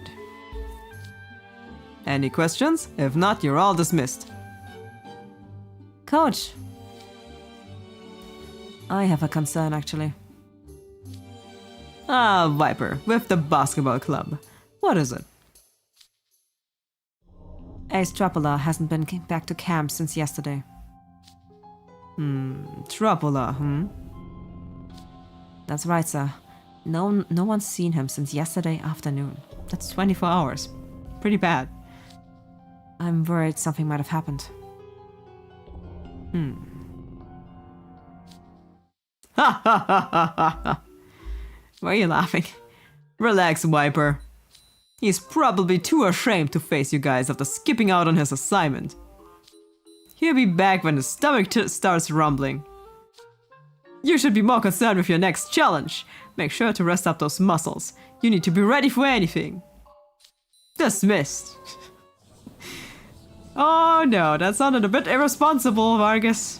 Any questions? If not, you're all dismissed. Coach! I have a concern, actually. Ah, Viper, with the basketball club. What is it? Ace Trappola hasn't been back to camp since yesterday. Trappola, That's right, sir. No one's seen him since yesterday afternoon. That's 24 hours. Pretty bad. I'm worried something might have happened. Ha ha ha ha ha ha! Why are you laughing? Relax, Viper. He's probably too ashamed to face you guys after skipping out on his assignment. He'll be back when his stomach starts rumbling. You should be more concerned with your next challenge. Make sure to rest up those muscles. You need to be ready for anything. Dismissed. Oh no, that sounded a bit irresponsible, Vargas.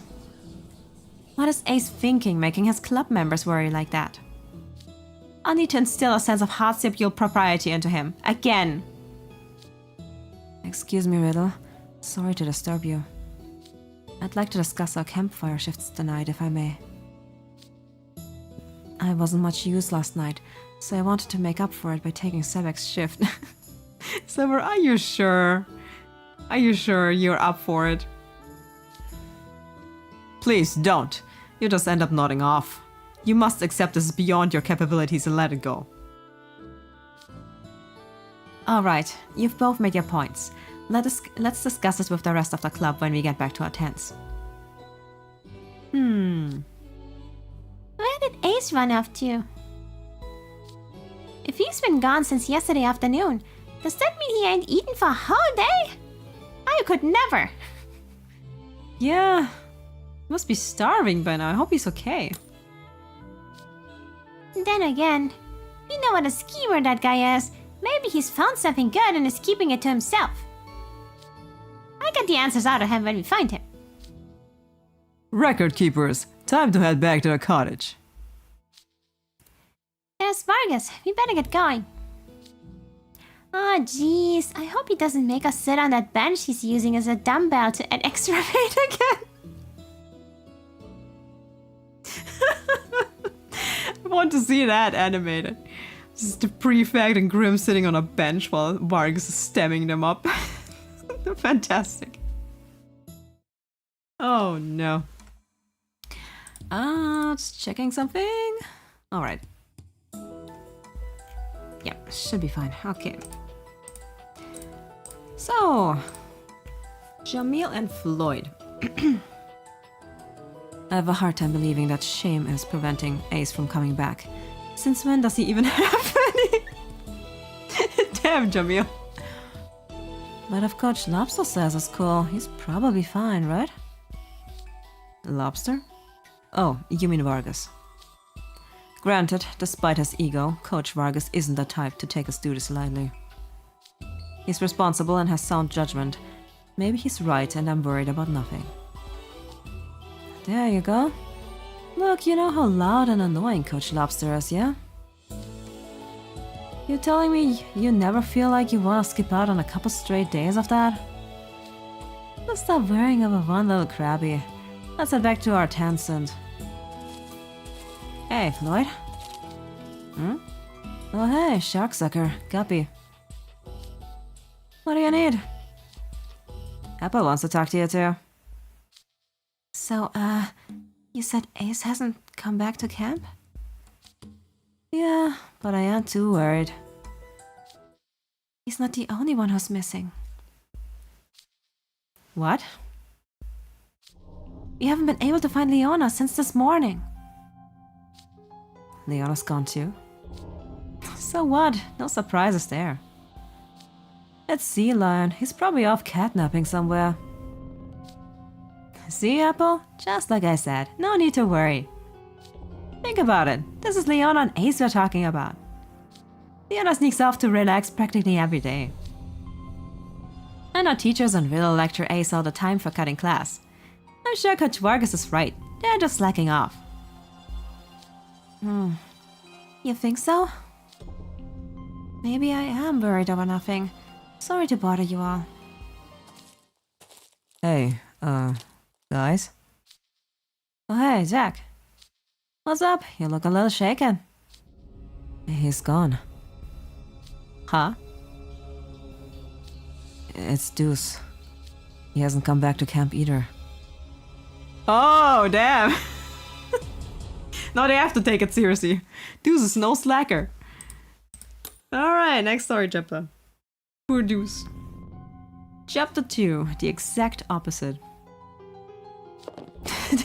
What is Ace thinking, making his club members worry like that? I need to instill a sense of marsupial propriety into him. Again! Excuse me, Riddle. Sorry to disturb you. I'd like to discuss our campfire shifts tonight, if I may. I wasn't much use last night, so I wanted to make up for it by taking Sebeks' shift. Sever, are you sure? Are you sure you're up for it? Please don't. You just end up nodding off. You must accept this is beyond your capabilities and let it go. Alright, you've both made your points. Let's discuss it with the rest of the club when we get back to our tents. Where did Ace run off to? If he's been gone since yesterday afternoon, does that mean he ain't eaten for a whole day? I could never. Yeah. Must be starving by now. I hope he's okay. Then again, you know what a schemer that guy is. Maybe he's found something good and is keeping it to himself. I get the answers out of him when we find him. Record keepers, time to head back to the cottage. There's Vargas. We better get going. Oh, jeez. I hope he doesn't make us sit on that bench he's using as a dumbbell to add extra weight again. I want to see that animated. Just the prefect and Grim sitting on a bench while Vargas is stemming them up. Fantastic. Oh no. Just checking something. Alright. Yep, should be fine. Okay. So, Jamil and Floyd. I have a hard time believing that shame is preventing Ace from coming back. Since when does he even have any? Damn, Jamil. But if Coach Lobster says it's cool, he's probably fine, right? Lobster? Oh, you mean Vargas. Granted, despite his ego, Coach Vargas isn't the type to take his duties lightly. He's responsible and has sound judgment. Maybe he's right and I'm worried about nothing. There you go. Look, you know how loud and annoying Coach Lobster is, yeah? You telling me you never feel like you want to skip out on a couple straight days of that? Let's stop worrying about one little crabby. Let's head back to our tents and... Hey, Floyd? Hmm? Oh hey, Sharksucker, Guppy. What do you need? Apple wants to talk to you too. So, you said Ace hasn't come back to camp? Yeah, but I am too worried. He's not the only one who's missing. What? We haven't been able to find Leona since this morning. Leona's gone too? So what? No surprises there. It's Sea Lion. He's probably off catnapping somewhere. See, Apple? Just like I said, no need to worry. Think about it. This is Leona and Ace we're talking about. Leona sneaks off to relax practically every day. And our teachers and Will lecture Ace all the time for cutting class. I'm sure Coach Vargas is right. They're just slacking off. You think so? Maybe I am worried over nothing. Sorry to bother you all. Hey, guys? Oh hey, Jack. What's up? You look a little shaken. He's gone. Huh? It's Deuce. He hasn't come back to camp either. Oh, damn. Now they have to take it seriously. Deuce is no slacker. Alright, next story chapter. Poor Deuce. Chapter 2, the exact opposite.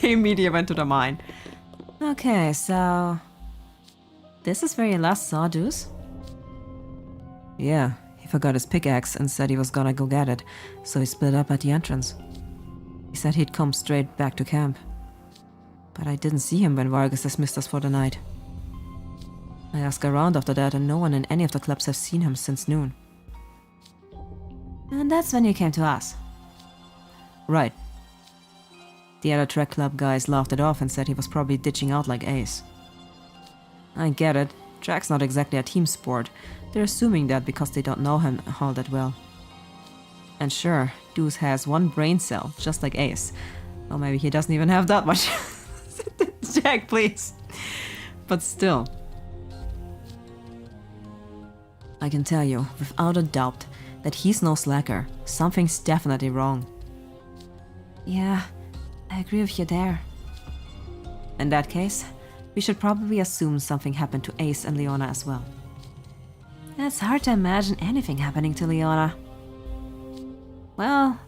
They immediately went to the mine. Okay, so... This is where you last saw Deuce? Yeah, he forgot his pickaxe and said he was gonna go get it, so he split up at the entrance. He said he'd come straight back to camp. But I didn't see him when Vargas dismissed us for the night. I asked around after that and no one in any of the clubs have seen him since noon. And that's when you came to us. Right. The other track club guys laughed it off and said he was probably ditching out like Ace. I get it. Track's not exactly a team sport. They're assuming that because they don't know him all that well. And sure, Deuce has one brain cell, just like Ace. Or maybe he doesn't even have that much. Jack, please. But still. I can tell you, without a doubt, that he's no slacker. Something's definitely wrong. Yeah, I agree with you there. In that case, we should probably assume something happened to Ace and Leona as well. It's hard to imagine anything happening to Leona. Well,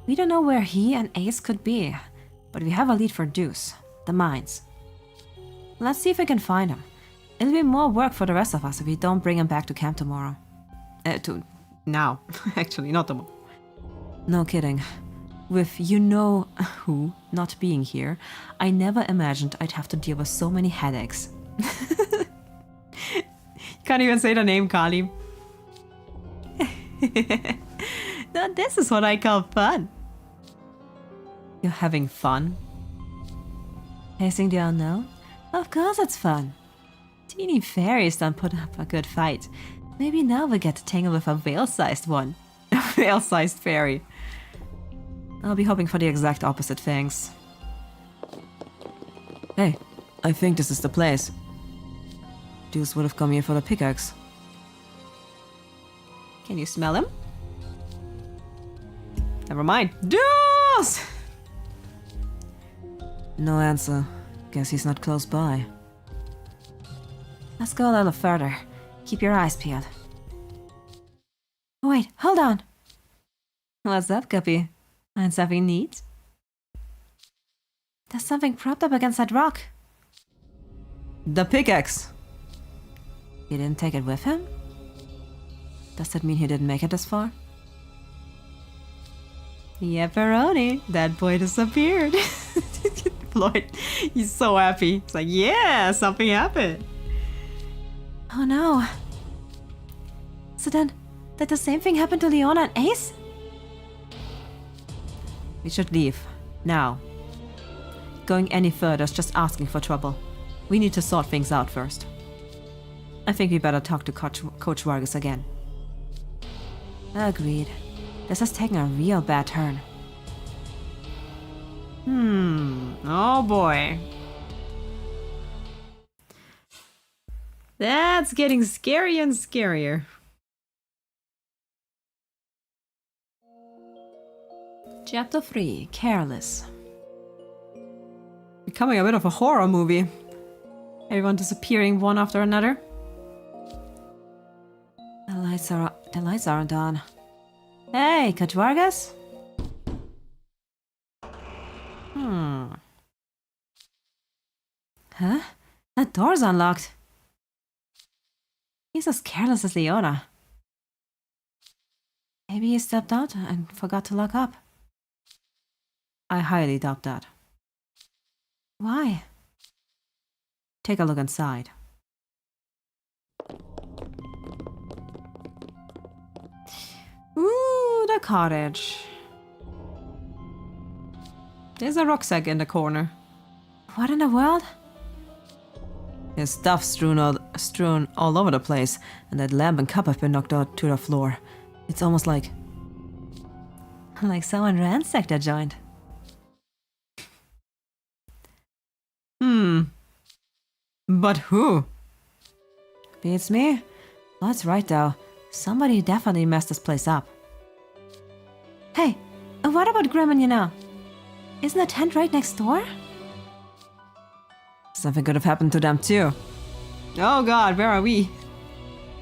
we don't know where he and Ace could be, but we have a lead for Deuce, the mines. Let's see if we can find him. It'll be more work for the rest of us if we don't bring him back to camp tomorrow. Now. Actually, not tomorrow. No kidding. With you-know-who not being here, I never imagined I'd have to deal with so many headaches. Can't even say the name, Kali. Now this is what I call fun. You're having fun? Facing the unknown? Of course it's fun. Teeny fairies don't put up a good fight. Maybe now we'll get to tangle with a whale-sized one. A whale-sized fairy. I'll be hoping for the exact opposite things. Hey, I think this is the place. Deuce would have come here for the pickaxe. Can you smell him? Never mind. Deuce! No answer. Guess he's not close by. Let's go a little further. Keep your eyes peeled. Wait, hold on. What's up, Guppy? Find something neat? There's something propped up against that rock. The pickaxe. He didn't take it with him? Does that mean he didn't make it this far? Yepperoni, that boy disappeared. Floyd, he's so happy. It's like, yeah, something happened. Oh no. So then, did the same thing happen to Leona and Ace? We should leave. Now. Going any further is just asking for trouble. We need to sort things out first. I think we better talk to Coach Vargas again. Agreed. This has taken a real bad turn. Oh boy. That's getting scary and scarier. Chapter 3, Careless. Becoming a bit of a horror movie. Everyone disappearing one after another. The lights aren't on. Hey, Coach Vargas? Huh? That door's unlocked. He's as careless as Leona. Maybe he stepped out and forgot to lock up. I highly doubt that. Why? Take a look inside. Ooh, the cottage. There's a rucksack in the corner. What in the world? There's stuff strewn all over the place, and that lamp and cup have been knocked out to the floor. It's almost like someone ransacked that joint. But who? Beats me. That's right though. Somebody definitely messed this place up. Hey, what about Grim and Yuna? Isn't the tent right next door? Something could have happened to them too. Oh god, where are we?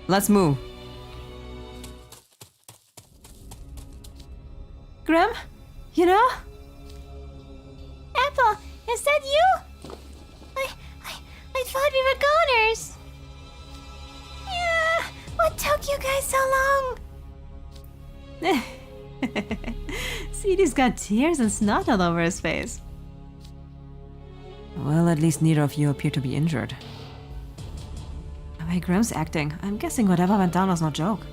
Let's move. Grim? Yuna? Apple, is that you? I thought we were goners. Yeah, what took you guys so long? See, he's got tears and snot all over his face. Well, at least neither of you appear to be injured. The way Grim's acting, I'm guessing whatever went down was no joke.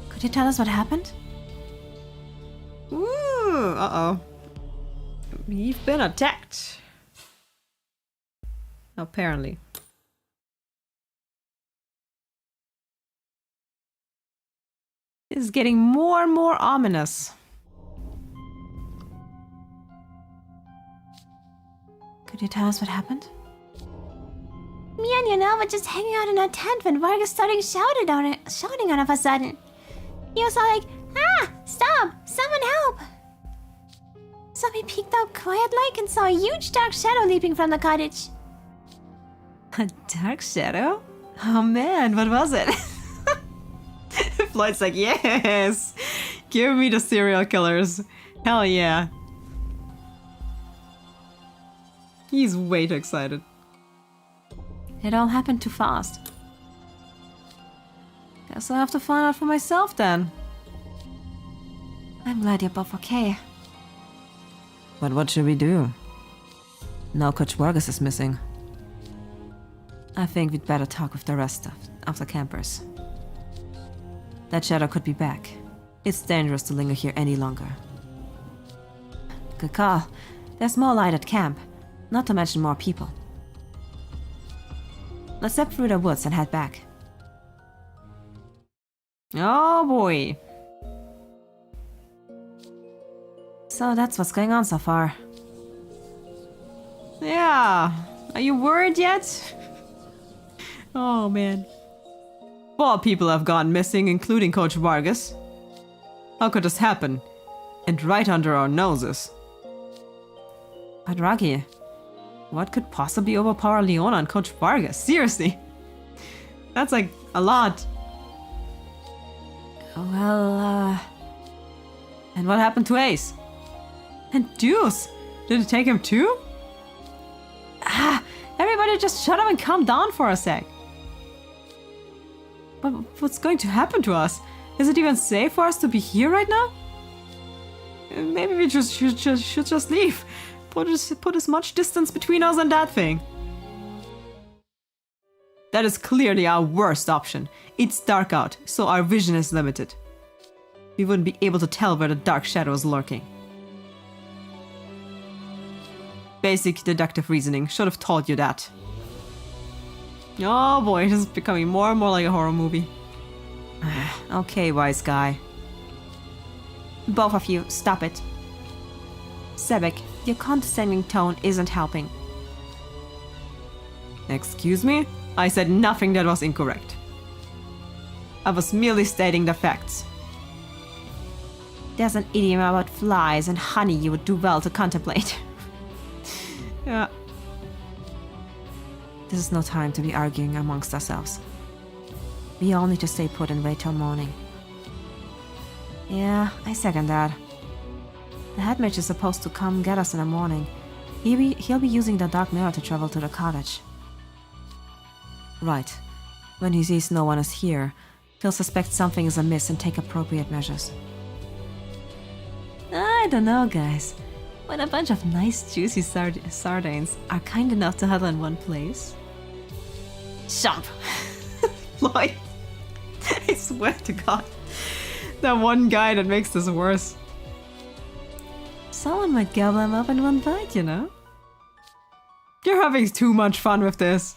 Could you tell us what happened? Ooh, uh-oh. We've been attacked. Apparently. It's getting more and more ominous. Could you tell us what happened? Me and Yuna were just hanging out in our tent when Vargas started shouting on all of a sudden. He was all like, "Ah, stop! Someone help!" So we peeked out quiet-like and saw a huge dark shadow leaping from the cottage. A dark shadow? Oh man, what was it? Floyd's like, yes! Give me the serial killers. Hell yeah. He's way too excited. It all happened too fast. Guess I'll have to find out for myself then. I'm glad you're both okay. But what should we do? Now Coach Vargas is missing. I think we'd better talk with the rest of the campers. That shadow could be back. It's dangerous to linger here any longer. Good call. There's more light at camp, not to mention more people. Let's step through the woods and head back. Oh boy. So that's what's going on so far. Yeah. Are you worried yet? Oh man. 4 people have gone missing, including Coach Vargas. How could this happen? And right under our noses. But Ruggie, what could possibly overpower Leona and Coach Vargas? Seriously. That's like a lot. Well, And what happened to Ace? And Deuce. Did it take him too? Ah, everybody just shut up and calm down for a sec. But what's going to happen to us? Is it even safe for us to be here right now? Maybe we should just leave. Put as much distance between us and that thing. That is clearly our worst option. It's dark out, so our vision is limited. We wouldn't be able to tell where the dark shadow is lurking. Basic deductive reasoning should have taught you that. Oh boy, this is becoming more and more like a horror movie. Okay, wise guy. Both of you, stop it. Sebek, your condescending tone isn't helping. Excuse me? I said nothing that was incorrect. I was merely stating the facts. There's an idiom about flies and honey you would do well to contemplate. Yeah. This is no time to be arguing amongst ourselves. We all need to stay put and wait till morning. Yeah, I second that. The headmage is supposed to come get us in the morning. He'll be using the dark mirror to travel to the cottage. Right. When he sees no one is here, he'll suspect something is amiss and take appropriate measures. I don't know, guys. When a bunch of nice juicy sardines are kind enough to huddle in one place. Jump! Floyd! I swear to God. That one guy that makes this worse. Someone might gobble him up in one bite, you know? You're having too much fun with this.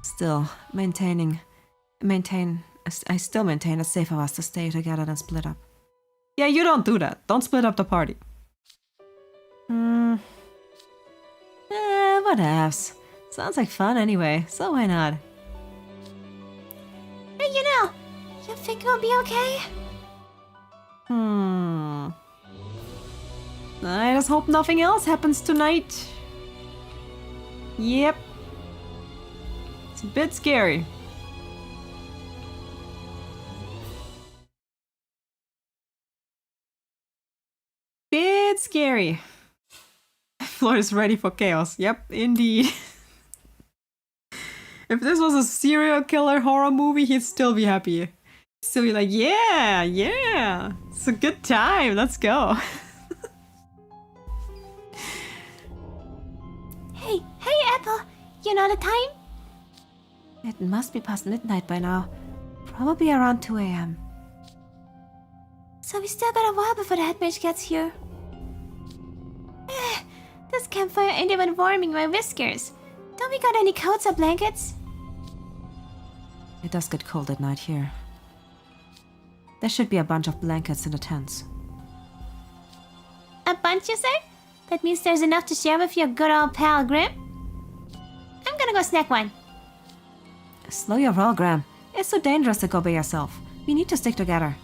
Still, I still maintain it's safe for us to stay together than split up. Yeah, you don't do that. Don't split up the party. Whatevs. Sounds like fun anyway, so why not? Hey, you think we'll be okay? I just hope nothing else happens tonight. Yep. It's a bit scary. Bit scary. Floyd is ready for chaos. Yep, indeed. If this was a serial killer horror movie, he'd still be happy. He'd still be like, yeah, it's a good time, let's go. Hey, Apple, you know the time? It must be past midnight by now. Probably around 2 a.m. So we still got a while before the headmage gets here. This campfire ain't even warming my whiskers. Don't we got any coats or blankets? It does get cold at night here. There should be a bunch of blankets in the tents. A bunch, you say? That means there's enough to share with your good old pal Grim? I'm gonna go snack one. Slow your roll, Graham. It's so dangerous to go by yourself. We need to stick together.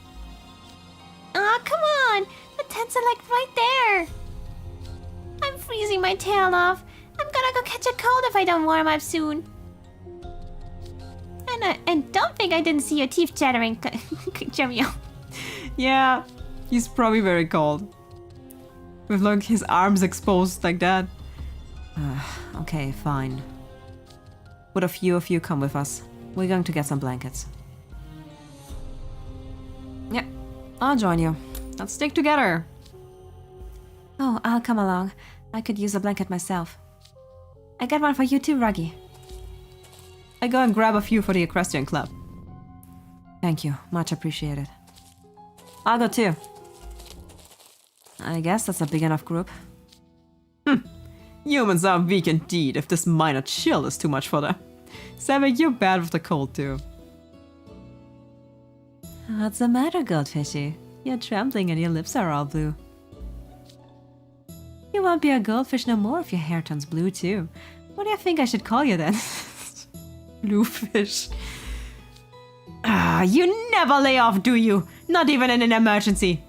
Aw, come on! The tents are like right there! I'm freezing my tail off. I'm gonna go catch a cold if I don't warm up soon. And don't think I didn't see your teeth chattering, Jamil. Yeah, he's probably very cold. With like his arms exposed like that. Okay, fine. Would a few of you come with us? We're going to get some blankets. Yeah, I'll join you. Let's stick together. Oh, I'll come along. I could use a blanket myself. I got one for you too, Ruggie. I go and grab a few for the equestrian club. Thank you, much appreciated. I'll go too. I guess that's a big enough group. Humans are weak indeed if this minor chill is too much for them. Sebek, you're bad with the cold too. What's the matter, Goldfishy? You're trembling and your lips are all blue. You won't be a goldfish no more if your hair turns blue too. What do you think I should call you then? Blue fish. Ah, you never lay off, do you? Not even in an emergency.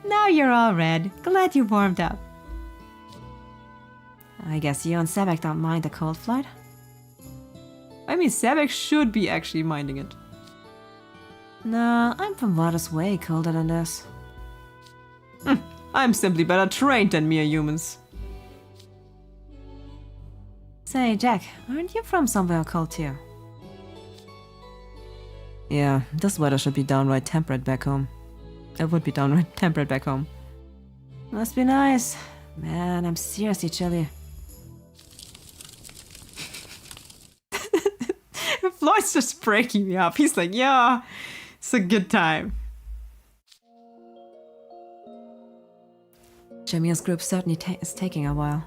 Now you're all red. Glad you warmed up. I guess you and Sebek don't mind the cold, Floyd? I mean, Sebek should be actually minding it. No, I'm from water's way colder than this. I'm simply better trained than mere humans. Say, Jack, aren't you from somewhere cold too? Yeah, this weather should be downright temperate back home. It would be downright temperate back home. Must be nice. Man, I'm seriously chilly. Floyd's just breaking me up. He's like, yeah, it's a good time. Jamir's group certainly is taking a while.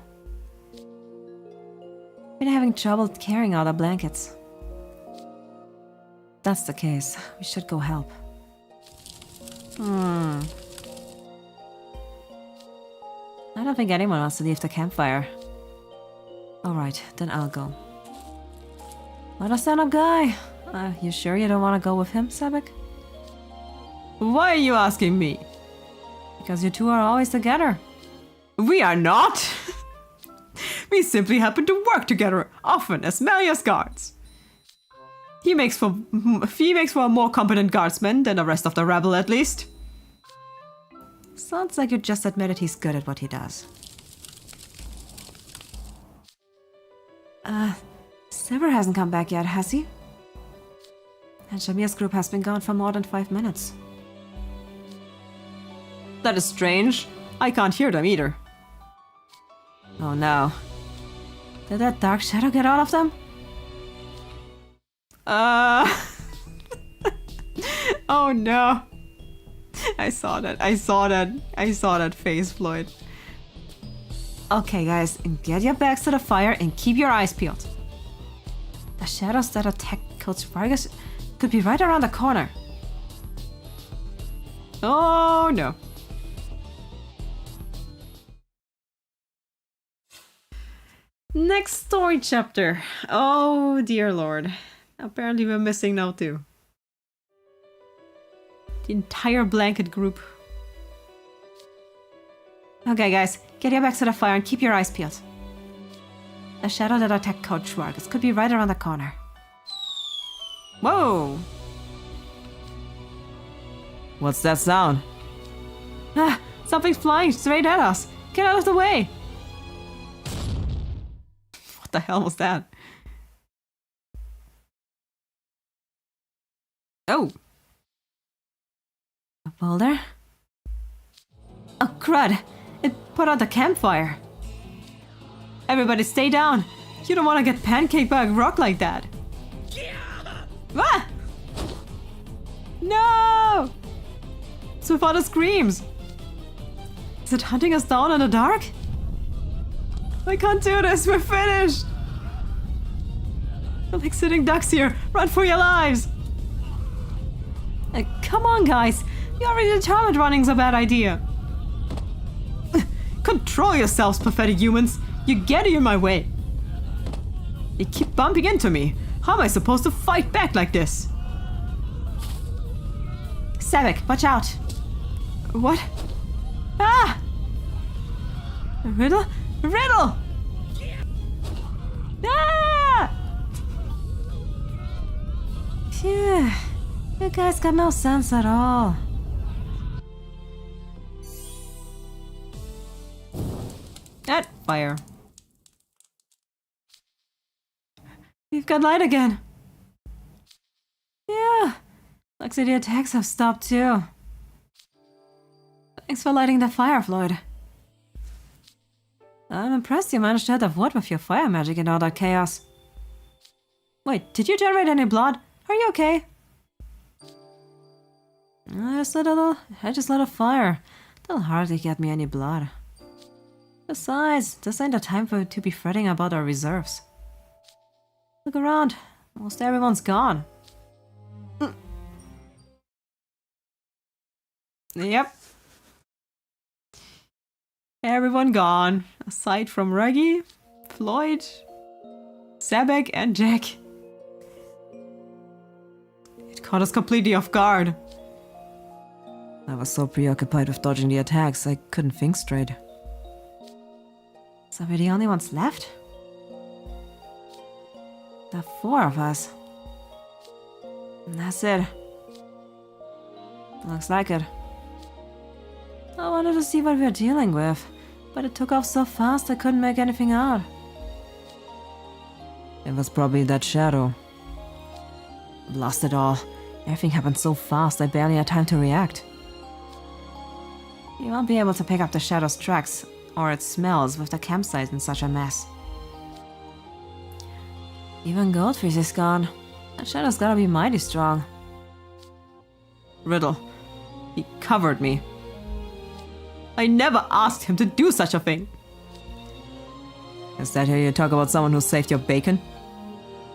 We're having trouble carrying out our blankets. If that's the case, we should go help. I don't think anyone wants to leave the campfire. Alright, then I'll go. What a stand-up guy! You sure you don't want to go with him, Sebek? Why are you asking me? Because you two are always together. We are not! We simply happen to work together, often as Melia's guards. He makes for a more competent guardsman than the rest of the rabble, at least. Sounds like you just admitted he's good at what he does. Sever hasn't come back yet, has he? And Jamir's group has been gone for more than 5 minutes. That is strange. I can't hear them either. Oh no. Did that dark shadow get all of them? Oh no. I saw that face, Floyd. Okay guys, get your backs to the fire and keep your eyes peeled. The shadows that attacked Coach Vargas could be right around the corner. Oh no. Next story chapter. Oh dear lord. Apparently we're missing now too. The entire blanket group. Okay guys, get your backs to the fire and keep your eyes peeled. The shadow that attacked Coach Vargas could be right around the corner. Whoa! What's that sound? Ah, something's flying straight at us. Get out of the way! What the hell was that? Oh! A boulder? Oh crud! It put out the campfire! Everybody stay down! You don't want to get pancaked by a rock like that! Ah! No! It's without the screams! Is it hunting us down in the dark? I can't do this, we're finished! I'm like sitting ducks here, run for your lives! Come on guys, you already determined running's a bad idea! Control yourselves, pathetic humans! You get in my way! You keep bumping into me! How am I supposed to fight back like this? Sebek, watch out! What? Ah! Riddle? Riddle! Ah! Phew, you guys got no sense at all. At fire. We've got light again. Yeah, looks like the attacks have stopped too. Thanks for lighting the fire, Floyd. I'm impressed you managed to hit the wood with your fire magic and all that chaos. Wait, did you generate any blood? Are you okay? I just lit a fire. That'll hardly get me any blood. Besides, this ain't the time to be fretting about our reserves. Look around. Most everyone's gone. Yep. Everyone gone, aside from Ruggie, Floyd, Sebek, and Jack. It caught us completely off guard. I was so preoccupied with dodging the attacks, I couldn't think straight. So we're the only ones left? There are 4 of us. And that's it. Looks like it. I wanted to see what we were dealing with, but it took off so fast I couldn't make anything out. It was probably that shadow. Lost it all. Everything happened so fast I barely had time to react. You won't be able to pick up the shadow's tracks or its smells with the campsite in such a mess. Even Goldfish is gone. That shadow's gotta be mighty strong. Riddle. He covered me. I never asked him to do such a thing. Is that how you talk about someone who saved your bacon?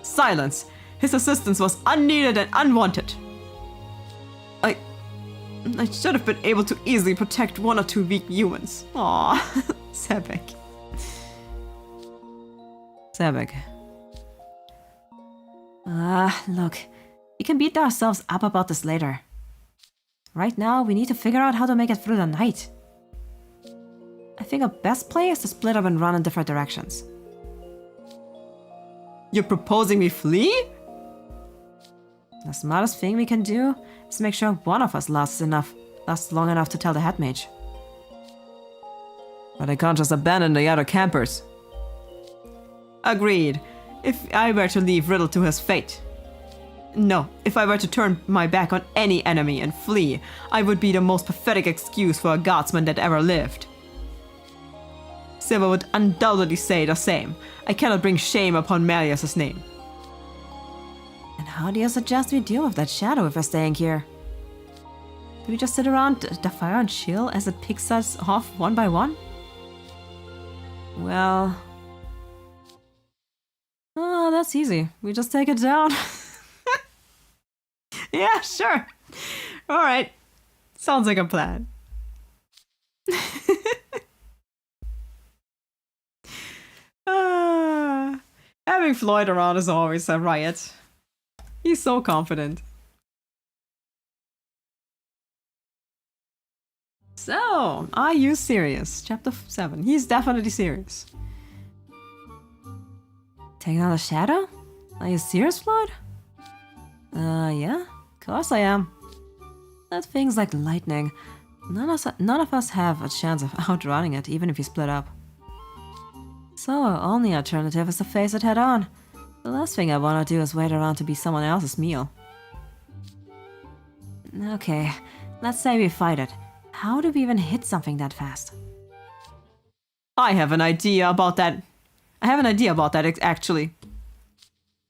Silence. His assistance was unneeded and unwanted. I should have been able to easily protect one or two weak humans. Aww. Sebek. Sebek. Look. We can beat ourselves up about this later. Right now, we need to figure out how to make it through the night. I think our best play is to split up and run in different directions. You're proposing we flee? The smartest thing we can do is make sure one of us lasts long enough to tell the head mage. But I can't just abandon the other campers. Agreed. If I were to leave Riddle to his fate. No, if I were to turn my back on any enemy and flee, I would be the most pathetic excuse for a guardsman that ever lived. Silver would undoubtedly say the same. I cannot bring shame upon Malleus's name. And how do you suggest we deal with that shadow if we're staying here? Do we just sit around the fire and chill as it picks us off one by one? Well... Oh, that's easy. We just take it down. Yeah, sure. Alright. Sounds like a plan. Having Floyd around is always a riot. He's so confident. So, are you serious? Chapter 7. He's definitely serious. Taking on the shadow? Are you serious, Floyd? Yeah. Of course I am. That thing's like lightning. None of us have a chance of outrunning it, even if we split up. So our only alternative is to face it head on. The last thing I want to do is wait around to be someone else's meal. Okay, let's say we fight it. How do we even hit something that fast? I have an idea about that. Actually.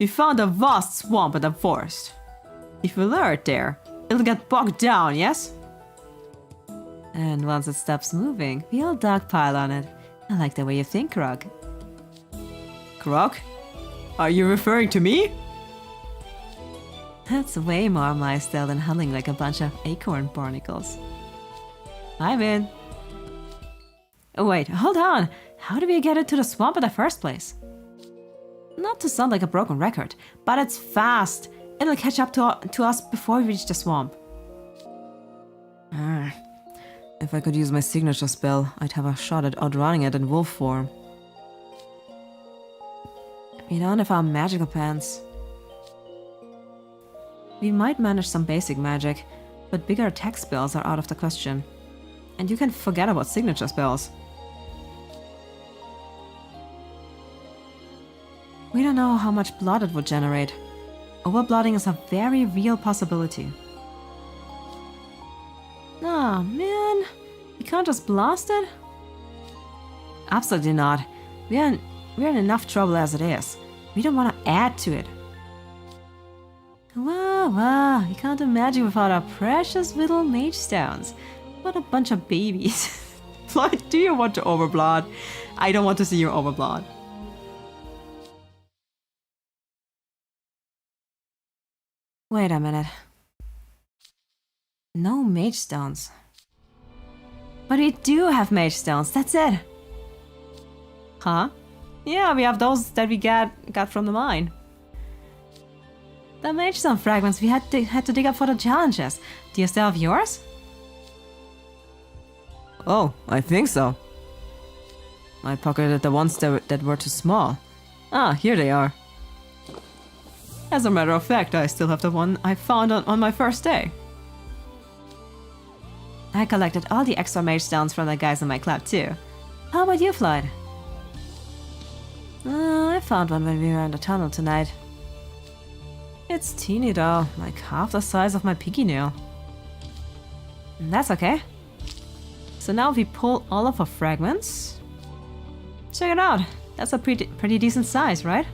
We found a vast swamp in the forest. If we lure it there, it'll get bogged down, yes? And once it stops moving, we'll dogpile on it. I like the way you think, Rug. Croc? Are you referring to me? That's way more my style than huddling like a bunch of acorn barnacles. I'm in. Oh wait, hold on! How do we get into the swamp in the first place? Not to sound like a broken record, but it's fast! It'll catch up to us before we reach the swamp. If I could use my signature spell, I'd have a shot at outrunning it in wolf form. We don't have our magical pants. We might manage some basic magic, but bigger attack spells are out of the question. And you can forget about signature spells. We don't know how much blood it would generate. Overblooding is a very real possibility. Aw, man. We can't just blast it? Absolutely not. We're in enough trouble as it is. We don't want to add to it. Wow, we can't imagine without our precious little mage stones. What a bunch of babies. Floyd, do you want to overblood? I don't want to see you overblood. Wait a minute. No mage stones. But we do have mage stones, that's it! Huh? Yeah, we have those that we got from the mine. The mage stone fragments we had to dig up for the challenges. Do you still have yours? Oh, I think so. I pocketed the ones that were too small. Ah, here they are. As a matter of fact, I still have the one I found on my first day. I collected all the extra mage stones from the guys in my club too. How about you, Floyd? I found one when we were in the tunnel tonight. It's teeny though, like half the size of my pinky nail. That's okay. So now if we pull all of our fragments... Check it out! That's a pretty decent size, right?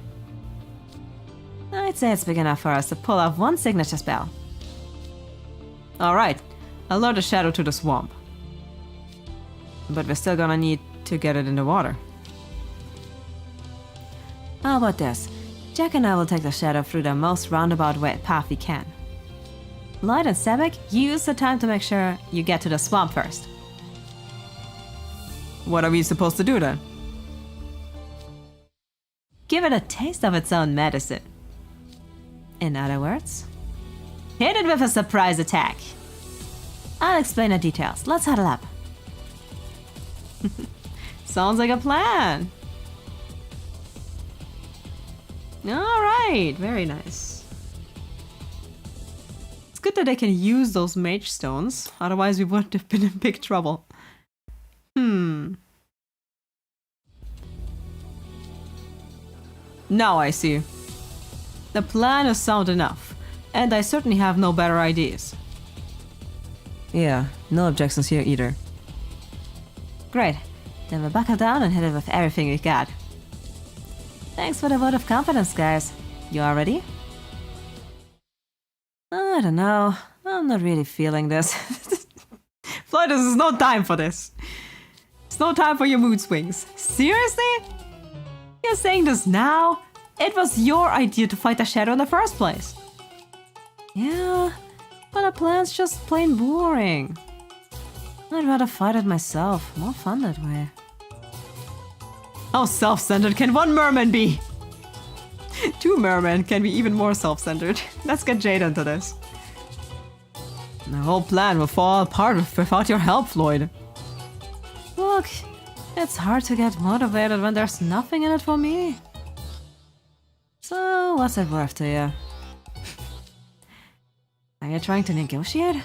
I'd say it's big enough for us to pull off one signature spell. Alright, I'll lure the shadow to the swamp. But we're still gonna need to get it in the water. How about this? Jack and I will take the shadow through the most roundabout way path we can. Lloyd and Sebek, you use the time to make sure you get to the swamp first. What are we supposed to do then? Give it a taste of its own medicine. In other words, hit it with a surprise attack. I'll explain the details. Let's huddle up. Sounds like a plan. Alright, very nice. It's good that they can use those mage stones, otherwise we wouldn't have been in big trouble. Now I see. The plan is sound enough, and I certainly have no better ideas. Yeah, no objections here either. Great. Then we'll buckle down and hit it with everything we got. Thanks for the vote of confidence, guys. You all ready? I don't know. I'm not really feeling this. Floyd, this is no time for this. It's no time for your mood swings. Seriously? You're saying this now? It was your idea to fight the shadow in the first place. Yeah, but the plan's just plain boring. I'd rather fight it myself. More fun that way. How self-centered can one merman be? Two mermen can be even more self-centered. Let's get Jade into this. The whole plan will fall apart without your help, Floyd. Look, it's hard to get motivated when there's nothing in it for me. So, what's it worth to you? Are you trying to negotiate?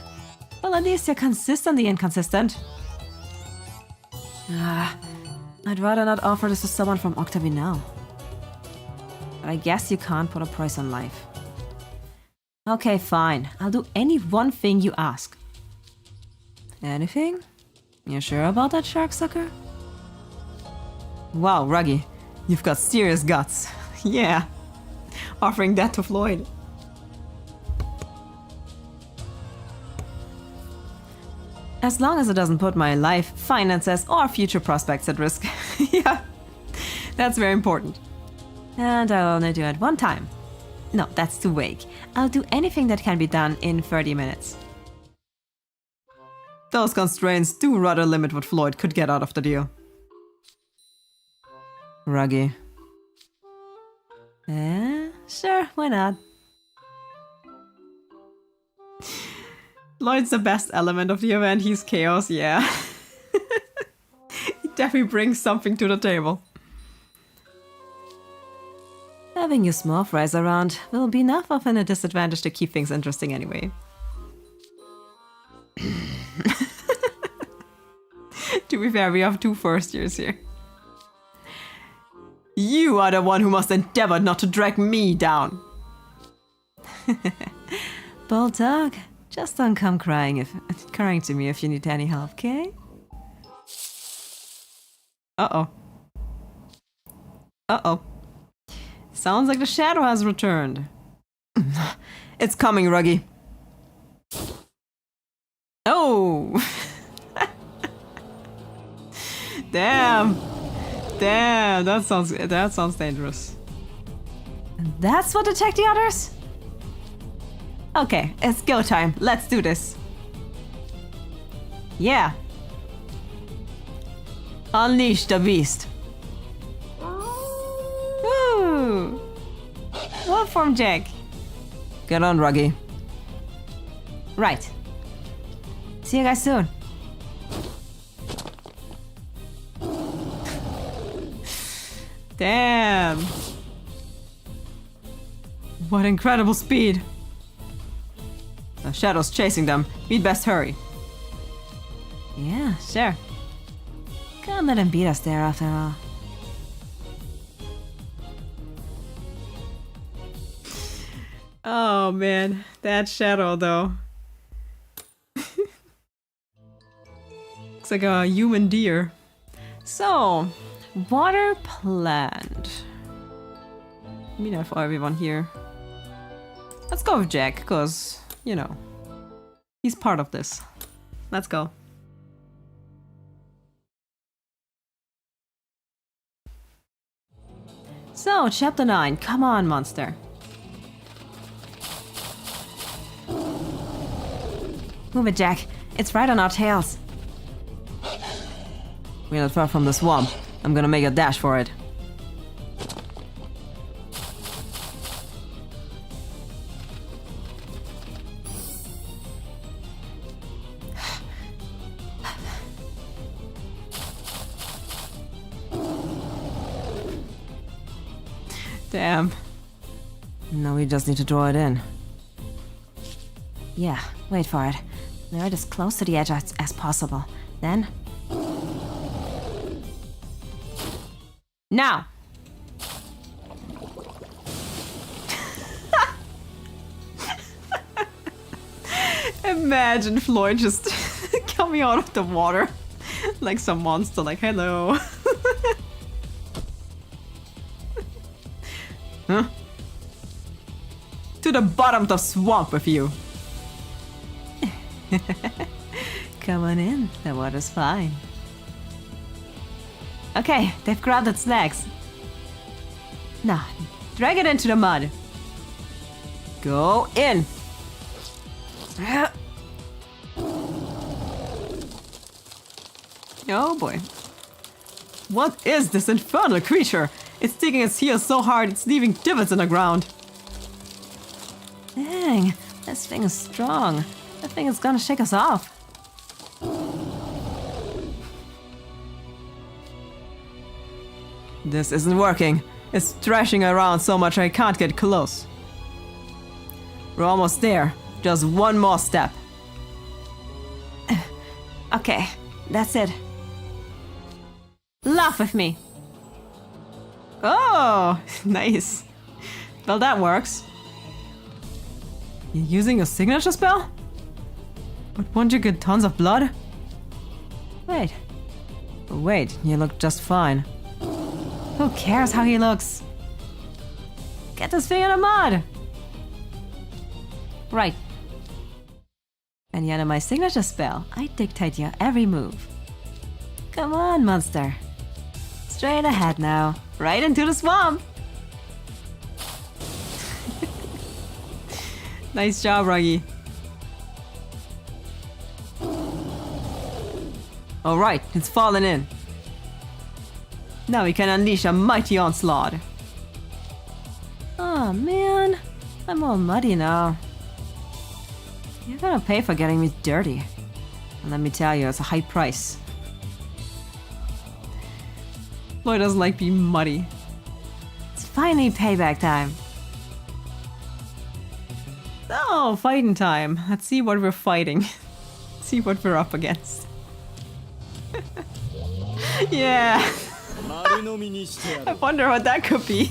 Well, at least you're consistently inconsistent. I'd rather not offer this to someone from Octavie now. But I guess you can't put a price on life. Okay, fine. I'll do any one thing you ask. Anything? You sure about that, shark sucker? Wow, Ruggie, you've got serious guts. Yeah, offering that to Floyd. As long as it doesn't put my life, finances, or future prospects at risk. Yeah, that's very important. And I'll only do it one time. No, that's too vague. I'll do anything that can be done in 30 minutes. Those constraints do rather limit what Floyd could get out of the deal. Ruggie. Sure, why not? Lloyd's the best element of the event, he's chaos, yeah. He definitely brings something to the table. Having you small fries around will be enough of a disadvantage to keep things interesting anyway. To be fair, we have two first years here. You are the one who must endeavor not to drag me down. Bold dog, just don't come crying to me if you need any help, okay? Uh-oh. Uh-oh. Sounds like the shadow has returned. It's coming, Ruggie. Oh! Damn! Damn, that sounds dangerous. And that's what attacked the others? Okay, it's go time. Let's do this. Yeah. Unleash the beast. Woo! Well formed, Jack. Get on, Ruggie. Right. See you guys soon. Damn. What incredible speed. The shadow's chasing them. We'd best hurry. Yeah, sure. Can't let him beat us there after all. Oh man, that shadow though. Looks like a human deer. So, water plant. I mean, for everyone here. Let's go with Jack, because, you know, he's part of this. Let's go. So, chapter 9. Come on, monster. Move it, Jack. It's right on our tails. We're not far from the swamp. I'm gonna make a dash for it. Damn. Now we just need to draw it in. Yeah, wait for it. Lure it as close to the edge as possible. Then... Now! Imagine Floyd just coming out of the water like some monster, like, hello. Huh? To the bottom of the swamp with you. Come on in, the water's fine. Okay, they've grabbed its legs. Now, drag it into the mud. Go in. Oh boy. What is this infernal creature? It's digging its heels so hard it's leaving divots in the ground. Dang, this thing is strong. That thing is gonna shake us off. This isn't working. It's thrashing around so much I can't get close. We're almost there. Just one more step. Okay, that's it. Laugh with me. Oh, nice. Well, that works. You're using a signature spell? But won't you get tons of blood? Wait, Wait, you look just fine. who cares how he looks? Get this thing in the mud! Right. And yet in my signature spell, I dictate your every move. Come on, monster. Straight ahead now. Right into the swamp! Nice job, Ruggie. Alright, it's fallen in. Now we can unleash a mighty onslaught. Oh man, I'm all muddy now. You're gonna pay for getting me dirty. And let me tell you, it's a high price. Floyd doesn't like being muddy. It's finally payback time. Oh, fighting time. Let's see what we're fighting. See what we're up against. Yeah. I wonder what that could be.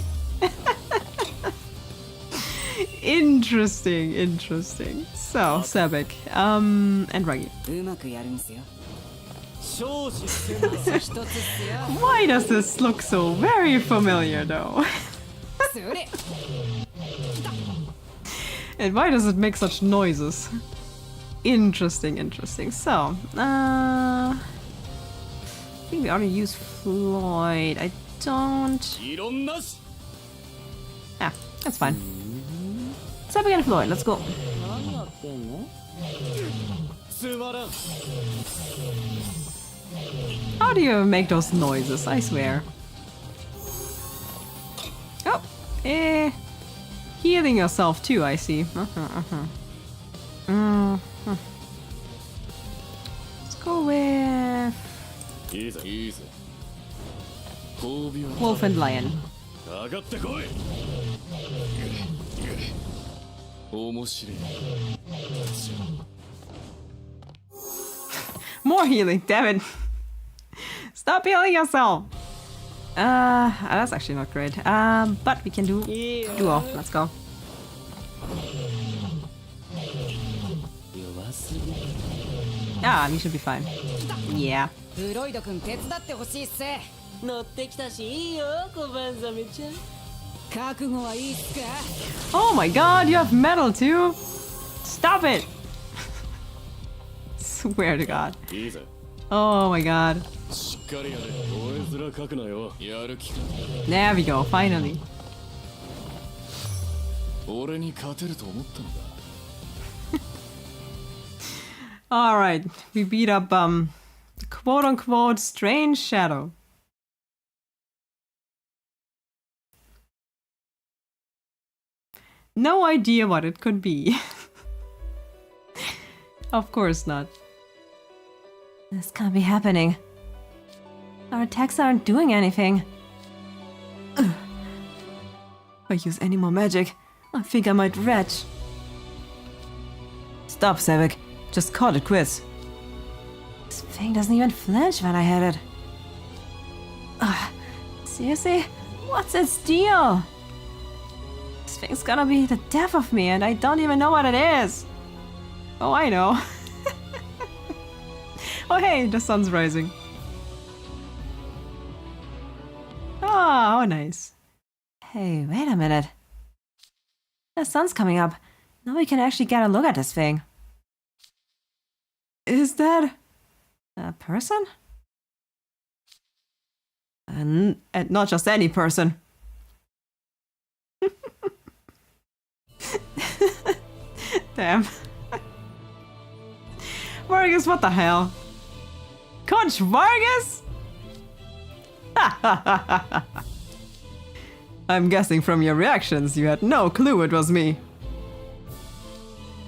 Interesting, interesting. So, Sebek, and Ruggie. うまくやるんすよ Why does this look so very familiar, though? And why does it make such noises? Interesting, interesting. So, I think we already used Floyd. I don't... Ah, that's fine. Sebek and Floyd, let's go. How do you make those noises? I swear. Oh, healing yourself too, I see. Let's go with Wolf and Lion. More healing, damn it. Stop healing yourself. That's actually not great. But we can do duo. Let's go. Ah, we should be fine. Yeah. フロイド君手伝ってほしいっす。乗ってきたしいいよ小判ザメちゃん。覚悟はいいっすか。 Oh my god, you have metal too? Stop it! Swear to god. いいぜ Oh my god. しっかりやれ燃え面かくなよやる気か There we go, finally. 俺に勝てると思ったんだ Alright, we beat up, the quote-unquote strange shadow. No idea what it could be. Of course not. This can't be happening. Our attacks aren't doing anything. If I use any more magic, I think I might retch. Stop, Sebek. Just call it quits. This thing doesn't even flinch when I hit it. Seriously? What's its deal? This thing's gonna be the death of me and I don't even know what it is. Oh, I know. Oh, hey, the sun's rising. Ah, how nice. Hey, wait a minute. The sun's coming up. Now we can actually get a look at this thing. Is that A person? and not just any person? Damn. Vargas, what the hell? Coach Vargas? I'm guessing from your reactions you had no clue it was me.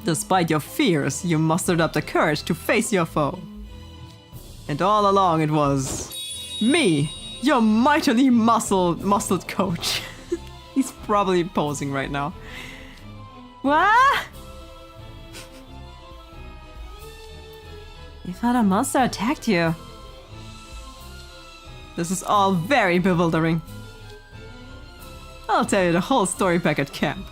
Despite your fears, you mustered up the courage to face your foe. And all along it was me, your mightily muscled coach. He's probably posing right now. What? You thought a monster attacked you. This is all very bewildering. I'll tell you the whole story back at camp.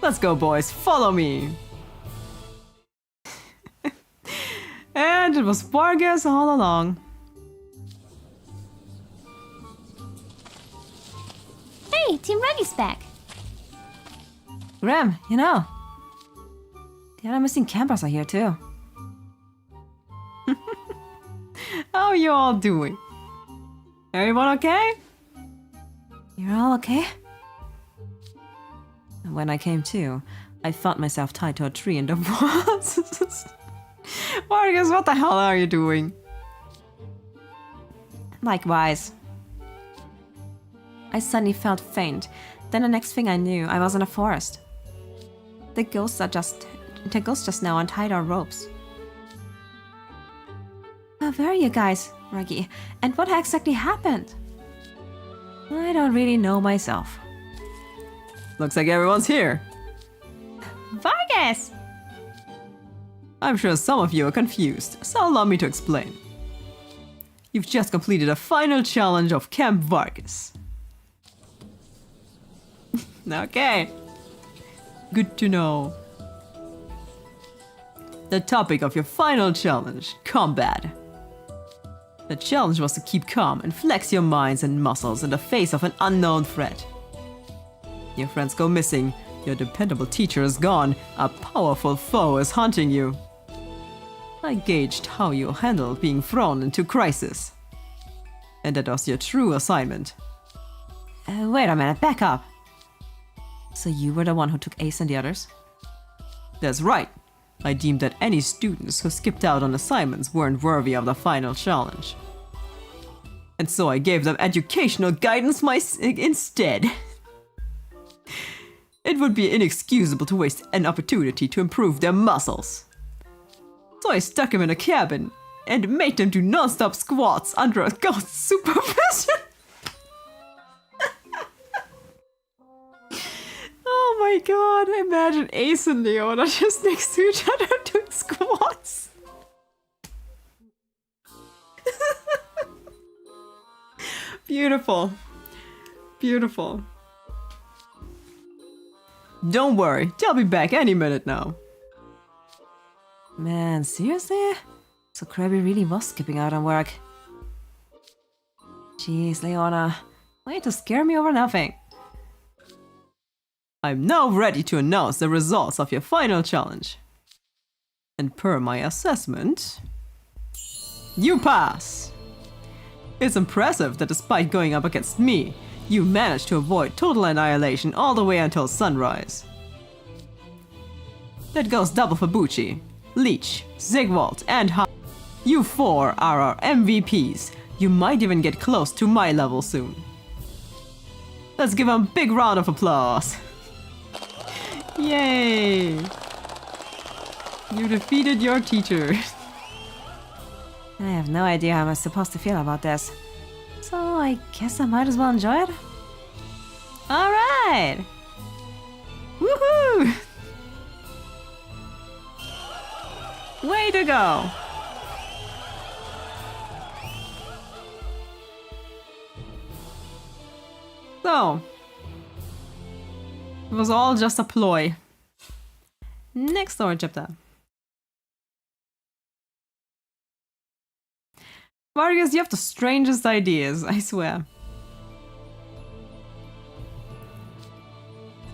Let's go, boys, follow me. And it was Vargas all along. Hey, Team Ruggies back. Graham, you know, the other missing campers are here too. How you all doing? Everyone okay? You're all okay? When I came to, I found myself tied to a tree in the woods. Vargas, what the hell are you doing? Likewise. I suddenly felt faint. Then the next thing I knew, I was in a forest. The ghosts just now untied our ropes. Where are you guys, Ruggie? And what exactly happened? I don't really know myself. Looks like everyone's here. Vargas! I'm sure some of you are confused, so allow me to explain. You've just completed a final challenge of Camp Vargas. Okay. Good to know. The topic of your final challenge, combat. The challenge was to keep calm and flex your minds and muscles in the face of an unknown threat. Your friends go missing, your dependable teacher is gone, a powerful foe is hunting you. I gauged how you handled being thrown into crisis. And that was your true assignment. Wait a minute, back up. So you were the one who took Ace and the others? That's right. I deemed that any students who skipped out on assignments weren't worthy of the final challenge. And so I gave them educational guidance instead. It would be inexcusable to waste an opportunity to improve their muscles. So I stuck them in a cabin and made them do non-stop squats under a ghost supervision. Oh my god, imagine Ace and Leona just next to each other doing squats. Beautiful. Beautiful. Don't worry, they'll be back any minute now. Man, seriously? So Krabby really was skipping out on work. Jeez, Leona. Way to scare me over nothing. I'm now ready to announce the results of your final challenge. And per my assessment, you pass! It's impressive that despite going up against me, you managed to avoid total annihilation all the way until sunrise. That goes double for Bucci, Leech, Zigwalt, and Ha. You four are our MVPs. You might even get close to my level soon. Let's give them a big round of applause. Yay! You defeated your teacher. I have no idea how I'm supposed to feel about this. So I guess I might as well enjoy it. Alright! Woohoo! Way to go! So, it was all just a ploy. Next story chapter. Vargas, you have the strangest ideas, I swear.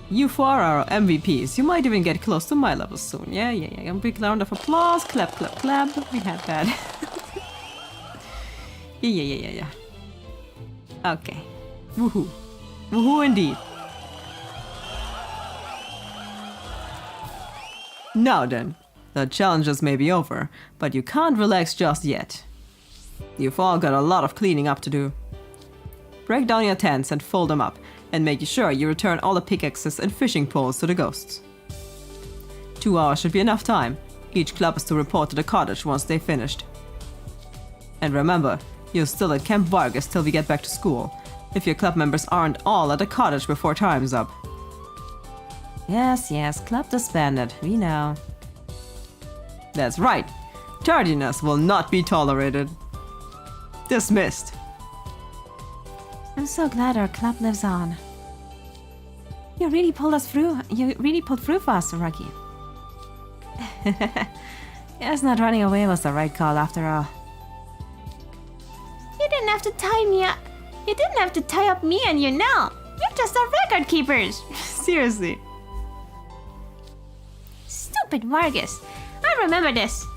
You four are our MVPs. You might even get close to my level soon. Yeah. A big round of applause. Clap, clap, clap. We had that. Yeah. Okay. Woohoo. Woohoo indeed. Now then, the challenges may be over, but you can't relax just yet. You've all got a lot of cleaning up to do. Break down your tents and fold them up, and make sure you return all the pickaxes and fishing poles to the ghosts. 2 hours should be enough time. Each club is to report to the cottage once they've finished. And remember, you're still at Camp Vargas till we get back to school, if your club members aren't all at the cottage before time's up. Yes, club disbanded. We know. That's right. Tardiness will not be tolerated. Dismissed. I'm so glad our club lives on. You really pulled us through. You really pulled through for us, Ruggie. Yes, not running away was the right call after all. You didn't have to tie me up. You didn't have to tie up me and you now. We're just our record keepers. Seriously. Stupid Vargas. I remember this.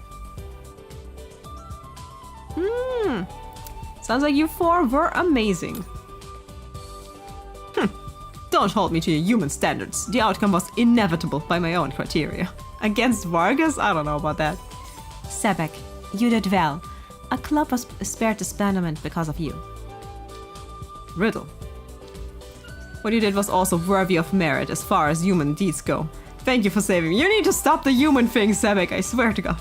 Sounds like you four were amazing. Don't hold me to your human standards. The outcome was inevitable by my own criteria. Against Vargas? I don't know about that. Sebek, you did well. A club was spared disbandment because of you. Riddle. What you did was also worthy of merit as far as human deeds go. Thank you for saving me. You need to stop the human thing, Sebek, I swear to God.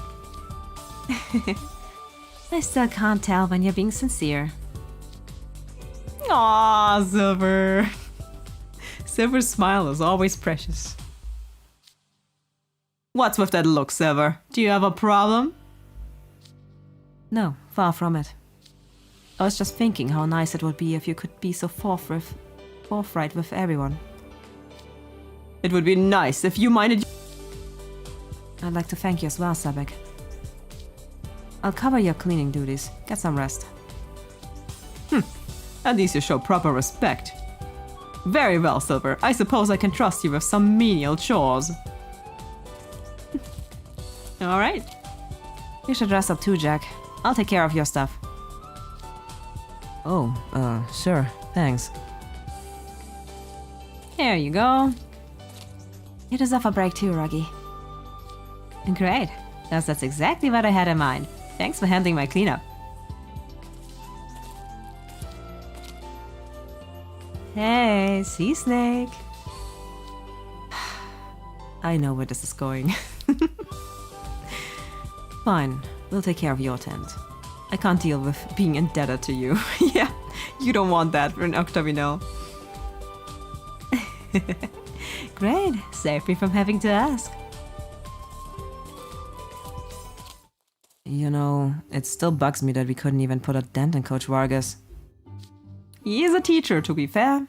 I still can't tell when you're being sincere. Aww, Silver. Silver's smile is always precious. What's with that look, Silver? Do you have a problem? No, far from it. I was just thinking how nice it would be if you could be so forthright with everyone. It would be nice if you minded. I'd like to thank you as well, Sebek. I'll cover your cleaning duties. Get some rest. At least you show proper respect. Very well, Silver. I suppose I can trust you with some menial chores. Alright. You should rest up too, Jack. I'll take care of your stuff. Oh, sure. Thanks. Here you go. You deserve a break too, Ruggie. Great. That's exactly what I had in mind. Thanks for handling my cleanup. Hey, sea snake. I know where this is going. Fine, we'll take care of your tent. I can't deal with being indebted to you. Yeah, you don't want that for an Octavinel. Great, save me from having to ask. You know, it still bugs me that we couldn't even put a dent in Coach Vargas. He is a teacher, to be fair.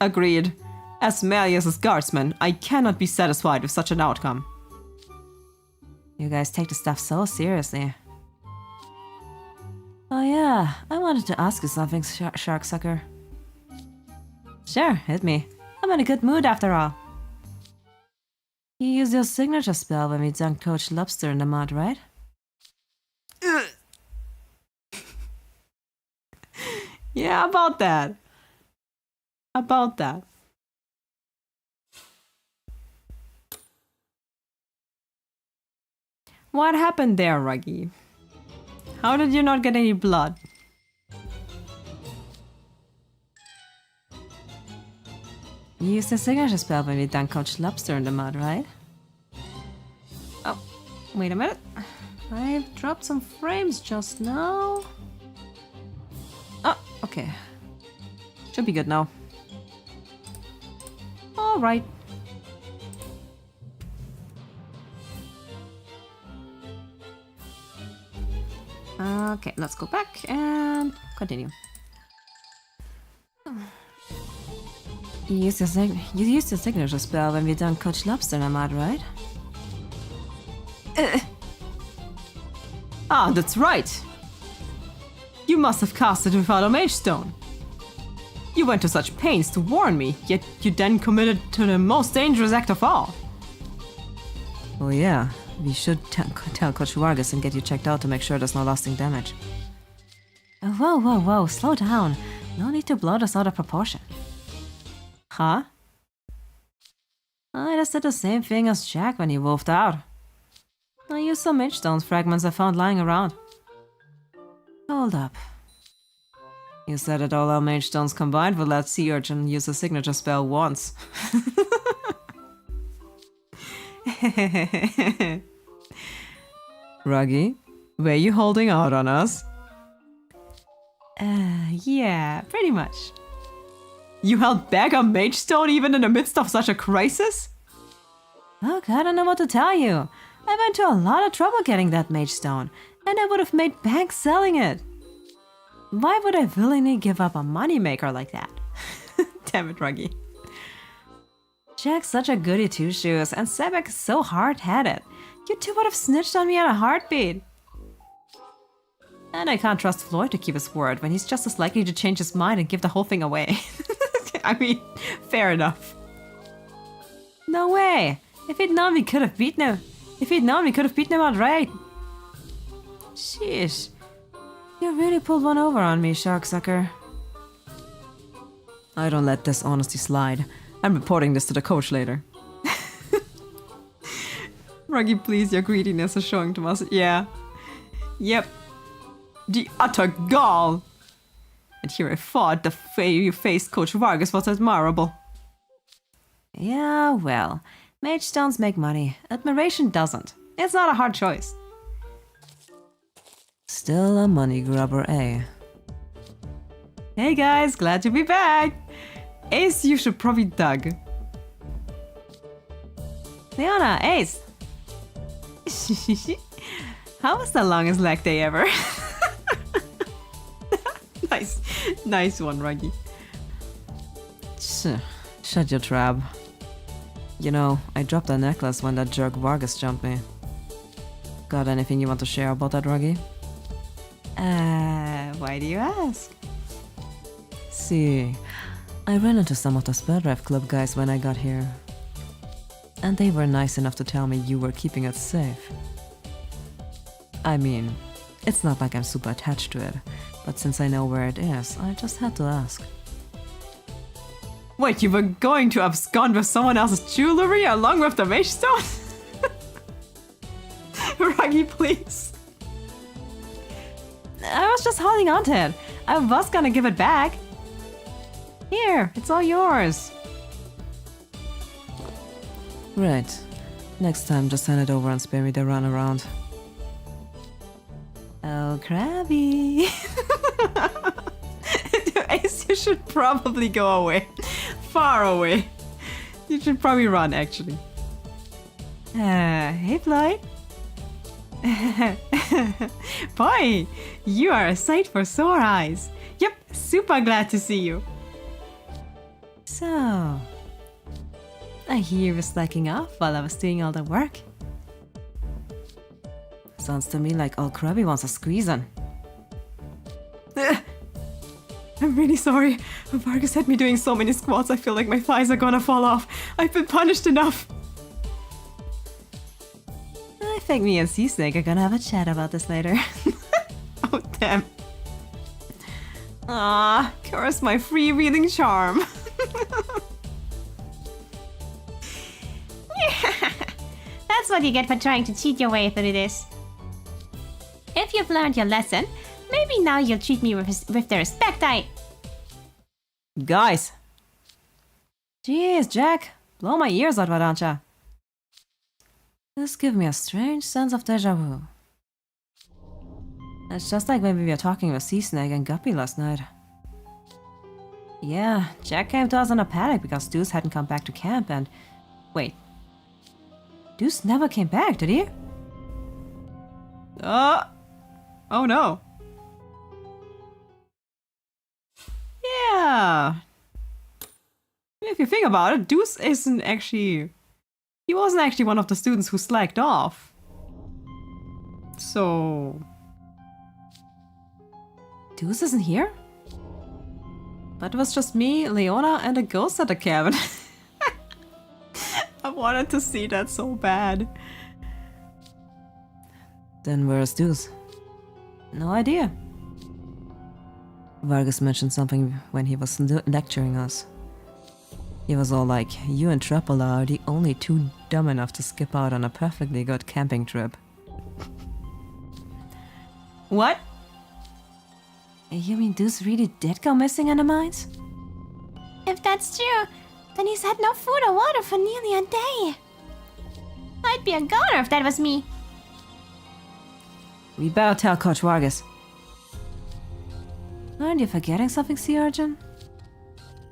Agreed. As Malleus's guardsman, I cannot be satisfied with such an outcome. You guys take the stuff so seriously. Oh yeah, I wanted to ask you something, Shark Sucker. Sure, hit me. I'm in a good mood after all. You used your signature spell when we dunked Coach Lobster in the mud, right? Yeah, about that. About that. What happened there, Ruggie? How did you not get any blood? You used your signature spell when we dunked Coach Lobster in the mud, right? Oh, wait a minute. I've dropped some frames just now. Oh, okay. Should be good now. Alright. Okay, let's go back and continue. You used your signature spell when we dunked Coach Lobster in the mud, right? Ah, that's right. You must have cast it without a mage stone. You went to such pains to warn me, yet you then committed to the most dangerous act of all. Oh yeah, we should tell Coach Vargas and get you checked out to make sure there's no lasting damage. Whoa, slow down. No need to blow this out of proportion. Huh? I just did the same thing as Jack when he wolfed out. I used some mage stones fragments I found lying around. Hold up. You said that all our mage stones combined would let Sea Urchin use a signature spell once. Ruggie, were you holding out on us? Yeah, pretty much. You held back a mage stone even in the midst of such a crisis? Look, I don't know what to tell you. I went to a lot of trouble getting that mage stone, and I would have made bank selling it. Why would I willingly give up a moneymaker like that? Damn it, Ruggie. Jack's such a goody two-shoes, and Sebek is so hard-headed. You two would have snitched on me at a heartbeat. And I can't trust Floyd to keep his word when he's just as likely to change his mind and give the whole thing away. I mean, fair enough. No way! If he'd known we could have beaten him. If he'd known we could have beaten him outright. Sheesh. You really pulled one over on me, Shark Sucker. I don't let this honesty slide. I'm reporting this to the coach later. Ruggie, please, your greediness is showing to us. Yeah. Yep. The utter gall! And here I thought the way you faced Coach Vargas was admirable. Yeah, well, mage stones make money. Admiration doesn't. It's not a hard choice. Still a money grubber, eh? Hey guys, glad to be back! Ace, you should probably dug. Leona, Ace! How was the longest leg day ever? Nice one, Ruggie. Shut your trap. You know, I dropped a necklace when that jerk Vargas jumped me. Got anything you want to share about that, Ruggie? Why do you ask? See, I ran into some of the Spell Drive Club guys when I got here. And they were nice enough to tell me you were keeping it safe. I mean, it's not like I'm super attached to it, but since I know where it is, I just had to ask. Wait, you were going to abscond with someone else's jewelry along with the mage stone? Ruggie, please. I was just holding on to it. I was gonna give it back. Here, it's all yours. Right. Next time, just hand it over and spare me the run around. Oh, Krabby. Ace, you should probably go away. Far away. You should probably run, actually. Hey, Floyd. Boy, you are a sight for sore eyes. Yep, super glad to see you. So, I hear you were slacking off while I was doing all the work. Sounds to me like old Grubby wants a squeeze on. I'm really sorry. Vargas had me doing so many squats, I feel like my thighs are gonna fall off. I've been punished enough. I think me and Sea Snake are gonna have a chat about this later. Oh, damn. Ah, curse my freewheeling charm. That's what you get for trying to cheat your way through this. If you've learned your lesson, maybe now you'll treat me with the respect I... Guys! Jeez, Jack! Blow my ears out, why don't ya? This gives me a strange sense of deja vu. It's just like when we were talking with Sea Snake and Guppy last night. Yeah, Jack came to us in a panic because Deuce hadn't come back to camp and... Wait. Deuce never came back, did he? Oh no. Yeah. If you think about it, Deuce isn't actually... He wasn't actually one of the students who slacked off. So... Deuce isn't here? But it was just me, Leona, and a ghost at the cabin. I wanted to see that so bad. Then where's Deuce? No idea. Vargas mentioned something when he was lecturing us. He was all like, you and Trapala are the only two dumb enough to skip out on a perfectly good camping trip. What? You mean Deuce really did go missing in the mines? If that's true, then he's had no food or water for nearly a day. I'd be a goner if that was me. We better tell Coach Vargas. Aren't you forgetting something, Sea Urchin?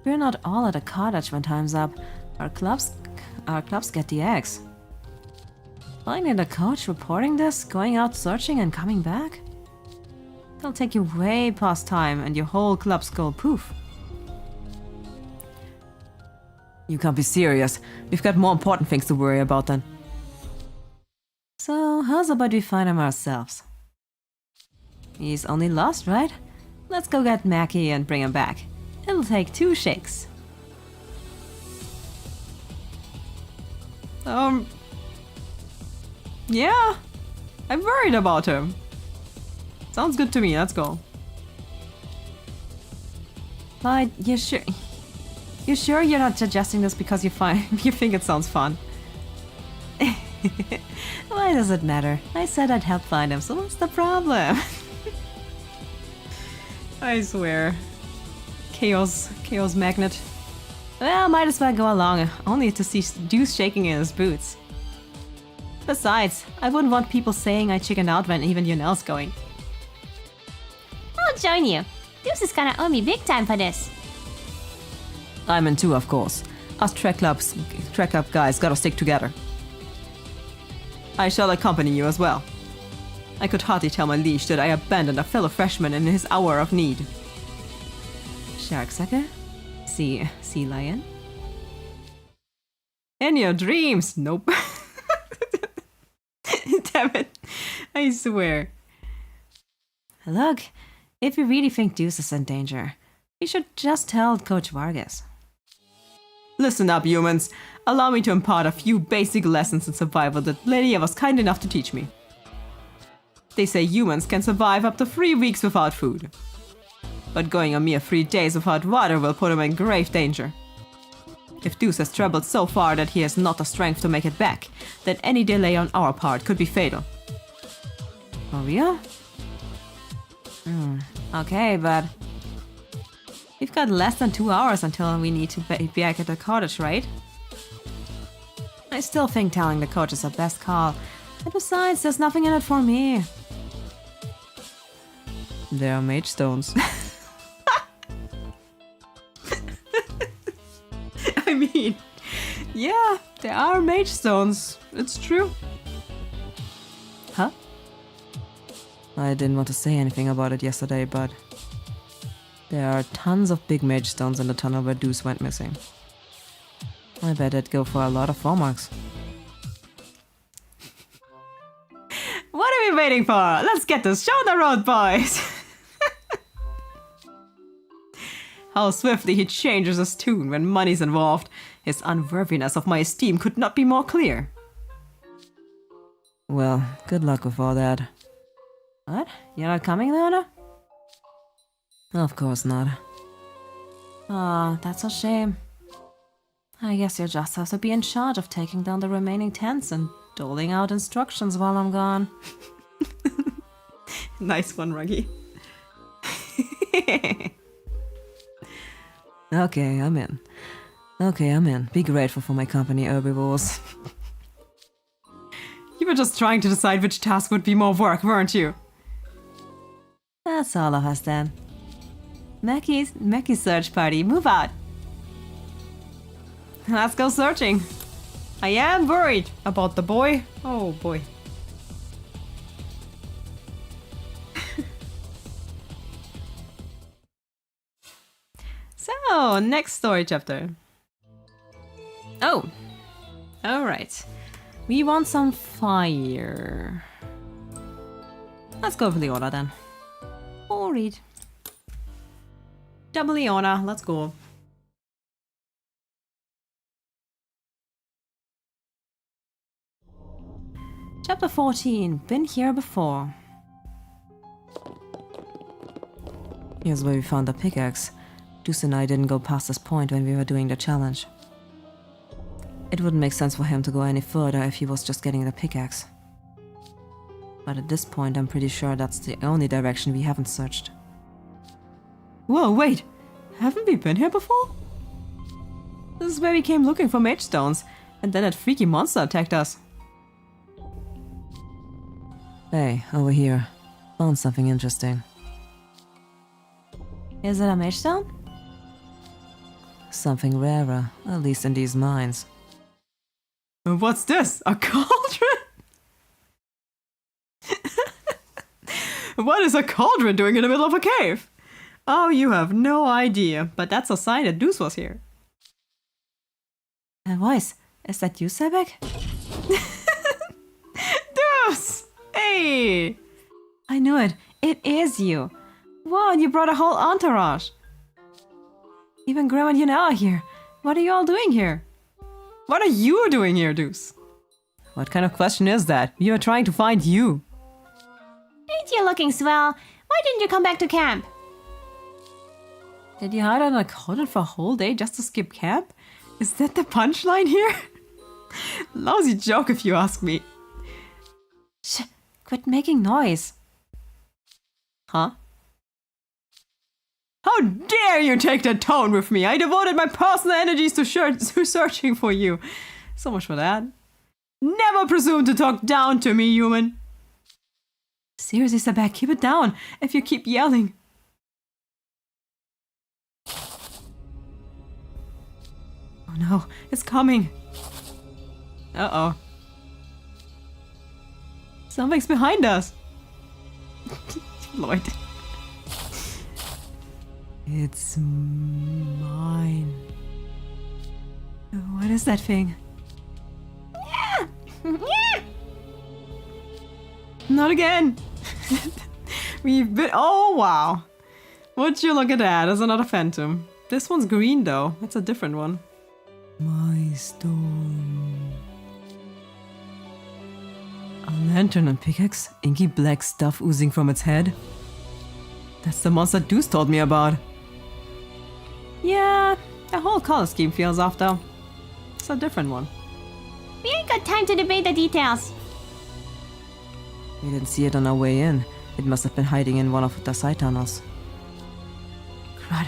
We're not all at the cottage when time's up. Our clubs get the eggs. Finding the coach, reporting this, going out searching and coming back? That'll take you way past time and your whole club's go poof. You can't be serious. We've got more important things to worry about then. So, how's about we find him ourselves? He's only lost, right? Let's go get Mackie and bring him back. It'll take 2 shakes. Yeah. I'm worried about him. Sounds good to me, let's go. Clyde, you sure you're not suggesting this because you think it sounds fun? Why does it matter? I said I'd help find him, so what's the problem? I swear. Chaos magnet. Well, might as well go along, only to see Deuce shaking in his boots. Besides, I wouldn't want people saying I chickened out when even Yunel's going. I'll join you. Deuce is gonna owe me big time for this. I'm in too, of course. Us Trek Club guys gotta stick together. I shall accompany you as well. I could hardly tell my liege that I abandoned a fellow freshman in his hour of need. Sharksucker? Sea lion? In your dreams! Nope. Damn it. I swear. Look, if you really think Deuce is in danger, you should just tell Coach Vargas. Listen up, humans. Allow me to impart a few basic lessons in survival that Lydia was kind enough to teach me. They say humans can survive up to 3 weeks without food. But going a mere 3 days without water will put him in grave danger. If Deuce has traveled so far that he has not the strength to make it back, then any delay on our part could be fatal. For real? Okay, but... we've got less than 2 hours until we need to be back at the cottage, right? I still think telling the coach is the best call. And besides, there's nothing in it for me. There are mage stones. I mean, yeah, there are mage stones. It's true. Huh? I didn't want to say anything about it yesterday, but... There are tons of big mage stones in the tunnel where Deuce went missing. I bet I'd go for a lot of 4 marks. What are we waiting for? Let's get this show on the road, boys! How swiftly he changes his tune when money's involved. His unworthiness of my esteem could not be more clear. Well, good luck with all that. What? You're not coming, Leona? Of course not. Oh, that's a shame. I guess you'll just have to be in charge of taking down the remaining tents and doling out instructions while I'm gone. Nice one, Ruggie. Okay, I'm in. Be grateful for my company, herbivores. You were just trying to decide which task would be more work, weren't you? That's all of us then. Mackie's search party, move out. Let's go searching. I am worried about the boy. Oh boy. So, next story chapter. Oh, alright. We want some fire. Let's go with Leona then. Or read. Double Leona, let's go. Chapter 14, been here before. Here's where we found the pickaxe. Deuce and I didn't go past this point when we were doing the challenge. It wouldn't make sense for him to go any further if he was just getting the pickaxe. But at this point, I'm pretty sure that's the only direction we haven't searched. Whoa, wait! Haven't we been here before? This is where we came looking for mage stones, and then that freaky monster attacked us. Hey, over here. Found something interesting. Is it a mage stone? Something rarer, at least in these mines. What's this? A cauldron? What is a cauldron doing in the middle of a cave? Oh, you have no idea, but that's a sign that Deuce was here. A voice. Is that you, Sebek? Deuce! Hey! I knew it. It is you. Wow, and you brought a whole entourage. Even Grim and Yuna are here. What are you all doing here? What are you doing here, Deuce? What kind of question is that? We are trying to find you. Ain't you looking swell? Why didn't you come back to camp? Did you hide on a cauldron for a whole day just to skip camp? Is that the punchline here? Lousy joke if you ask me. Shh, quit making noise. Huh? How dare you take that tone with me? I devoted my personal energies to searching for you. So much for that. Never presume to talk down to me, human. Seriously, Sebek, keep it down if you keep yelling. Oh no, it's coming. Uh-oh. Something's behind us. Lloyd. It's mine. What is that thing? Not again. We've been. Oh wow! Would you look at that? There's another phantom. This one's green though. It's a different one. My stone. A lantern and pickaxe, inky black stuff oozing from its head. That's the monster Deuce told me about. Yeah, the whole color scheme feels off though. It's a different one. We ain't got time to debate the details. We didn't see it on our way in. It must have been hiding in one of the side tunnels. Crud,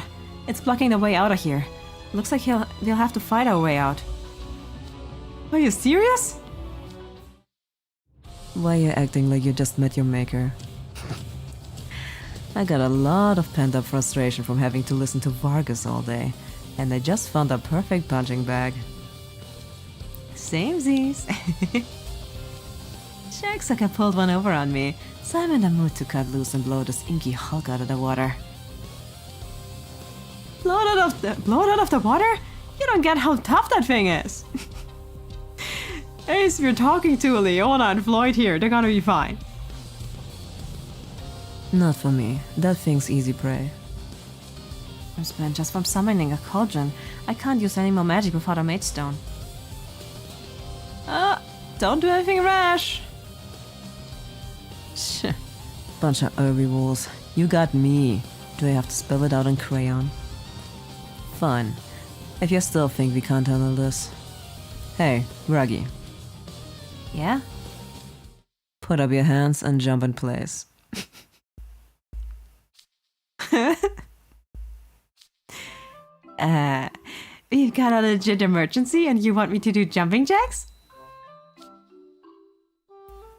it's blocking the way out of here. Looks like we'll have to fight our way out. Are you serious? Why are you acting like you just met your maker? I got a lot of pent-up frustration from having to listen to Vargas all day, and I just found a perfect punching bag. Samesies. Sharksucker pulled one over on me, so I'm in the mood to cut loose and blow this inky hulk out of the water. Blow it out of the water? You don't get how tough that thing is. Ace, we're talking to Leona and Floyd here. They're gonna be fine. Not for me. That thing's easy prey. I'm spent just from summoning a cauldron. I can't use any more magic without a mage stone. Don't do anything rash. Bunch of herbivores. You got me. Do I have to spell it out in crayon? Fine. If you still think we can't handle this. Hey, Ruggie. Yeah? Put up your hands and jump in place. We've got a legit emergency and you want me to do jumping jacks?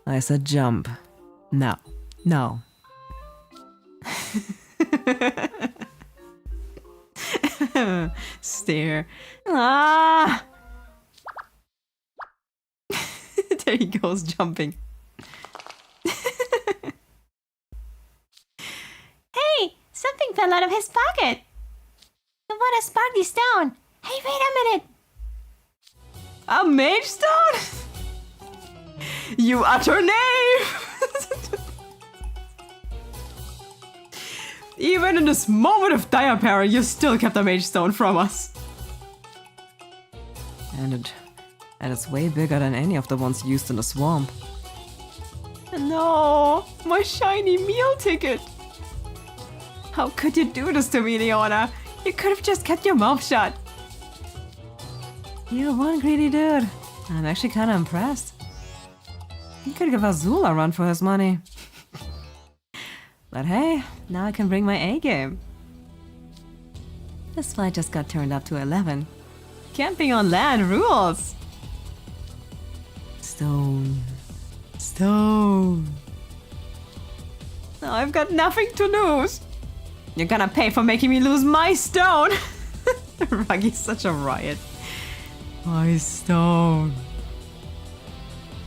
I said jump. Now. No. Stare. Ah! There he goes, jumping. Hey, something fell out of his pocket. What a sparkly stone. Hey, wait a minute. A mage stone? You utter knave! Even in this moment of dire peril, you still kept a mage stone from us. And it's way bigger than any of the ones used in the swamp. No, my shiny meal ticket. How could you do this to me, Leona? You could have just kept your mouth shut. You're one greedy dude. I'm actually kind of impressed. You could give Azul a run for his money. But hey, now I can bring my A game. This flight just got turned up to 11. Camping on land rules. Stone. Stone. Now I've got nothing to lose. You're gonna pay for making me lose my stone. Ruggie's such a riot. My stone.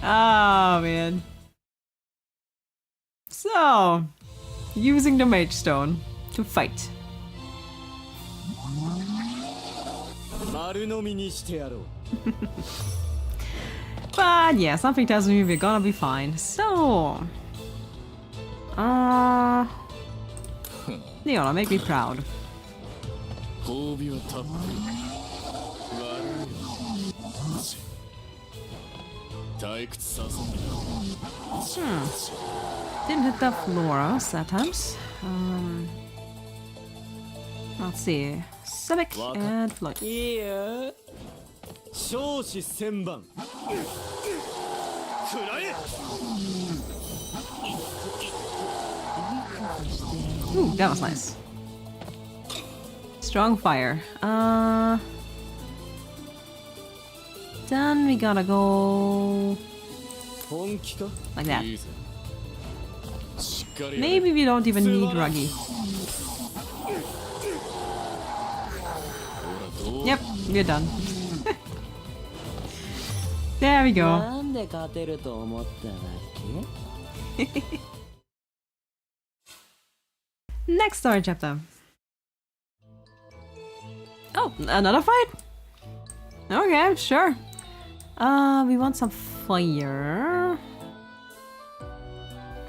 Oh, man. So, using the mage stone to fight. 丸飲みにしてやろう。 But yeah, something tells me we're gonna be fine. So, Leona, make me proud. 褒美はたっぷり。悪いよ。退屈させんな。 Didn't hit the floors that times. Let's see. Sebeks and Floyd. いいや。少子千万。くらえ。 Ooh, that was nice. Strong fire. Then we gotta go 本気か。 like that. いいぜ。しっかりやれ。 Maybe we don't even need Ruggie. Yep, we're done. There we go. なんで勝てると思ったわけ？ Next story chapter. Oh, another fight? Okay, sure. We want some fire.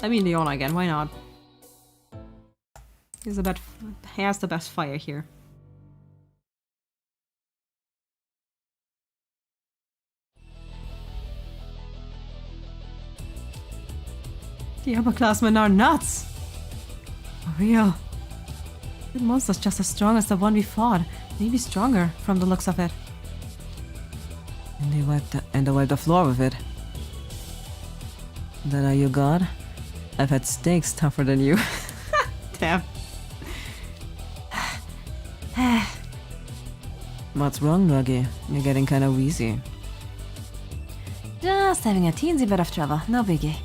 I mean Leona again, why not? He has the best fire here. The upperclassmen are nuts! For real. That monster's just as strong as the one we fought. Maybe stronger, from the looks of it. And they wiped the floor with it. Then are you God? I've had steaks tougher than you. Damn. What's wrong, Ruggie? You're getting kinda wheezy. Just having a teensy bit of trouble, no biggie.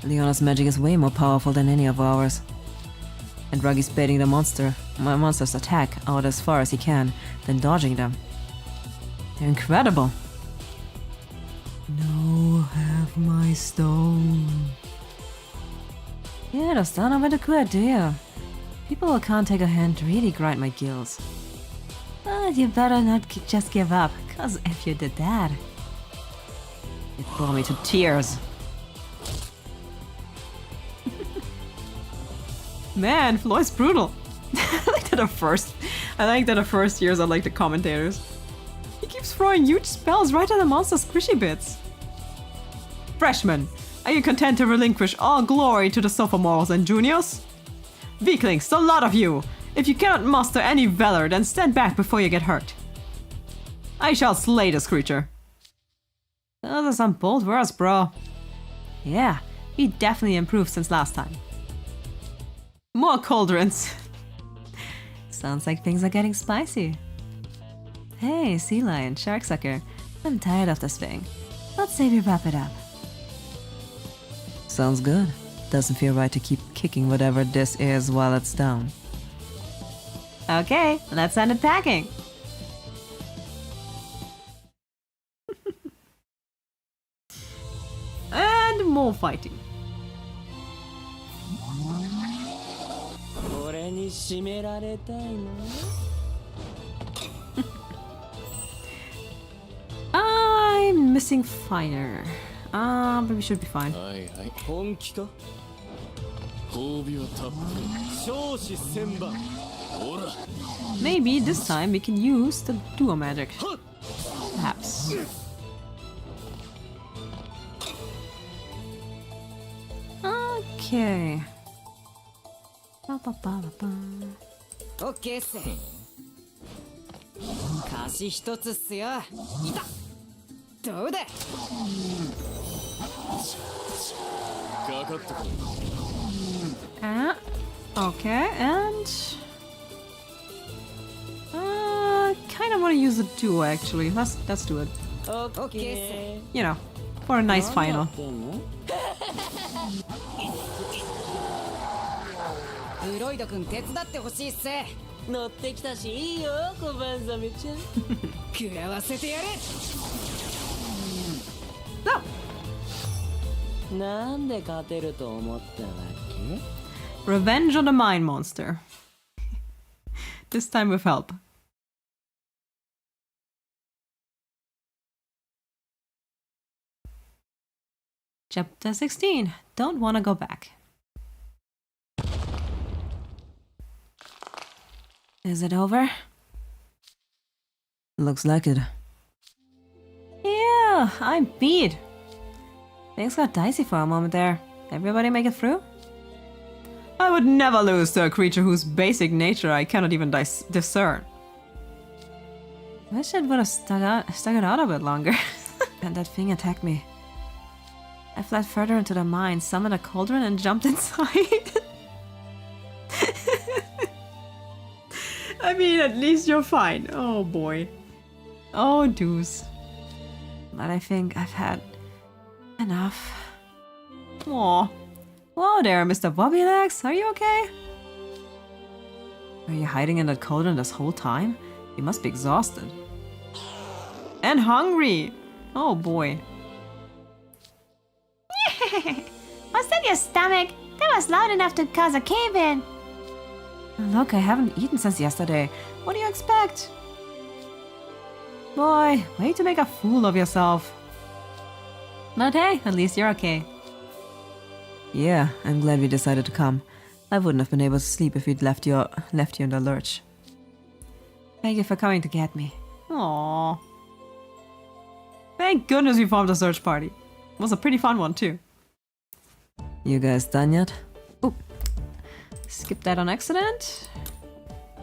Leona's magic is way more powerful than any of ours. And Ruggie's baiting the monster's attack out as far as he can, then dodging them. They're incredible. No, have my stone. You don't sound a bit good, do you? People who can't take a hint really grind my gears. But you better not just give up, cause if you did that, It brought me to tears. Man, Floyd's brutal. I like that the first years are like the commentators. He keeps throwing huge spells right at the monster's squishy bits. Freshman, are you content to relinquish all glory to the sophomores and juniors? Weaklings, a lot of you! If you cannot muster any valor, then stand back before you get hurt. I shall slay this creature. Those are some bold words, bro. Yeah, he definitely improved since last time. More cauldrons. sounds like things are getting spicy. Hey, sea lion, shark sucker. I'm tired of this thing. Let's say we wrap it up. Sounds good. Doesn't feel right to keep kicking whatever this is while it's down. Okay, let's send it packing. And more fighting. I'm missing fire. But we should be fine. Maybe this time we can use the duo magic. Perhaps. Okay. OK っす。貸し一つっすよ。いた。どうだ。かかってこい。Okay, and kind of want to use a duo actually. Let's do it. OK っす。 You know, for a nice final. フロイド君手伝ってほしいっす。乗ってきたしいいよ小判ザメちゃん。食らわせてやる。なんで勝てると思ったわけ？ Revenge on the Mine Monster. This time with help. Chapter 16. Don't wanna go back. Is it over? Looks like it. Yeah, I'm beat. Things got dicey for a moment there. Everybody make it through? I would never lose to a creature whose basic nature I cannot even discern. Wish it would have stuck it out a bit longer. And that thing attacked me. I fled further into the mine, summoned a cauldron, and jumped inside. I mean, at least you're fine. Oh boy. Oh, deuce. But I think I've had enough. Aw. Whoa there, Mr. Bobbylegs. Are you okay? Are you hiding in that cauldron this whole time? You must be exhausted. And hungry. Oh boy. What's in your stomach? That was loud enough to cause a cave-in. Look, I haven't eaten since yesterday. What do you expect? Boy, way to make a fool of yourself. But hey, at least you're okay. Yeah, I'm glad we decided to come. I wouldn't have been able to sleep if we'd left you in the lurch. Thank you for coming to get me. Aww. Thank goodness we formed a search party. It was a pretty fun one too. You guys done yet? Skip that on accident.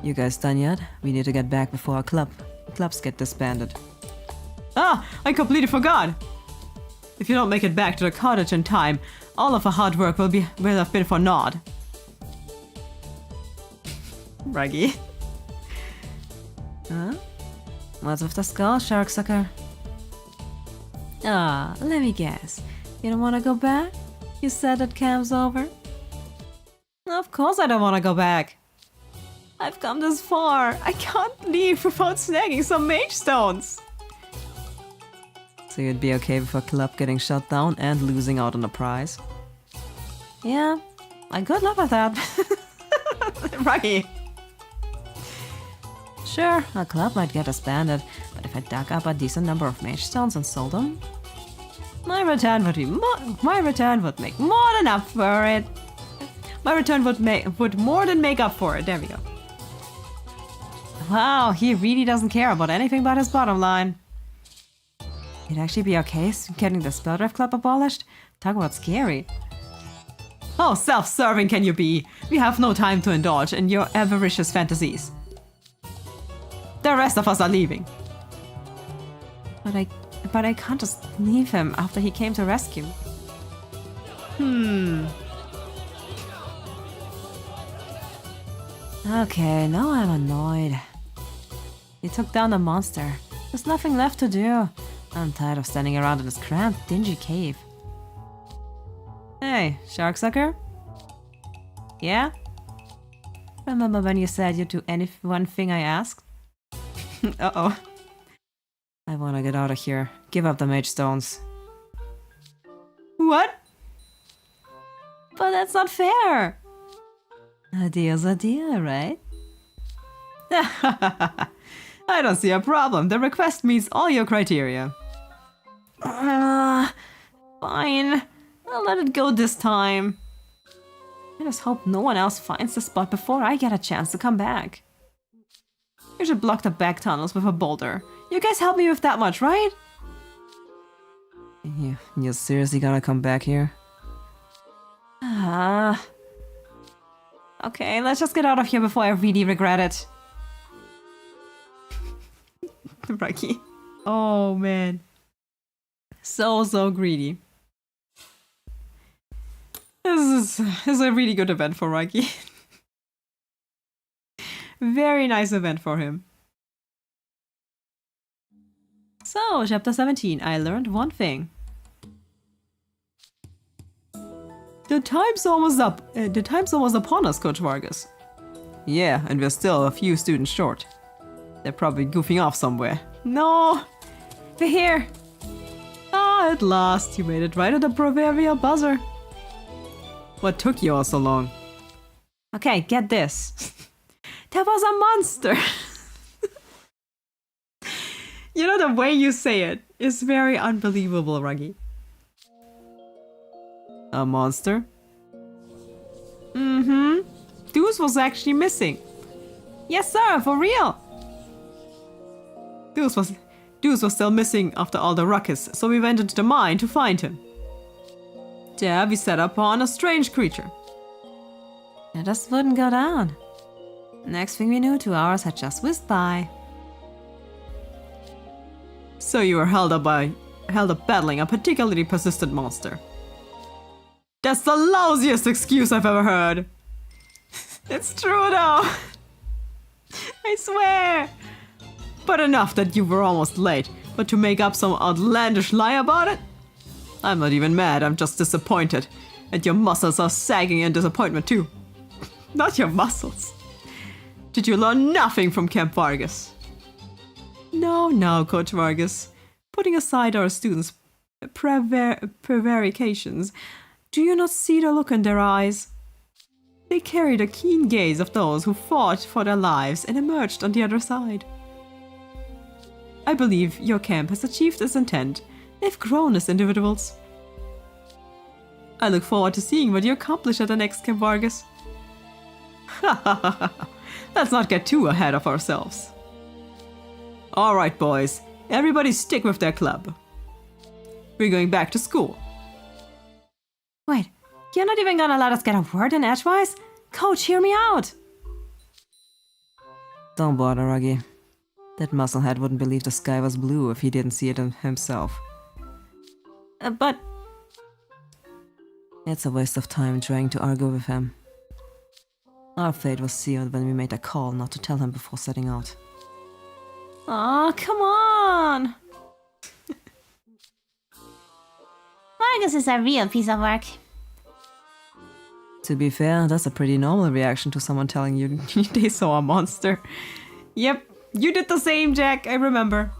You guys done yet? We need to get back before our clubs get disbanded. Ah, I completely forgot. If you don't make it back to the cottage in time, all of our hard work will have been for naught. Ruggie. Huh? What's with the skull, shark sucker? Ah, let me guess. You don't want to go back? You said that camp's over? Of course I don't want to go back. I've come this far. I can't leave without snagging some mage stones. So you'd be okay with a club getting shut down and losing out on the prize? Yeah, I could live with that. Ruggie. Sure, a club might get disbanded, but if I dug up a decent number of mage stones and sold them, My return would make more than up for it. My return would more than make up for it. There we go. Wow, he really doesn't care about anything but his bottom line. it'd actually be okay getting the Spelldraft Club abolished. Talk about scary. How self-serving can you be? We have no time to indulge in your avaricious fantasies. The rest of us are leaving. But I can't just leave him after he came to rescue me. Okay, now I'm annoyed. He took down the monster. There's nothing left to do. I'm tired of standing around in this cramped, dingy cave. Hey, Sharksucker? Yeah? Remember when you said you'd do any one thing I asked? Uh-oh. I wanna get out of here. Give up the mage stones. What? But that's not fair! A deal's a deal, right? I don't see a problem. The request meets all your criteria. Fine. I'll let it go this time. I just hope no one else finds the spot before I get a chance to come back. You should block the back tunnels with a boulder. You guys help me with that much, right? You're seriously gonna come back here? Okay, let's just get out of here before I really regret it. Ruggie. Oh, man. So greedy. This is a really good event for Ruggie. Very nice event for him. So, chapter 17. I learned one thing. The time's almost up. The time's almost upon us, Coach Vargas. Yeah, and we're still a few students short. They're probably goofing off somewhere. No! They're here! Ah, at last, you made it right at the proverbial buzzer. What took you all so long? Okay, get this. That was a monster! You know, the way you say it is very unbelievable, Ruggie. A monster? Mm-hmm. Deuce was actually missing. Yes, sir, for real. Deuce was still missing after all the ruckus, so we went into the mine to find him. There we set upon a strange creature. It just wouldn't go down. Next thing we knew, 2 hours had just whizzed by. So you were held up battling a particularly persistent monster. That's the lousiest excuse I've ever heard. It's true though. I swear. But enough that you were almost late, but to make up some outlandish lie about it? I'm not even mad, I'm just disappointed. And your muscles are sagging in disappointment too. Not your muscles. Did you learn nothing from Camp Vargas? No, Coach Vargas. Putting aside our students' prevarications, do you not see the look in their eyes? They carry the keen gaze of those who fought for their lives and emerged on the other side. I believe your camp has achieved its intent. They've grown as individuals. I look forward to seeing what you accomplish at the next Camp Vargas. Let's not get too ahead of ourselves. Alright, boys. Everybody stick with their club. We're going back to school. Wait, you're not even gonna let us get a word in edgewise? Coach, hear me out! Don't bother, Ruggie. That musclehead wouldn't believe the sky was blue if he didn't see it himself. But... It's a waste of time trying to argue with him. Our fate was sealed when we made a call not to tell him before setting out. Aw, come on! Vargas is a real piece of work. To be fair, that's a pretty normal reaction to someone telling you They saw a monster. Yep, you did the same, Jack, I remember.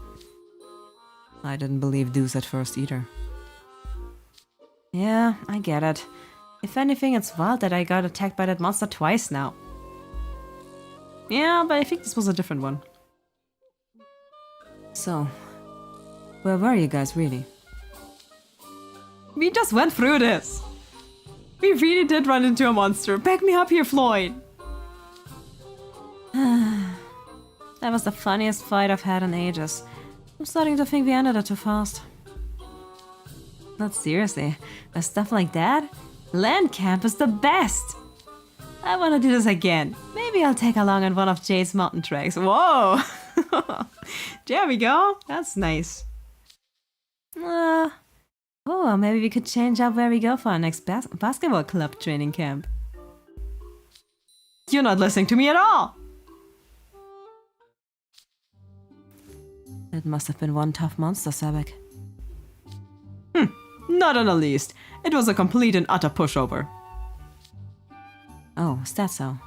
I didn't believe Deuce at first either. Yeah, I get it. If anything, it's wild that I got attacked by that monster twice now. Yeah, but I think this was a different one. So, where were you guys really? We just went through this. We really did run into a monster. Back me up here, Floyd. That was the funniest fight I've had in ages. I'm starting to think we ended it too fast. But seriously, with stuff like that, land camp is the best! I wanna do this again. Maybe I'll take along on one of Jade's mountain treks. Whoa! There we go. That's nice. Oh, maybe we could change up where we go for our next basketball club training camp. You're not listening to me at all! It must have been one tough monster, Sebek. Not in the least. It was a complete and utter pushover. Oh, is that so?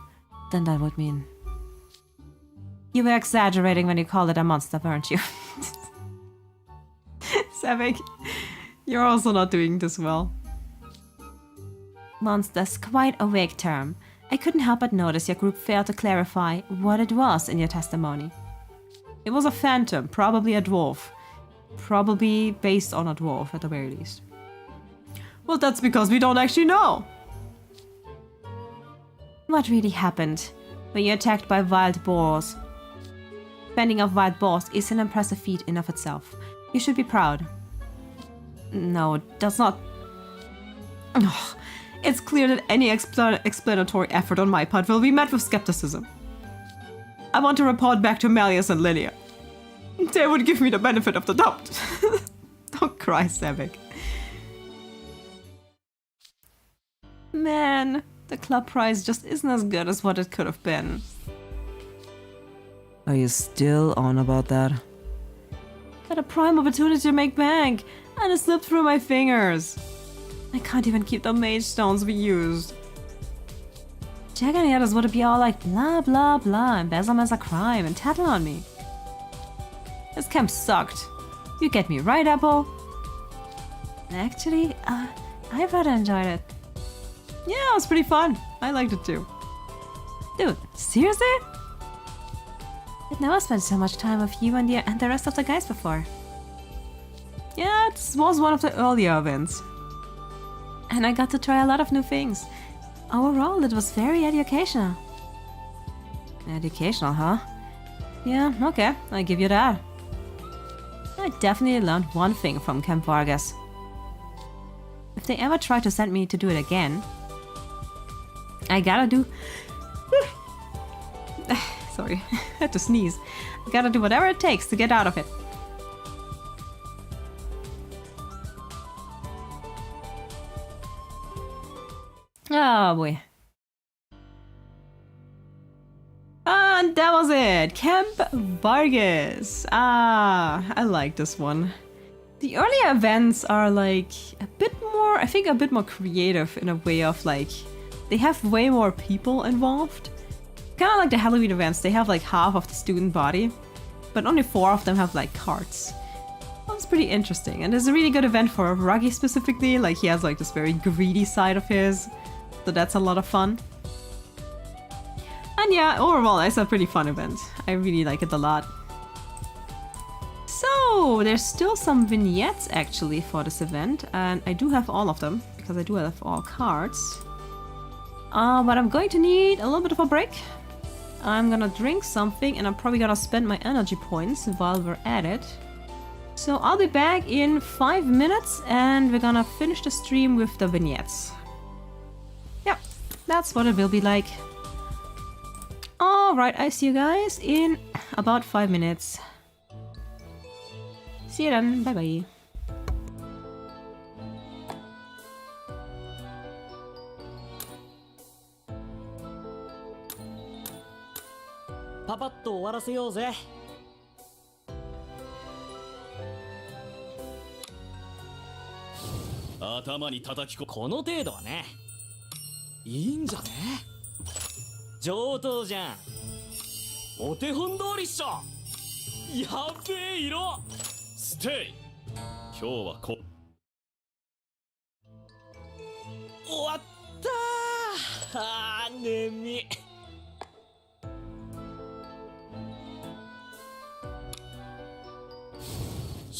Then that would mean... You were exaggerating when you called it a monster, weren't you? Sebek, you're also not doing this well. Monster's quite a vague term. I couldn't help but notice your group failed to clarify what it was in your testimony. It was a phantom, probably a dwarf. Probably based on a dwarf, at the very least. Well, that's because we don't actually know. What really happened? Were you attacked by wild boars? Fending off wild boars is an impressive feat in of itself. You should be proud. No, that's not... Ugh. It's clear that any explanatory effort on my part will be met with skepticism. I want to report back to Malleus and Linnea. They would give me the benefit of the doubt. Don't cry, Sebek. Man, the club prize just isn't as good as what it could have been. Are you still on about that? Had a prime opportunity to make bank, and it slipped through my fingers. I can't even keep the mage stones we used. Jack and the others would be all like blah blah blah, embezzlement's a crime, and tattle on me. This camp sucked. You get me right, Apple? Actually, I rather enjoyed it. Yeah, it was pretty fun. I liked it too. Dude, seriously? I'd never spent so much time with you and the rest of the guys before. Yeah, this was one of the earlier events. And I got to try a lot of new things. Overall, it was very educational. Educational, huh? Yeah, okay, I give you that. I definitely learned one thing from Camp Vargas. If they ever try to send me to do it again, I gotta do... Sorry, I had to sneeze. I gotta do whatever it takes to get out of it. Oh boy. And that was it! Camp Vargas! I like this one. The earlier events are like a bit more, I think a bit more creative in a way of like, they have way more people involved. Kind of like the Halloween events, they have like half of the student body, but only 4 of them have like carts. That's pretty interesting, and there's a really good event for Ruggies specifically, like he has like this very greedy side of his, so that's a lot of fun. And yeah, overall it's a pretty fun event. I really like it a lot. So, there's still some vignettes actually for this event, and I do have all of them, because I do have all cards. But I'm going to need a little bit of a break. I'm gonna drink something, and I'm probably gonna spend my energy points while we're at it. So I'll be back in 5 minutes, and we're gonna finish the stream with the vignettes. Yep, that's what it will be like. Alright, I see you guys in about 5 minutes. See you then, bye bye. パパッと終わらせようぜ。頭に叩きこの程度はね。いいんじゃね？上等じゃん。お手本通りっしょ。やべえ色。ステイ。今日は終わったー。眠い。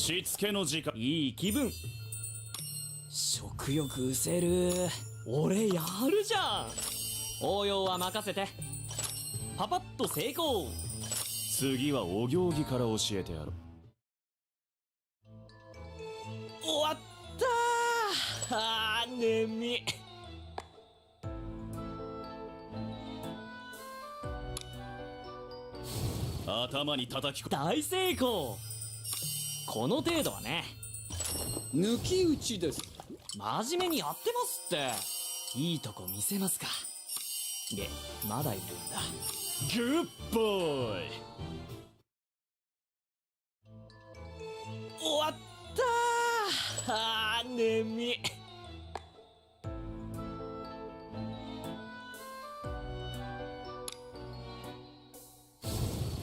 しつけの時間。いい気分。食欲うせる。俺やるじゃん。応用は任せて。パパッと成功。次はお行儀から教えてやろう。終わったー。あー眠い。頭に叩きこ。大成功。この程度はね。抜き打ちです。真面目にやってますって。いいとこ見せますか。で、まだいるんだ。グッボーイ。終わったー。あー眠い。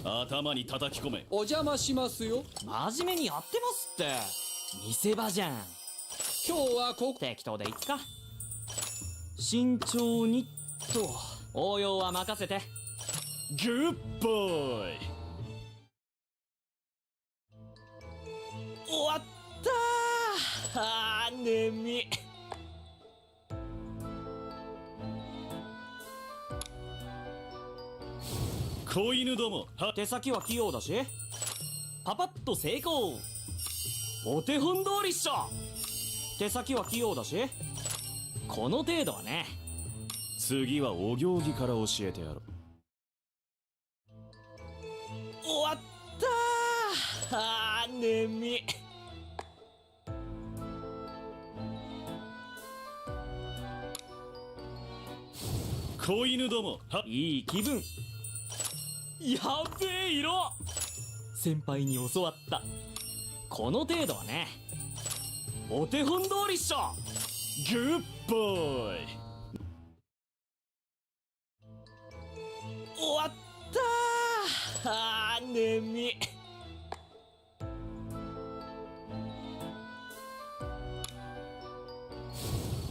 頭に叩き込め。お邪魔しますよ。真面目にやってますって。見せ場じゃん。今日はここ。適当でいっか。慎重にっと。応用は任せて。グッボーイ。終わったー。あー眠い。子犬どもは。手先は器用だしパパッと成功。お手本通りっしょ。手先は器用だしこの程度はね。次はお行儀から教えてやろう。終わったー。あー眠い。子犬どもは。いい気分。やっべえ色。先輩に教わった。この程度はね。お手本通りっしょ。グッボーイ。終わったー。あー眠い。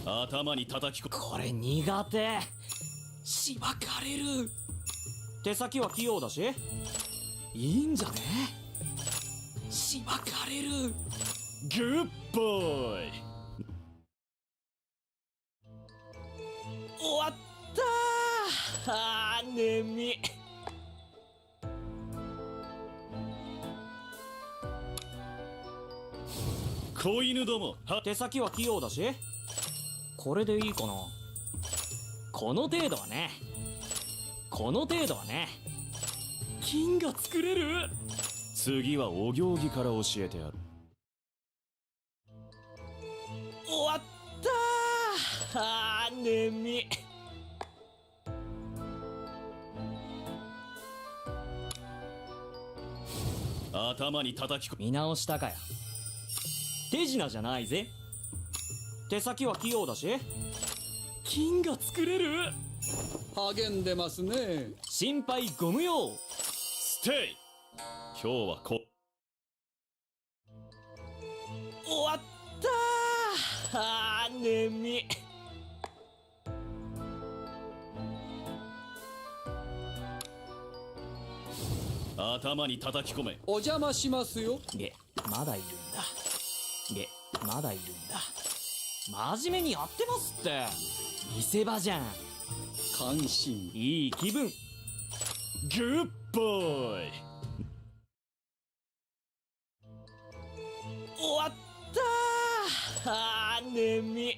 頭に叩き込。これ苦手。しばかれる。手先は器用だしいいんじゃね。しばかれる。グッボーイ。終わったー。あー眠い。子犬どもは。手先は器用だしこれでいいかな。この程度はね。この程度はね。金が作れる。次はお行儀から教えてやる。終わったー。あー眠い。頭に叩き込。見直したかよ。手品じゃないぜ。手先は器用だし金が作れる。励んでますね。心配ご無用。ステイ。今日はこ。終わったー。あー眠い。頭に叩き込め。お邪魔しますよ。で、まだいるんだ。で、まだいるんだ。真面目にやってますって。見せ場じゃん。感心。いい気分。グッボーイ。終わったー。あー眠い。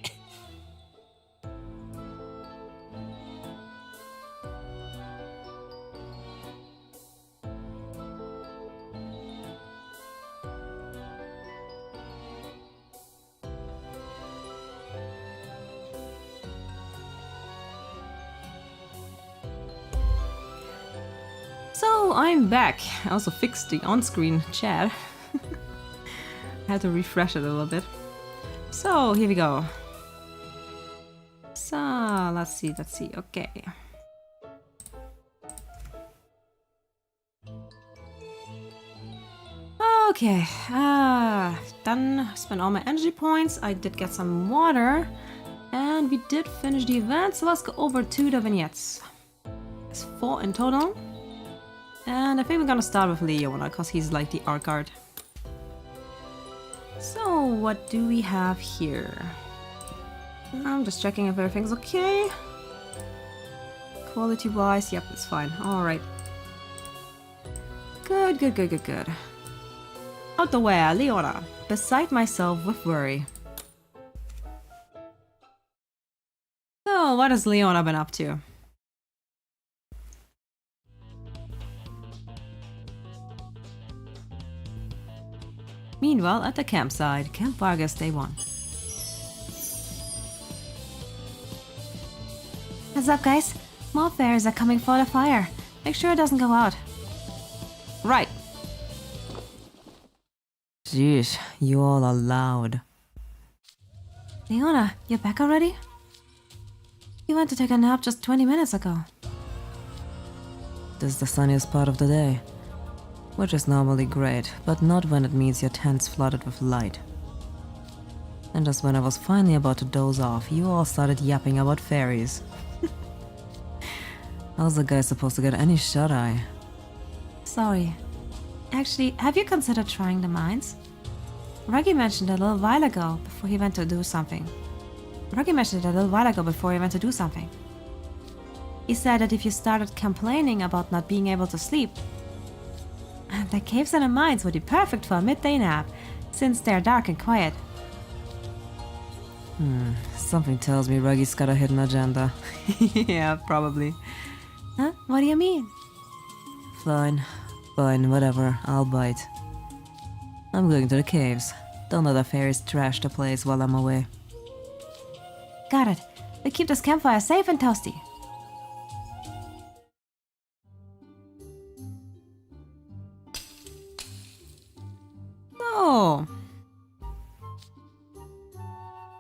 So I'm back. I also fixed the on-screen chat. I had to refresh it a little bit. So here we go. So let's see. Okay. Okay. Done. Spent all my energy points. I did get some water, and we did finish the event. So let's go over to the vignettes. It's 4 in total. And I think we're gonna start with Leona, because he's like the art guard. So, what do we have here? I'm just checking if everything's okay. Quality-wise, yep, it's fine. Alright. Good, good, good, good, good. Outerwear, Leona. Beside myself with worry. So, what has Leona been up to? Meanwhile, at the campsite, Camp Vargas Day 1. What's up, guys? More fairies are coming for the fire. Make sure it doesn't go out. Right. Jeez, you all are loud. Leona, you're back already? You went to take a nap just 20 minutes ago. This is the sunniest part of the day, which is normally great, but not when it means your tent's flooded with light. And just when I was finally about to doze off, you all started yapping about fairies. How's the guy supposed to get any shut-eye? Sorry. Actually, have you considered trying the mines? Ruggie mentioned it a little while ago before he went to do something. He said that if you started complaining about not being able to sleep, the caves and the mines would be perfect for a midday nap, since they're dark and quiet. Something tells me Ruggie's got a hidden agenda. Yeah, probably. Huh? What do you mean? Fine, whatever, I'll bite. I'm going to the caves. Don't let the fairies trash the place while I'm away. Got it. We keep this campfire safe and toasty. Oh!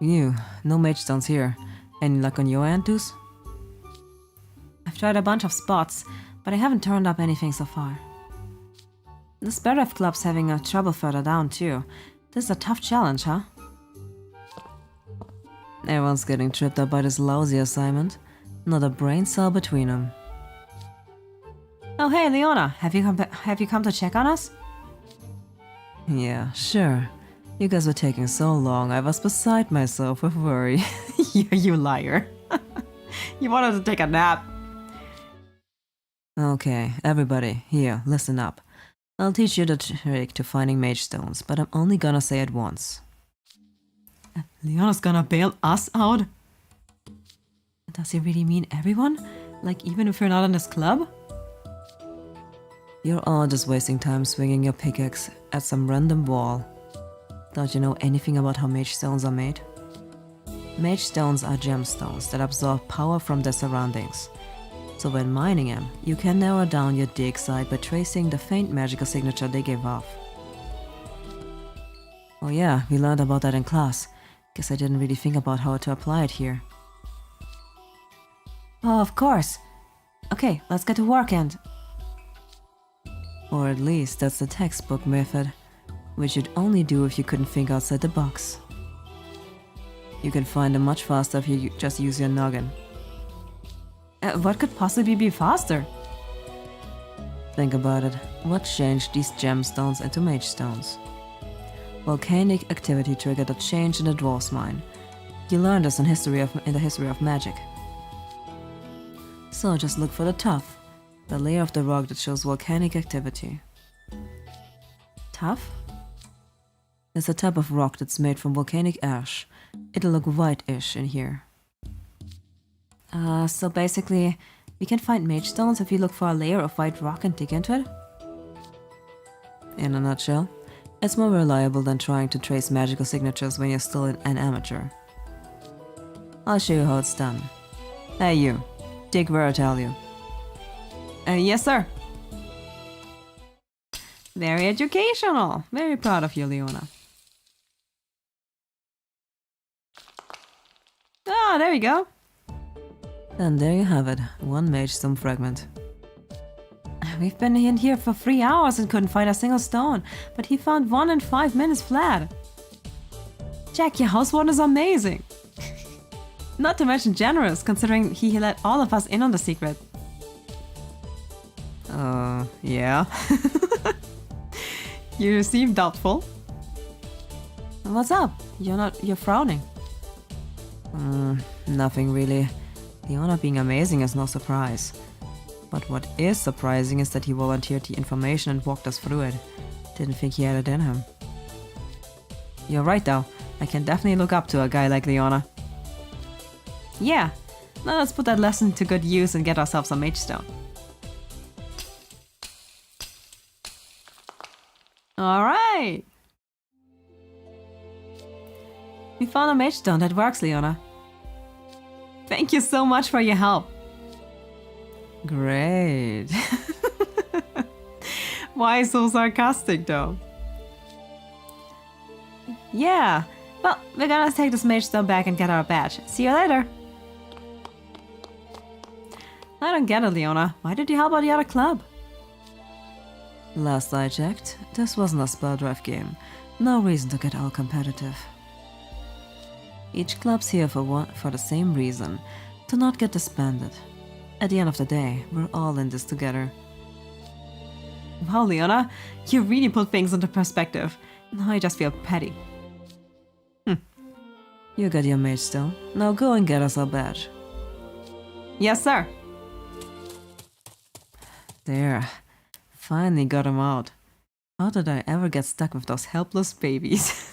You, no mage stones here. Any luck on your end, Deuce? I've tried a bunch of spots, but I haven't turned up anything so far. The Sparrow Club's having a trouble further down too. This is a tough challenge, huh? Everyone's getting tripped up by this lousy assignment. Not a brain cell between them. Oh hey, Leona, have you come to check on us? Yeah, sure. You guys were taking so long, I was beside myself with worry. You liar. You wanted to take a nap. Okay, everybody, here, listen up. I'll teach you the trick to finding mage stones, but I'm only gonna say it once. Leona's gonna bail us out? Does he really mean everyone? Like, even if you're not in this club? You're all just wasting time swinging your pickaxe at some random wall. Don't you know anything about how mage stones are made? Mage stones are gemstones that absorb power from their surroundings. So when mining them, you can narrow down your dig site by tracing the faint magical signature they give off. Oh yeah, we learned about that in class. Guess I didn't really think about how to apply it here. Oh, of course. Okay, let's get to work and... Or at least that's the textbook method, which you'd only do if you couldn't think outside the box. You can find them much faster if you just use your noggin. What could possibly be faster? Think about it. What changed these gemstones into mage stones? Volcanic activity triggered a change in the dwarf's mine. You learned this in the history of magic. So just look for the tuff, the layer of the rock that shows volcanic activity. Tough? It's a type of rock that's made from volcanic ash. It'll look whitish in here. So basically, we can find mage stones if you look for a layer of white rock and dig into it? In a nutshell, it's more reliable than trying to trace magical signatures when you're still an amateur. I'll show you how it's done. Hey you, dig where I tell you. Yes, sir. Very educational. Very proud of you, Leona. Ah, there you go. And there you have it, one mage stone fragment. We've been in here for 3 hours and couldn't find a single stone, but he found one in 5 minutes flat. Jack, your housewarming is amazing. Not to mention generous, considering he let all of us in on the secret. Yeah. You seem doubtful. What's up? You're frowning. Nothing really. Leona being amazing is no surprise. But what is surprising is that he volunteered the information and walked us through it. Didn't think he had it in him. You're right though. I can definitely look up to a guy like Leona. Yeah, now let's put that lesson to good use and get ourselves a mage stone. Alright! We found a mage stone that works, Leona. Thank you so much for your help. Great. Why so sarcastic though? Yeah. Well, we're gonna take this mage stone back and get our badge. See you later. I don't get it, Leona. Why did you help out the other club? Last I checked, this wasn't a spell drive game. No reason to get all competitive. Each club's here for the same reason, to not get disbanded. At the end of the day, we're all in this together. Wow, Leona, you really put things into perspective. Now I just feel petty. You got your mage stone. Now go and get us our badge. Yes, sir. There. Finally got him out. How did I ever get stuck with those helpless babies?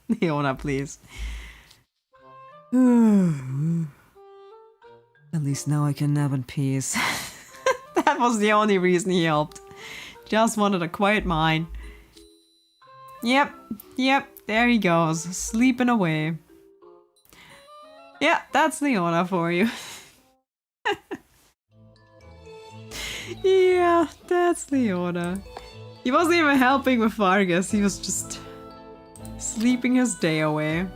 Leona, please. At least now I can nap in peace. That was the only reason he helped. Just wanted a quiet mind. Yep, there he goes, sleeping away. Yeah, that's Leona for you. Yeah, that's Leona. He wasn't even helping with Vargas, he was just sleeping his day away.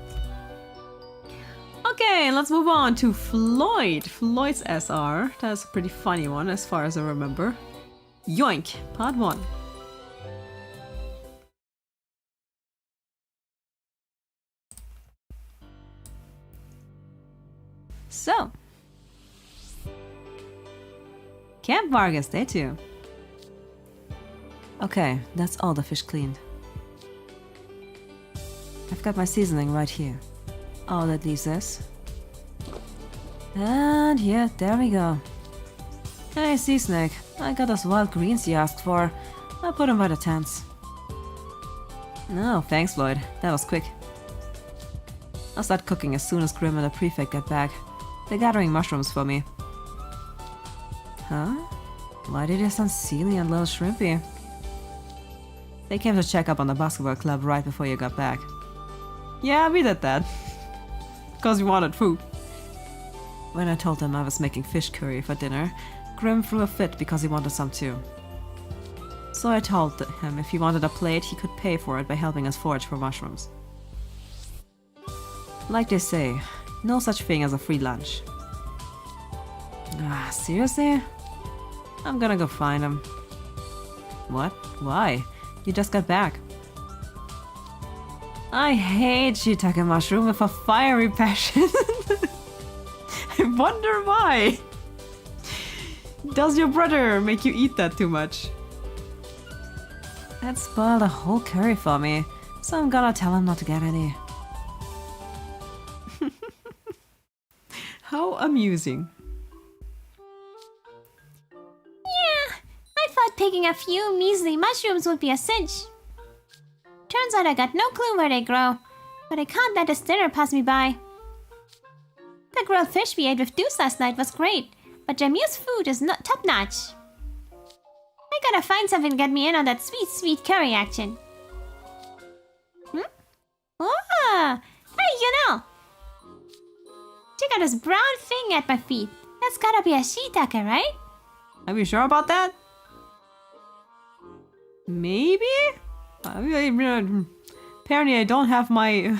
Okay, let's move on to Floyd. Floyd's SR. That's a pretty funny one as far as I remember. Yoink, part 1. So, Camp Vargas, day 2. Okay, that's all the fish cleaned. I've got my seasoning right here. All that leaves is... And yeah, there we go. Hey, Sea Snake, I got those wild greens you asked for. I'll put them by the tents. No, thanks, Floyd. That was quick. I'll start cooking as soon as Grim and the Prefect get back. They're gathering mushrooms for me. Huh? Why did you sound silly and little shrimpy? They came to check up on the basketball club right before you got back. Yeah, we did that. Because we wanted food. When I told him I was making fish curry for dinner, Grim threw a fit because he wanted some too. So I told him if he wanted a plate, he could pay for it by helping us forage for mushrooms. Like they say, no such thing as a free lunch. Ah, seriously? I'm gonna go find him. What? Why? You just got back. I hate shiitake mushroom with a fiery passion. I wonder why. Does your brother make you eat that too much? That spoiled the whole curry for me, so I'm gonna tell him not to get any. How amusing. Yeah, I thought picking a few measly mushrooms would be a cinch. Turns out I got no clue where they grow, but I can't let this dinner pass me by. The grilled fish we ate with Deuce last night was great, but Jamil's food is not top-notch. I gotta find something to get me in on that sweet curry action. Ah, hey, you know! Check out this brown thing at my feet. That's gotta be a shiitake, right? Are you sure about that? Maybe? Apparently I don't have my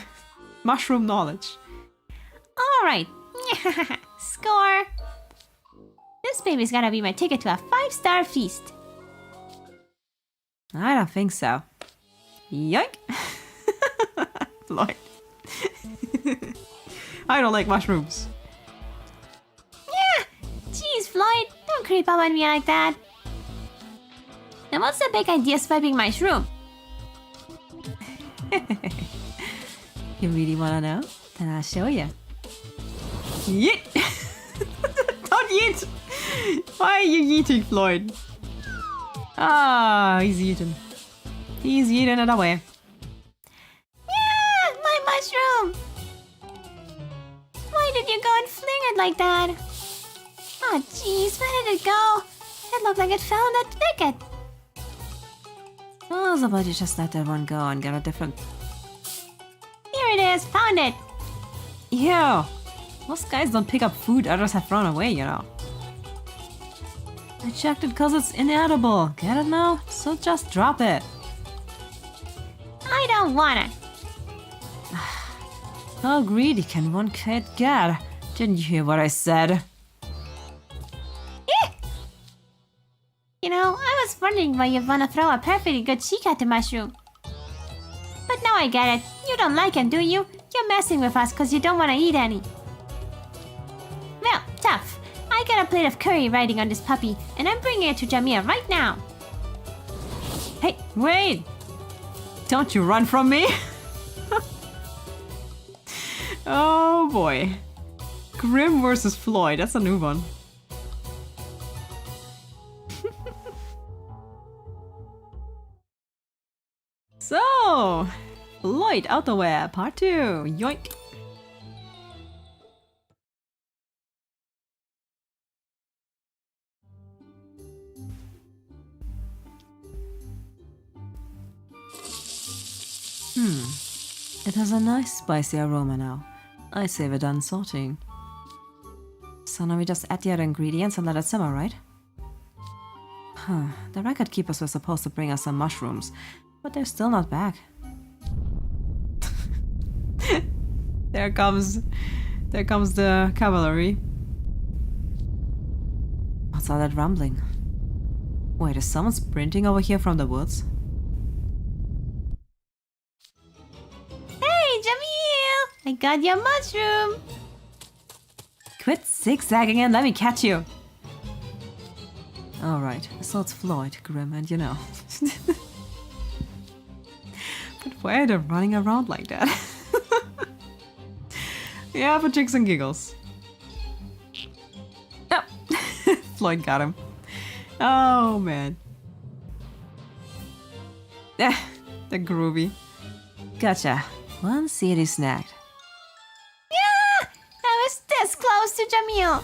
mushroom knowledge. Alright. Score! This baby's gotta be my ticket to a 5-star feast. I don't think so. Yoink! Floyd. I don't like mushrooms. Yeah! Jeez, Floyd, don't creep up on me like that. Now what's the big idea swiping my shroom? You really wanna know? Then I'll show you. Yeet! Don't yeet! Why are you yeeting, Floyd? Ah, he's eating. He's eating it away. Yeah, my mushroom! Why did you go and fling it like that? Oh jeez, where did it go? It looked like it fell in that thicket. Oh, so about you just let that one go and get a different... Here it is, found it. Yeah. Most guys don't pick up food others have thrown away, you know. I checked it because it's inedible. Get it now? So just drop it. I don't wanna. How greedy can one kid get? Didn't you hear what I said? You know, I was wondering why you'd wanna throw a perfectly good shikata mushroom. But now I get it. You don't like him, do you? You're messing with us because you don't wanna eat any. Well, tough. I got a plate of curry riding on this puppy, and I'm bringing it to Jamia right now. Hey, wait! Don't you run from me! Oh boy. Grim versus Floyd, that's a new one. So, Floyd outerwear part 2. Yoink! It has a nice spicy aroma now. I say we're done sorting. So now we just add the other ingredients and let it simmer, right? Huh. The record keepers were supposed to bring us some mushrooms, but they're still not back. There comes the cavalry. What's all that rumbling? Wait, is someone sprinting over here from the woods? Hey, Jamil! I got your mushroom. Quit zigzagging and let me catch you. Alright, so it's Floyd, Grim, and you know. But why are they running around like that? Yeah, for chicks and giggles. Oh. Floyd got him. Oh man. Yeah, they're groovy. Gotcha. One CD snagged. Yeah! I was this close to Jamil.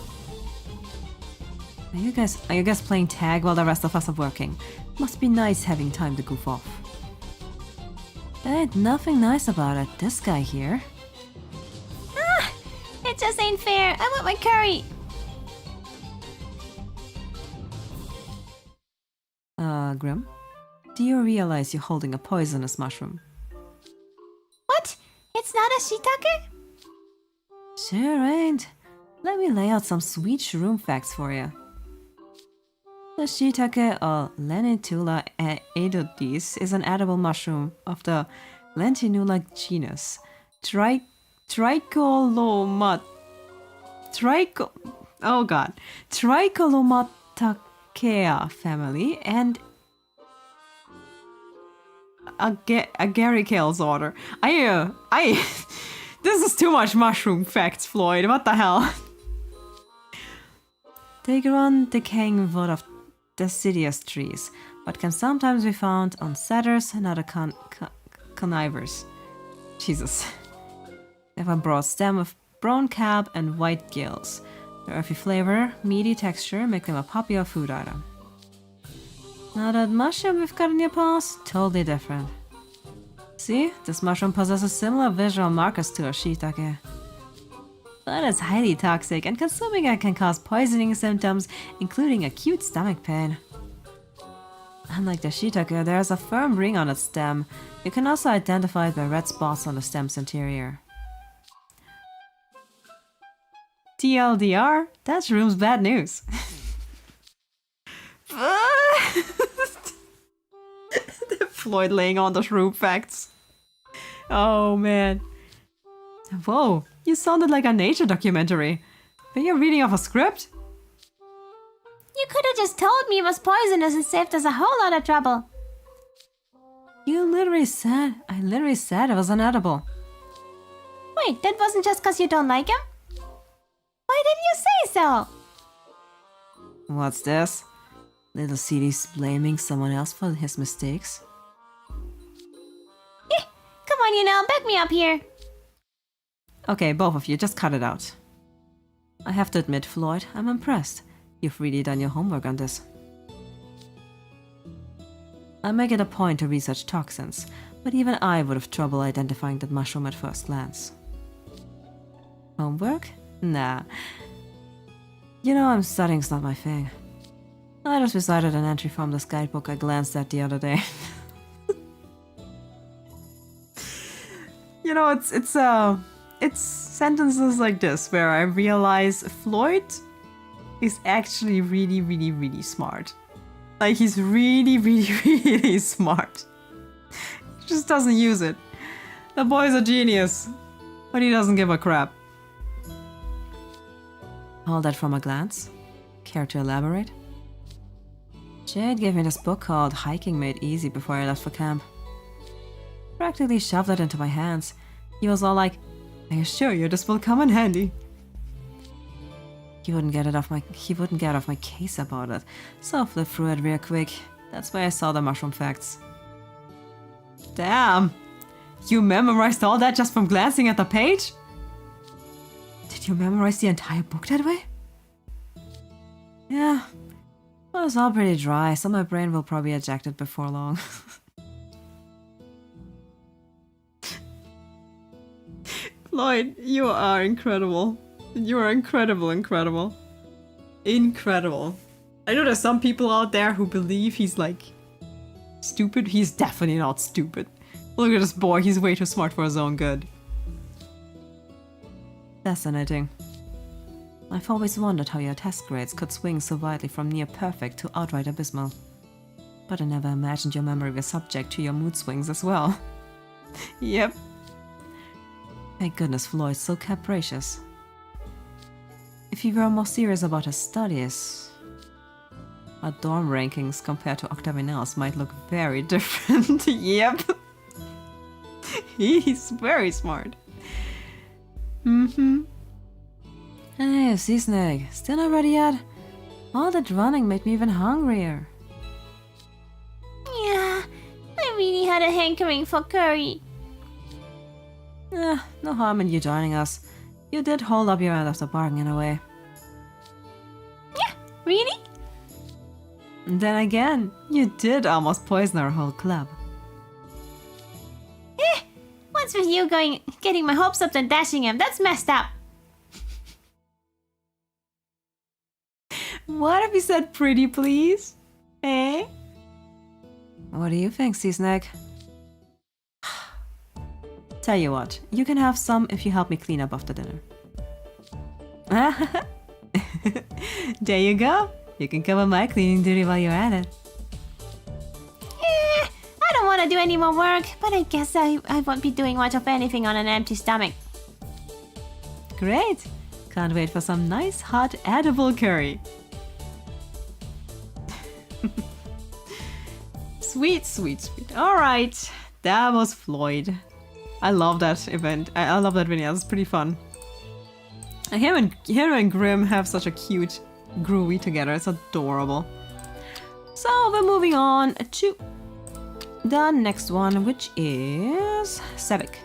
Are you guys playing tag while the rest of us are working? Must be nice having time to goof off. There ain't nothing nice about it. This guy here. Ah! It just ain't fair. I want my curry. Grim? Do you realize you're holding a poisonous mushroom? What? It's not a shiitake? Sure ain't. Let me lay out some sweet shroom facts for you. The shiitake, or Lenitula edodes, is an edible mushroom of the Lentinula genus. Tricholomatakea family and Agaricales order. This is too much mushroom facts, Floyd. What the hell? they grow on decaying wood of deciduous trees, but can sometimes be found on cedars and other conifers. Jesus. They have a broad stem with brown cap and white gills. Their earthy flavor, meaty texture make them a popular food item. Now that mushroom we've got in your paws, totally different. See, this mushroom possesses similar visual markers to a shiitake. But it's highly toxic, and consuming it can cause poisoning symptoms, including acute stomach pain. Unlike the shiitake, there is a firm ring on its stem. You can also identify it by red spots on the stem's interior. TLDR, that shroom's bad news. Floyd laying on the shroom facts. Oh man. Whoa, you sounded like a nature documentary. Were you reading off a script? You could have just told me it was poisonous and saved us a whole lot of trouble. I literally said it was inedible. Wait, that wasn't just because you don't like him? Why didn't you say so? What's this? Little Ceddie's blaming someone else for his mistakes? Come on, you know, back me up here. Okay, both of you, just cut it out. I have to admit, Floyd, I'm impressed. You've really done your homework on this. I make it a point to research toxins, but even I would have trouble identifying that mushroom at first glance. Homework? Nah. You know, studying's not my thing. I just recited an entry from this guidebook I glanced at the other day. You know, it's sentences like this where I realize Floyd is actually really, really, really smart. Like, he's really, really, really smart. He just doesn't use it. The boy's a genius, but he doesn't give a crap. All that from a glance? Care to elaborate? Jade gave me this book called Hiking Made Easy before I left for camp. Practically shoved it into my hands. He was all like, I assure you this will come in handy. he wouldn't get off my case about it, so I flipped through it real quick. That's where I saw the mushroom facts. Damn! You memorized all that just from glancing at the page? Did you memorize the entire book that way? Yeah. Well, it's all pretty dry, so my brain will probably eject it before long. Floyd, you are incredible. You are incredible. Incredible. I know there's some people out there who believe he's like stupid. He's definitely not stupid. Look at this boy, he's way too smart for his own good. Fascinating. I've always wondered how your test grades could swing so widely from near perfect to outright abysmal. But I never imagined your memory was subject to your mood swings as well. Yep. Thank goodness Floyd's so capricious. If he were more serious about his studies, our dorm rankings compared to Octavinel's might look very different. Yep. He's very smart. Mm-hmm. Hey, Sea Snake, still not ready yet? All that running made me even hungrier. Yeah, I really had a hankering for curry. No harm in you joining us. You did hold up your end of the bargain in a way. Yeah, really? And then again, you did almost poison our whole club. What's with you getting my hopes up and dashing him? That's messed up. What have you said, pretty please? Eh? What do you think, Sea Snake? Tell you what, you can have some if you help me clean up after dinner. There you go. You can cover my cleaning duty while you're at it. I don't want to do any more work, but I guess I won't be doing much of anything on an empty stomach. Great. Can't wait for some nice, hot, edible curry. Sweet, sweet, sweet. Alright. That was Floyd. I love that event. I love that vignette. It's pretty fun. Him and Grim have such a cute groovy together. It's adorable. So we're moving on to the next one, which is Sebek.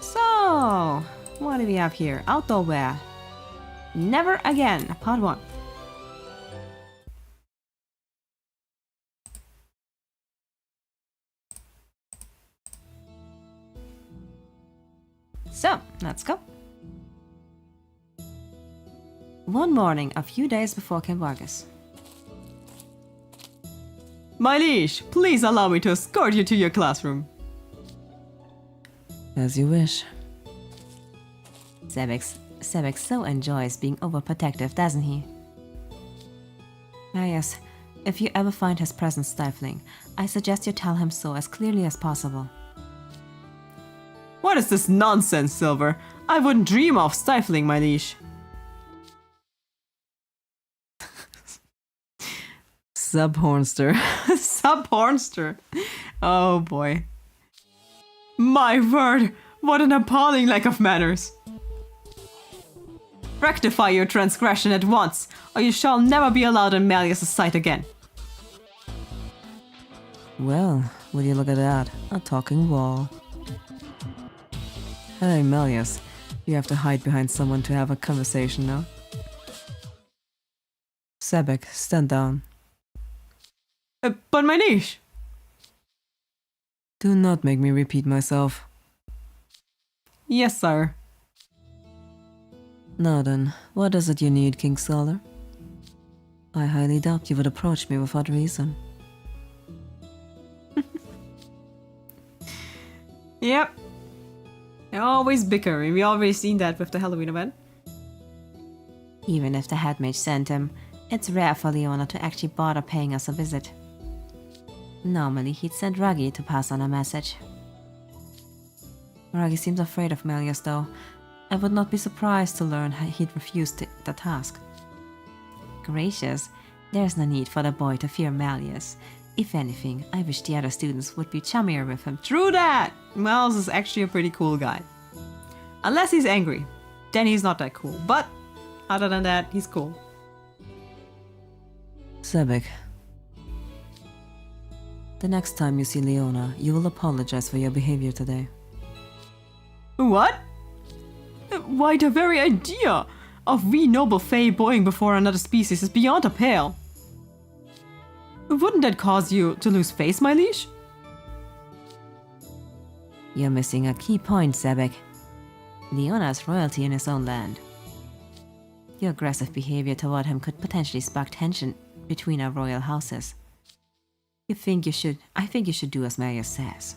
So, what do we have here? Outdoor wear. Never Again, part 1. So, let's go. One morning, a few days before Camp Vargas. My liege, please allow me to escort you to your classroom. As you wish. Sebeks so enjoys being overprotective, doesn't he? Ah yes, if you ever find his presence stifling, I suggest you tell him so as clearly as possible. What is this nonsense, Silver? I wouldn't dream of stifling my liege. Sub Hornster. Sub Hornster. Oh boy. My word, what an appalling lack of manners! Rectify your transgression at once, or you shall never be allowed in Malleus' sight again. Well, would you look at that? A talking wall. Hey, Malleus. You have to hide behind someone to have a conversation now. Sebek, stand down. But my niche! Do not make me repeat myself. Yes, sir. Now then, what is it you need, King Scholar? I highly doubt you would approach me without reason. Yep. They're always bickering. We already seen that with the Halloween event. Even if the head mage sent him, it's rare for Leona to actually bother paying us a visit. Normally, he'd send Ruggie to pass on a message. Ruggie seems afraid of Malleus, though. I would not be surprised to learn he'd refused the task. Gracious, there's no need for the boy to fear Malleus. If anything, I wish the other students would be chummier with him. True that! Miles is actually a pretty cool guy. Unless he's angry. Then he's not that cool. But, other than that, he's cool. Sebek. The next time you see Leona, you will apologize for your behavior today. What? Why, the very idea of we noble fae bowing before another species is beyond a pale. Wouldn't that cause you to lose face, my liege? You're missing a key point, Sebek. Leona is royalty in his own land. Your aggressive behavior toward him could potentially spark tension between our royal houses. I think you should do as Malleus says.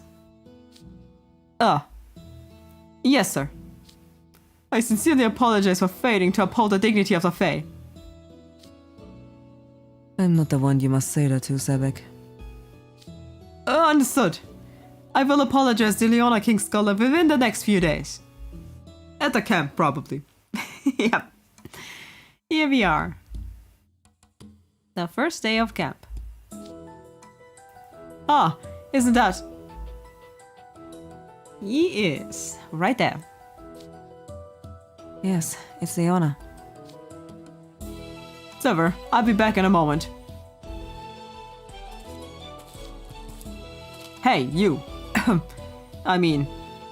Yes, sir. I sincerely apologize for failing to uphold the dignity of the fae. I'm not the one you must say that to, Sebek. Understood. I will apologize to Leona King Scholar within the next few days. At the camp, probably. Yep. Here we are. The first day of camp. Ah, isn't that? He is. Right there. Yes, it's Leona. Silver, I'll be back in a moment. Hey, you. I mean,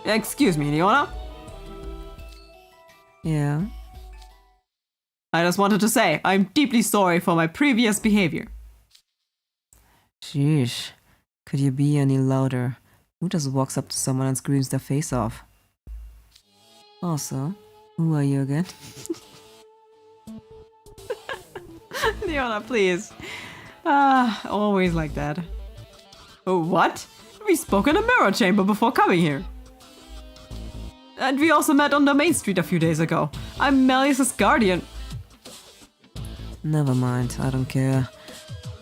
excuse me, Leona? Yeah? I just wanted to say, I'm deeply sorry for my previous behavior. Sheesh. Could you be any louder? Who just walks up to someone and screams their face off? Also, who are you again? Leona, please. Always like that. Oh, what? We spoke in a mirror chamber before coming here. And we also met on the main street a few days ago. I'm Malleus' guardian. Never mind, I don't care.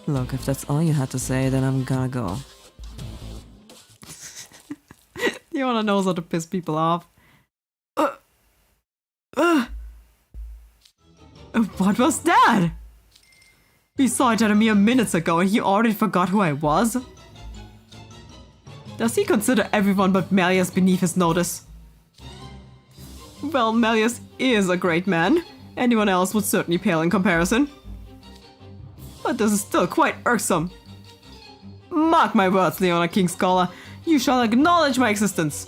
Look, if that's all you had to say, then I'm gonna go. Leona knows how to piss people off. What was that? We saw each other mere minutes ago and he already forgot who I was? Does he consider everyone but Malleus beneath his notice? Well, Malleus is a great man. Anyone else would certainly pale in comparison. But this is still quite irksome. Mark my words, Leona King Scholar. You shall acknowledge my existence.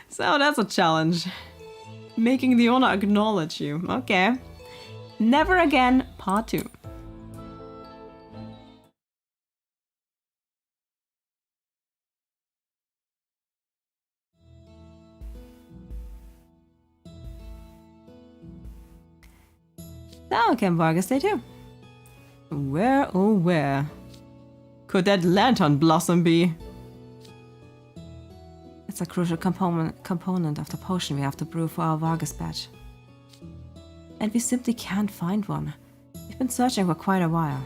So that's a challenge. Making Leona acknowledge you. Okay. Never Again, Part 2. Now Camp Vargas Day 2. Where, oh where, could that lantern blossom be? It's a crucial component of the potion we have to brew for our Vargas batch. And we simply can't find one. We've been searching for quite a while.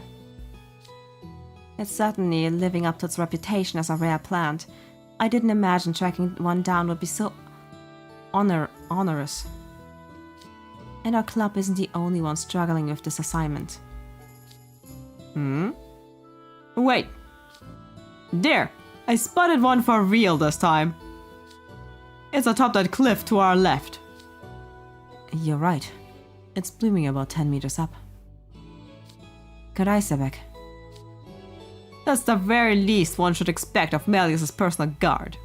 It's certainly living up to its reputation as a rare plant. I didn't imagine tracking one down would be so onerous. And our club isn't the only one struggling with this assignment. Wait. There! I spotted one for real this time. It's atop that cliff to our left. You're right. It's blooming about 10 meters up. Good eye, Sebek. That's the very least one should expect of Malleus's personal guard.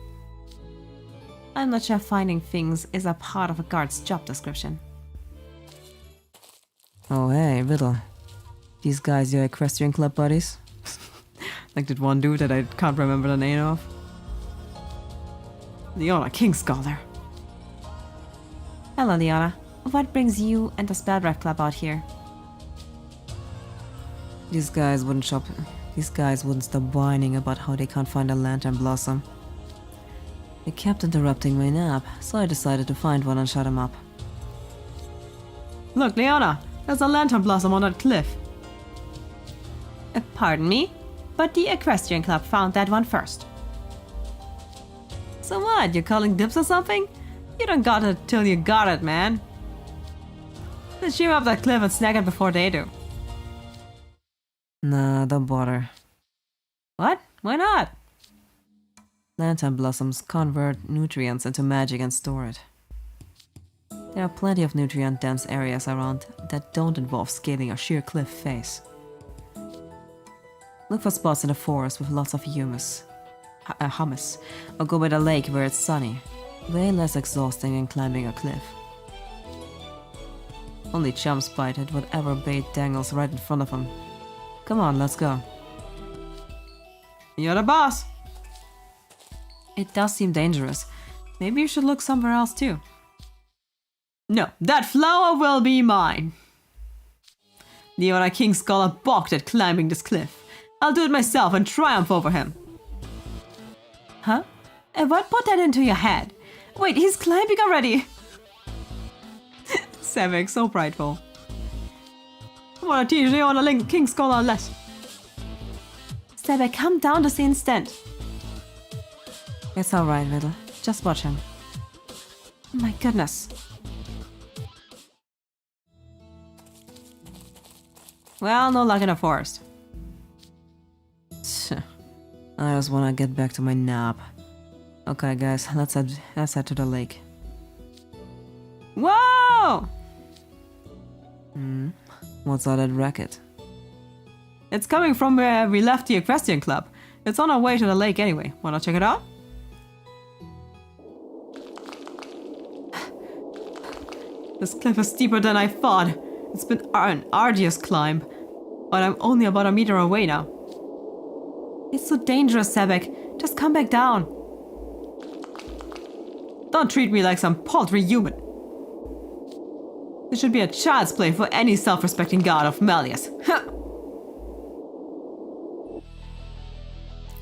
I'm not sure finding things is a part of a guard's job description. Oh hey, Riddle. These guys your equestrian club buddies? Like that one dude that I can't remember the name of. Leona Kingscholar. Hello, Leona. What brings you and the Spelldraft Club out here? These guys wouldn't stop whining about how they can't find a lantern blossom. They kept interrupting my nap, so I decided to find one and shut them up. Look, Leona, there's a lantern blossom on that cliff. Pardon me? But the Equestrian Club found that one first. So what, you calling dibs or something? You don't got it till you got it, man. Let's shoot up that cliff and snag it before they do. Nah, don't bother. What? Why not? Lantern blossoms convert nutrients into magic and store it. There are plenty of nutrient-dense areas around that don't involve scaling a sheer cliff face. Look for spots in the forest with lots of hummus, or go by the lake where it's sunny. Way less exhausting than climbing a cliff. Only chumps bite at whatever bait dangles right in front of them. Come on, let's go. You're the boss. It does seem dangerous. Maybe you should look somewhere else too. No, that flower will be mine. Leona Kingscholar balked at climbing this cliff. I'll do it myself and triumph over him. Huh? And what put that into your head? Wait, he's climbing already! Sebeks, so prideful. I want to teach Leona Kingscholar a lesson. Sebek, come down this instant. It's alright, Riddle. Just watch him. My goodness. Well, no luck in the forest. I just wanna get back to my nap. Okay, guys, let's head to the lake. Whoa! What's all that racket? It's coming from where we left the Equestrian Club. It's on our way to the lake anyway. Wanna check it out? This cliff is steeper than I thought. It's been an arduous climb, but I'm only about a meter away now. It's so dangerous, Sebek. Just come back down. Don't treat me like some paltry human. This should be a child's play for any self-respecting god of Malleus.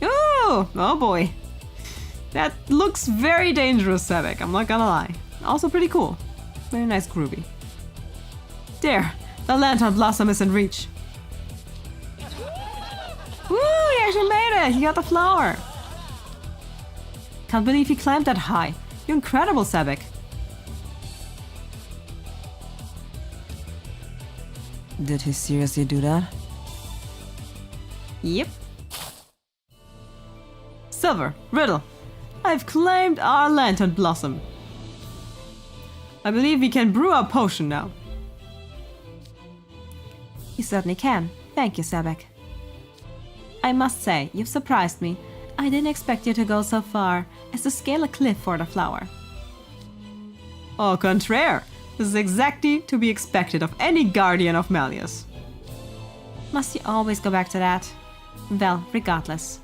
Ooh, oh boy. That looks very dangerous, Sebek, I'm not gonna lie. Also pretty cool. Very nice groovy. There, the lantern blossom is in reach. Woo, you actually made it! You got the flower! Can't believe you climbed that high. You're incredible, Sebek. Did he seriously do that? Yep. Silver, Riddle, I've claimed our lantern blossom. I believe we can brew our potion now. You certainly can. Thank you, Sebek. I must say, you've surprised me. I didn't expect you to go so far as to scale a cliff for the flower. Au contraire, this is exactly to be expected of any guardian of Malleus. Must you always go back to that? Well, regardless.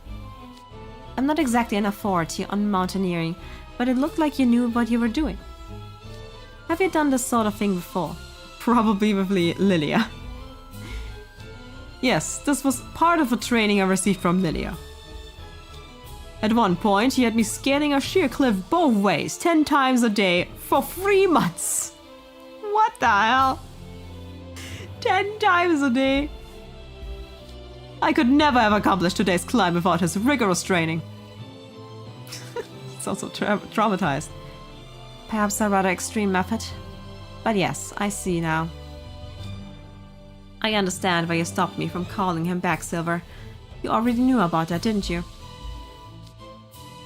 I'm not exactly an authority on mountaineering, but it looked like you knew what you were doing. Have you done this sort of thing before? Probably with Lilia. Yes, this was part of a training I received from Lilia. At one point, he had me scaling a sheer cliff both ways, 10 times a day, for 3 months. What the hell? 10 times a day? I could never have accomplished today's climb without his rigorous training. Sounds so traumatized. Perhaps a rather extreme method. But yes, I see now. I understand why you stopped me from calling him back, Silver. You already knew about that, didn't you?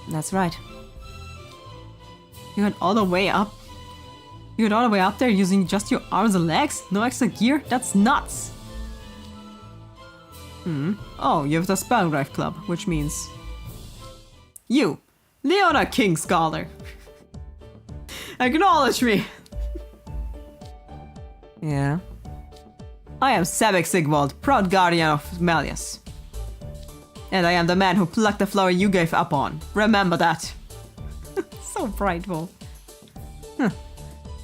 That's right. You went all the way up? You went all the way up there using just your arms and legs? No extra gear? That's nuts! Oh, you have the Spell Drive Club, which means... You! Leona King Scholar! Acknowledge me! Yeah? I am Sebeks Vignette, proud guardian of Malleus. And I am the man who plucked the flower you gave up on. Remember that. So prideful.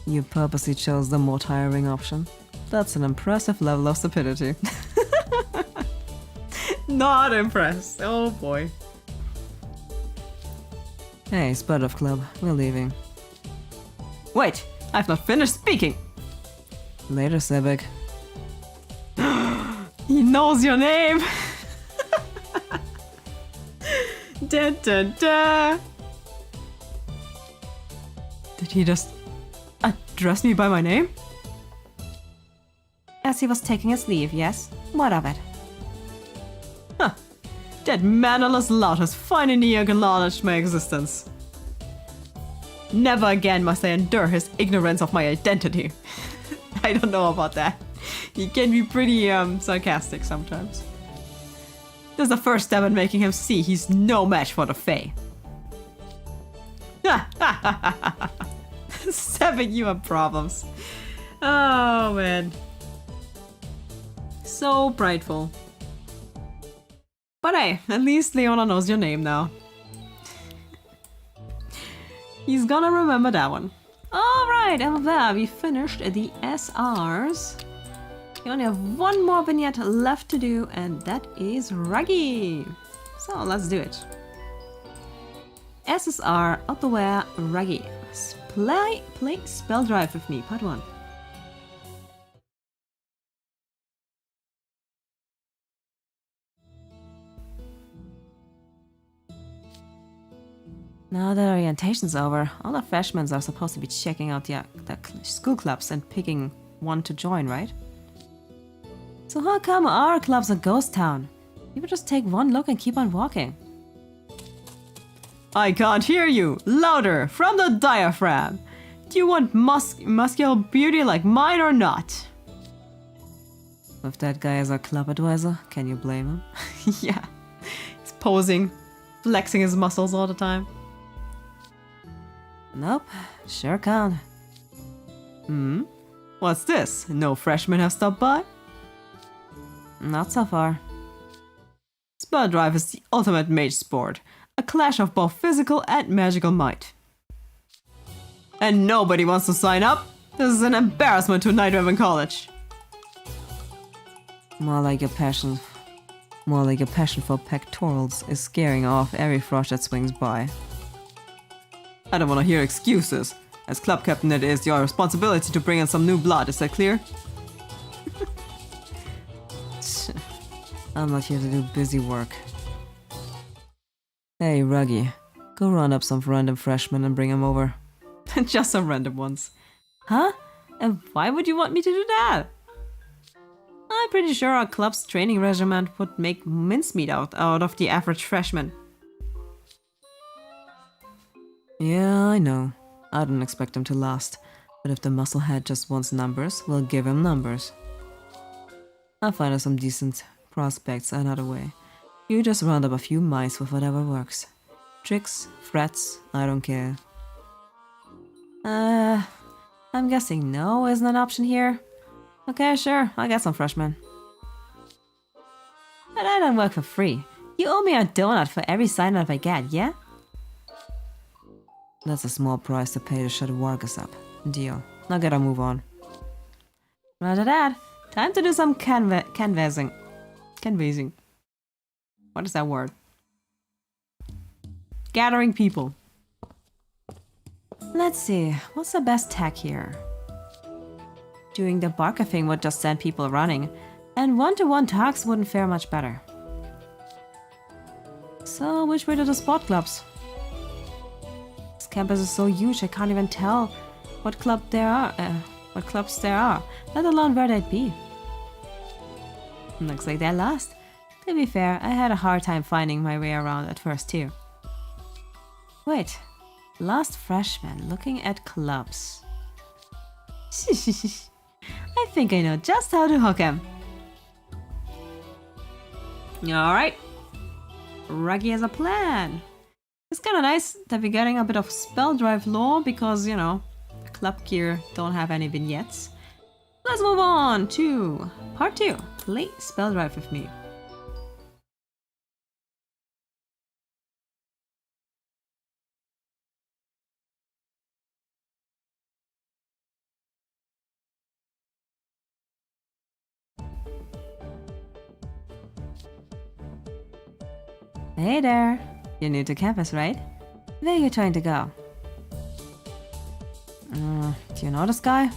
You purposely chose the more tiring option. That's an impressive level of stupidity. Not impressed. Oh boy. Hey, Spud of Club, we're leaving. Wait, I've not finished speaking. Later, Sebek. He knows your name. Da, da, da. Did he just address me by my name? As he was taking his leave, yes? What of it? Huh. That mannerless lout has finally acknowledged my existence. Never again must I endure his ignorance of my identity. I don't know about that. He can be pretty sarcastic sometimes. This is the first step in making him see he's no match for the Fae. Sebek, you have problems. Oh man. So prideful. But hey, at least Leona knows your name now. He's gonna remember that one. Alright, and with that, we finished the SRs. We only have one more vignette left to do, and that is Ruggie. So let's do it. SSR, Outerwear, Ruggie. Play Spell Drive with me, part 1. Now that orientation's over, all the freshmen are supposed to be checking out the school clubs and picking one to join, right? So how come our club's a ghost town? You would just take one look and keep on walking. I can't hear you! Louder! From the diaphragm! Do you want muscular beauty like mine or not? With that guy as our club advisor, can you blame him? Yeah. He's posing, flexing his muscles all the time. Nope, sure can't. What's this? No freshmen have stopped by? Not so far. Spell Drive is the ultimate mage sport. A clash of both physical and magical might. And nobody wants to sign up? This is an embarrassment to Night Raven College. More like your passion for pectorals is scaring off every frosh that swings by. I don't want to hear excuses. As club captain, it is your responsibility to bring in some new blood, is that clear? I'm not here to do busy work. Hey, Ruggie, go round up some random freshmen and bring them over. Just some random ones. Huh? And why would you want me to do that? I'm pretty sure our club's training regimen would make mincemeat out of the average freshman. Yeah, I know. I don't expect him to last. But if the musclehead just wants numbers, we'll give him numbers. I'll find us some decent prospects another way. You just round up a few mice with whatever works. Tricks, threats, I don't care. I'm guessing no isn't an option here. Okay, sure, I'll get some freshmen. But I don't work for free. You owe me a donut for every sign-up I get, yeah? That's a small price to pay to shut Vargas up. Deal. Now gotta move on. Roger that. Time to do some canvassing. Canvassing. What is that word? Gathering people. Let's see, what's the best tech here? Doing the Barker thing would just send people running, and one-to-one talks wouldn't fare much better. So, which way to the sport clubs? This campus is so huge I can't even tell what clubs there are, let alone where they'd be. Looks like they're lost. To be fair, I had a hard time finding my way around at first too. Wait, lost freshman looking at clubs. I think I know just how to hook him. Alright. Ruggie has a plan. It's kinda nice that we're getting a bit of spell drive lore because, you know, club gear don't have any vignettes. Let's move on to part 2. Play spell drive with me. Hey there! You're new to campus, right? Where are you trying to go? Do you know this guy?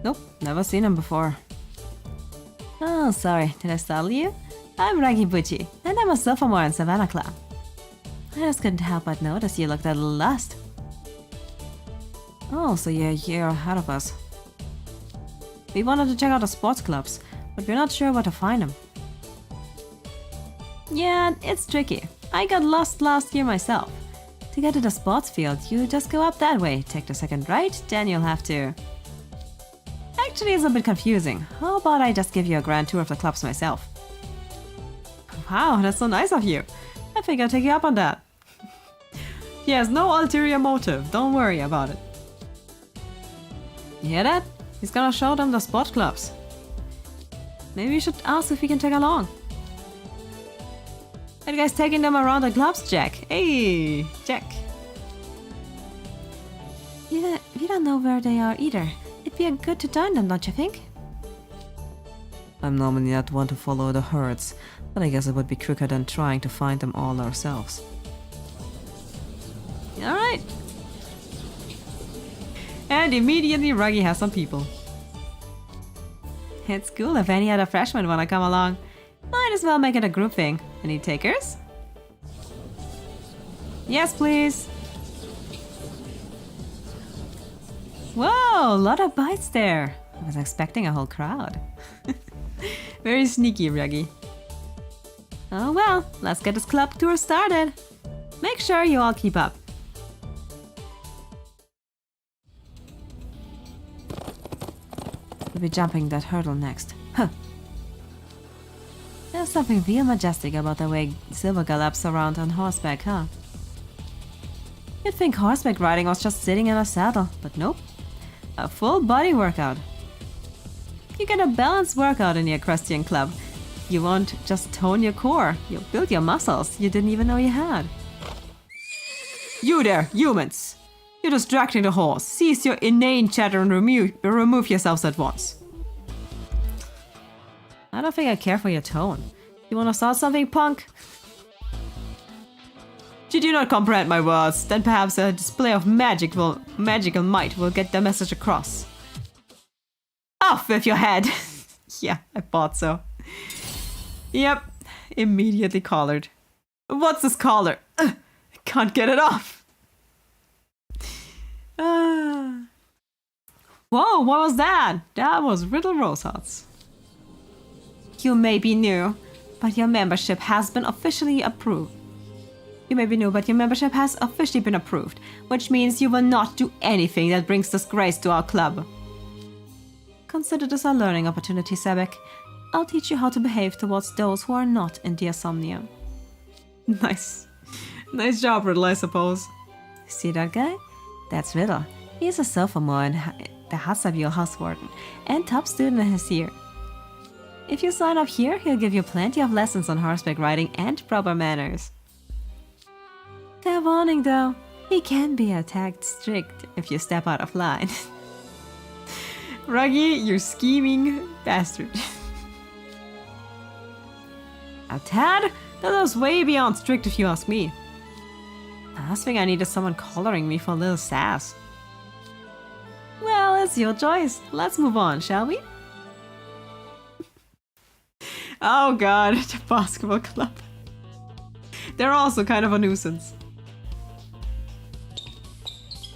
Nope, never seen him before. Oh, sorry, did I startle you? I'm Raggy Butchie, and I'm a sophomore in Savannah Club. I just couldn't help but notice you looked a little lost. Oh, so you're a year ahead of us. We wanted to check out the sports clubs, but we're not sure where to find them. Yeah, it's tricky. I got lost last year myself. To get to the sports field, you just go up that way, take the second right, then you'll have to... Actually, it's a bit confusing. How about I just give you a grand tour of the clubs myself? Wow, that's so nice of you. I think I'll take you up on that. He has no ulterior motive, don't worry about it. You hear that? He's gonna show them the sport clubs. Maybe we should ask if we can tag along. Are you guys taking them around the clubs, Jack? Hey, Jack. We don't know where they are either. It'd be good to join them, don't you think? I'm normally not one to follow the herds, but I guess it would be quicker than trying to find them all ourselves. Alright. And immediately Ruggie has some people. It's cool if any other freshmen wanna come along. Might as well make it a group thing. Any takers? Yes, please. Whoa, a lot of bites there. I was expecting a whole crowd. Very sneaky, Ruggie. Oh well, let's get this club tour started. Make sure you all keep up. We'll be jumping that hurdle next. Huh. There's something real majestic about the way Silver gallops around on horseback, huh? You'd think horseback riding was just sitting in a saddle, but nope. A full body workout. You get a balanced workout in the equestrian club. You won't just tone your core, you'll build your muscles you didn't even know you had. You there, humans! You're distracting the horse. Cease your inane chatter and remove yourselves at once. I don't think I care for your tone. You wanna start something, punk? Should you not comprehend my words, then perhaps a display of magical might will get the message across. Off with your head! Yeah, I thought so. Yep, immediately collared. What's this collar? I can't get it off. Whoa, what was that? That was Riddle Rosehearts. You may be new, but your membership has been officially approved. You may be new, but your membership has officially been approved, which means you will not do anything that brings disgrace to our club. Consider this a learning opportunity, Sebek. I'll teach you how to behave towards those who are not in the Somnium. Nice. Nice job, Riddle, I suppose. See that guy? That's Riddle. He's a sophomore in the Hasabio House Warden and top student in his year. If you sign up here, he'll give you plenty of lessons on horseback riding and proper manners. Fair warning though, he can be a tad strict if you step out of line. Ruggie, you scheming bastard. A tad? That was way beyond strict if you ask me. Last thing I need is someone collaring me for a little sass. Well, it's your choice. Let's move on, shall we? Oh god, the basketball club. They're also kind of a nuisance.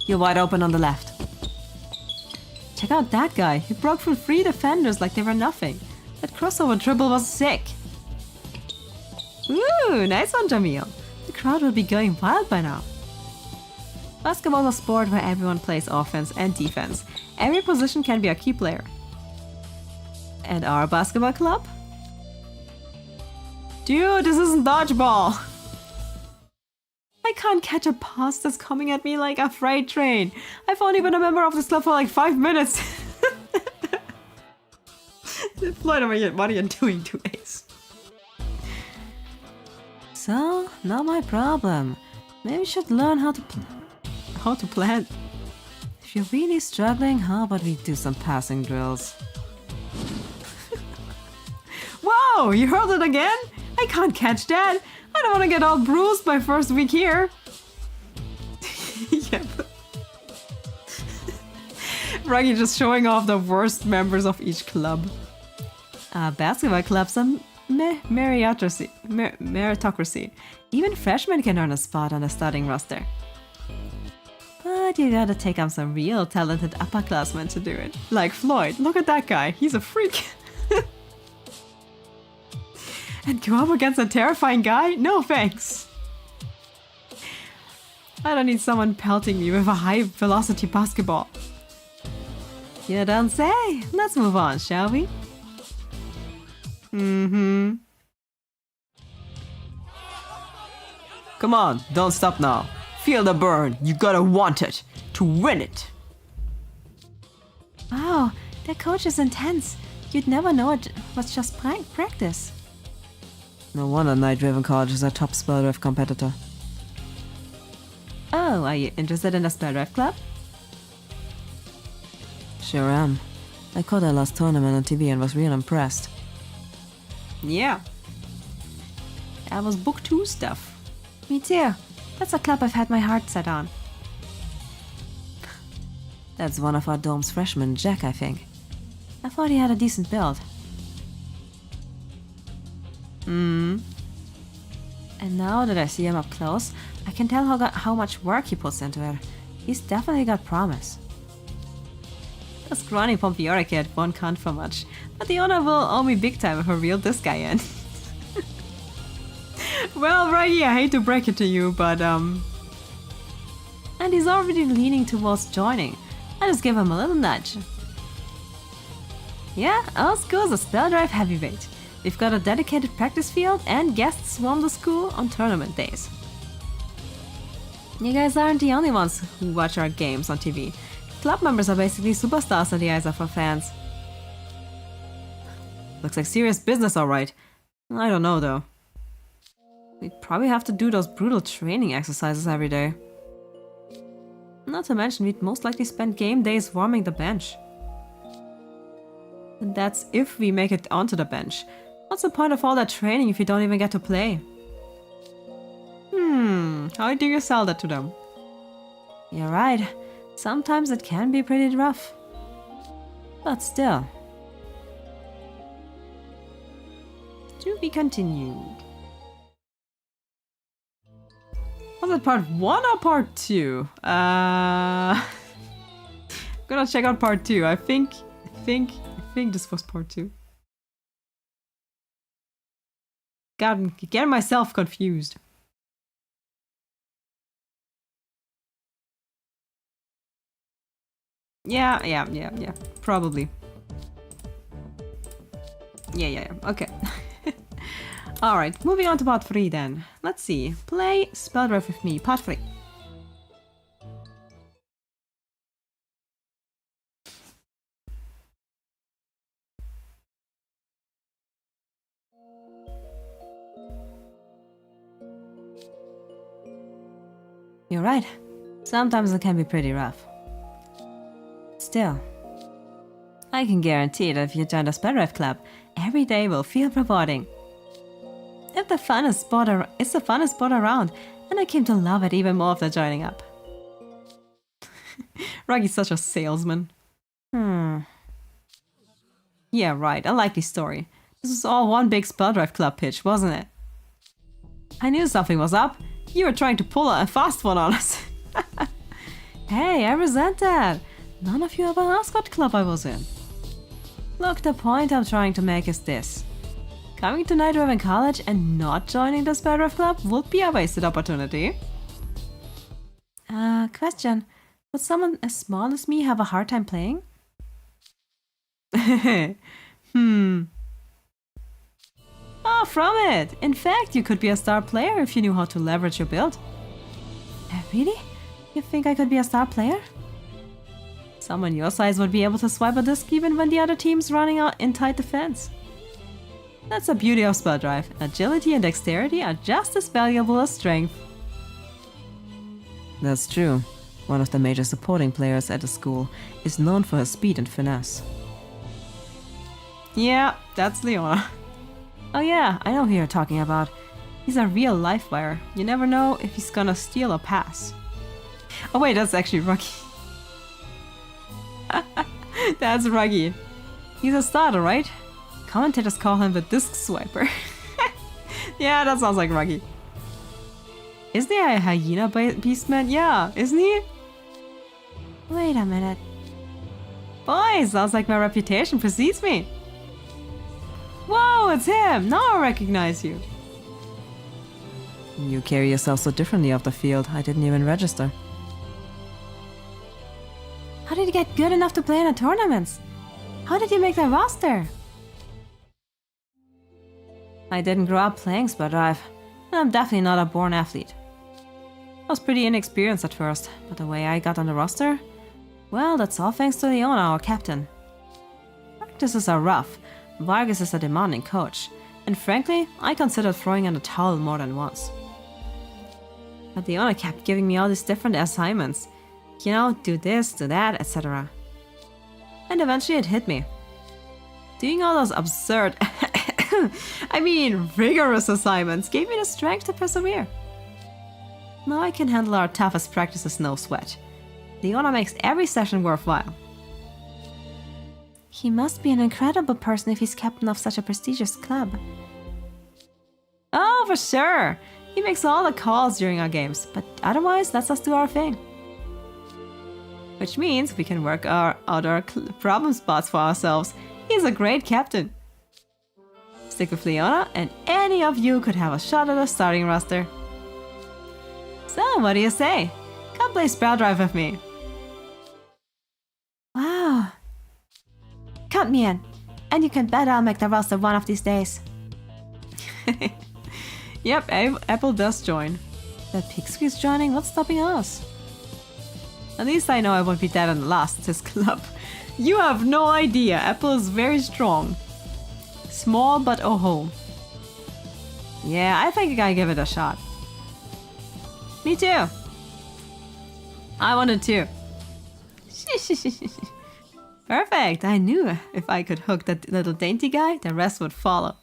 You're wide open on the left. Check out that guy. He broke through 3 defenders like they were nothing. That crossover dribble was sick. Ooh, nice one, Jamil. The crowd will be going wild by now. Basketball is a sport where everyone plays offense and defense. Every position can be a key player. And our basketball club? Dude, this isn't dodgeball! I can't catch a pass that's coming at me like a freight train. I've only been a member of this club for like 5 minutes. Floyd, what are you doing to Ace? So, not my problem. Maybe you should learn how to plan. If you're really struggling, how about we do some passing drills? Whoa, you hurled it again? I can't catch that. I don't want to get all bruised my first week here. Yeah, but... Ruggie just showing off the worst members of each club. Basketball clubs are meritocracy. Even freshmen can earn a spot on the starting roster. But you gotta take on some real talented upperclassmen to do it. Like Floyd, look at that guy, he's a freak. And go up against a terrifying guy? No thanks. I don't need someone pelting me with a high velocity basketball. You don't say. Let's move on, shall we? Mm-hmm. Come on, don't stop now. Feel the burn. You gotta want it to win it. Wow, that coach is intense. You'd never know it was just practice. No wonder Night Raven College is a top spell drive competitor. Oh, are you interested in the spell drive club? Sure am. I caught their last tournament on TV and was real impressed. Yeah. That was book 2 stuff. Me too. That's a club I've had my heart set on. That's one of our dome's freshmen, Jack, I think. I thought he had a decent build. And now that I see him up close, I can tell how much work he puts into it. He's definitely got promise. The scrawny Pompiora kid won't count for much, but the owner will owe me big time if I reel this guy in. Well, Ruggie, I hate to break it to you, but And he's already leaning towards joining. I just give him a little nudge. Yeah, our school's a spell drive heavyweight. We've got a dedicated practice field and guests swarm the school on tournament days. You guys aren't the only ones who watch our games on TV. Club members are basically superstars in the eyes of our fans. Looks like serious business, alright. I don't know though. We'd probably have to do those brutal training exercises every day. Not to mention, we'd most likely spend game days warming the bench. And that's if we make it onto the bench. What's the point of all that training if you don't even get to play? How do you sell that to them? You're right. Sometimes it can be pretty rough. But still. To be continued. Was it part 1 or part 2? I'm gonna check out part 2. I think this was part 2. Getting myself confused. Yeah. Probably. Yeah. Okay. Alright, moving on to part 3 then. Let's see. Play Spell Drive with me, part 3. You're right. Sometimes it can be pretty rough. Still, I can guarantee that if you join the Spell Drive Club, every day will feel rewarding. It's the funnest sport around, and I came to love it even more after joining up. Ruggie's such a salesman. Yeah, right, a likely story. This was all one big Spell Drive Club pitch, wasn't it? I knew something was up. You were trying to pull a fast one on us. Hey, I resent that. None of you ever asked what club I was in. Look, the point I'm trying to make is this. Coming to Night Raven College and not joining the Spellrive Club would be a wasted opportunity. Question. Would someone as small as me have a hard time playing? Far from it! In fact, you could be a star player if you knew how to leverage your build. Really? You think I could be a star player? Someone your size would be able to swipe a disc even when the other team's running out in tight defense. That's the beauty of Spell Drive. Agility and dexterity are just as valuable as strength. That's true. One of the major supporting players at the school is known for his speed and finesse. Yeah, that's Leona. Oh yeah, I know who you're talking about. He's a real life wire. You never know if he's gonna steal or pass. Oh wait, that's actually Ruggie. That's Ruggie. He's a starter, right? Commentators call him the disc swiper. Yeah, that sounds like Ruggie. Isn't he a hyena beastman? Yeah, isn't he? Wait a minute. Boy, sounds like my reputation precedes me. Whoa, it's him! Now I recognize you. You carry yourself so differently off the field, I didn't even register. How did you get good enough to play in the tournaments? How did you make the roster? I didn't grow up playing Spell Drive, and I'm definitely not a born athlete. I was pretty inexperienced at first, but the way I got on the roster? Well, that's all thanks to Leona, our captain. Practices are rough, Vargas is a demanding coach, and frankly, I considered throwing in the towel more than once. But Leona kept giving me all these different assignments. You know, do this, do that, etc. And eventually it hit me. Doing all those absurd, rigorous assignments gave me the strength to persevere. Now I can handle our toughest practices no sweat. Leona makes every session worthwhile. He must be an incredible person if he's captain of such a prestigious club. Oh, for sure! He makes all the calls during our games, but otherwise lets us do our thing. Which means we can work out our problem spots for ourselves. He's a great captain. Stick with Leona and any of you could have a shot at the starting roster. So, what do you say? Come play Spell Drive with me. Wow. Count me in, and you can bet I'll make the roster one of these days. Yep, Apple does join. That Pixie's joining, what's stopping us? At least I know I won't be dead and lost this club. You have no idea, Apple is very strong. Small but oh ho. Yeah, I think I gotta give it a shot. Me too. I wanted to. Perfect, I knew if I could hook that little dainty guy, the rest would follow.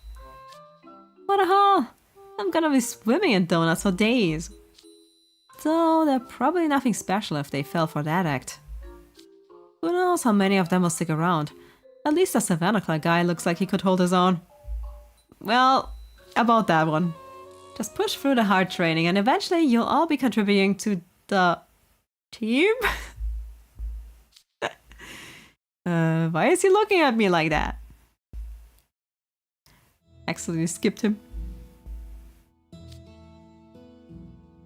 What a haul! I'm gonna be swimming in donuts for days. Though they're probably nothing special if they fell for that act. Who knows how many of them will stick around. At least the Savannah Club guy looks like he could hold his own. Well, about that one. Just push through the hard training and eventually you'll all be contributing to the team? Why is he looking at me like that? Accidentally skipped him.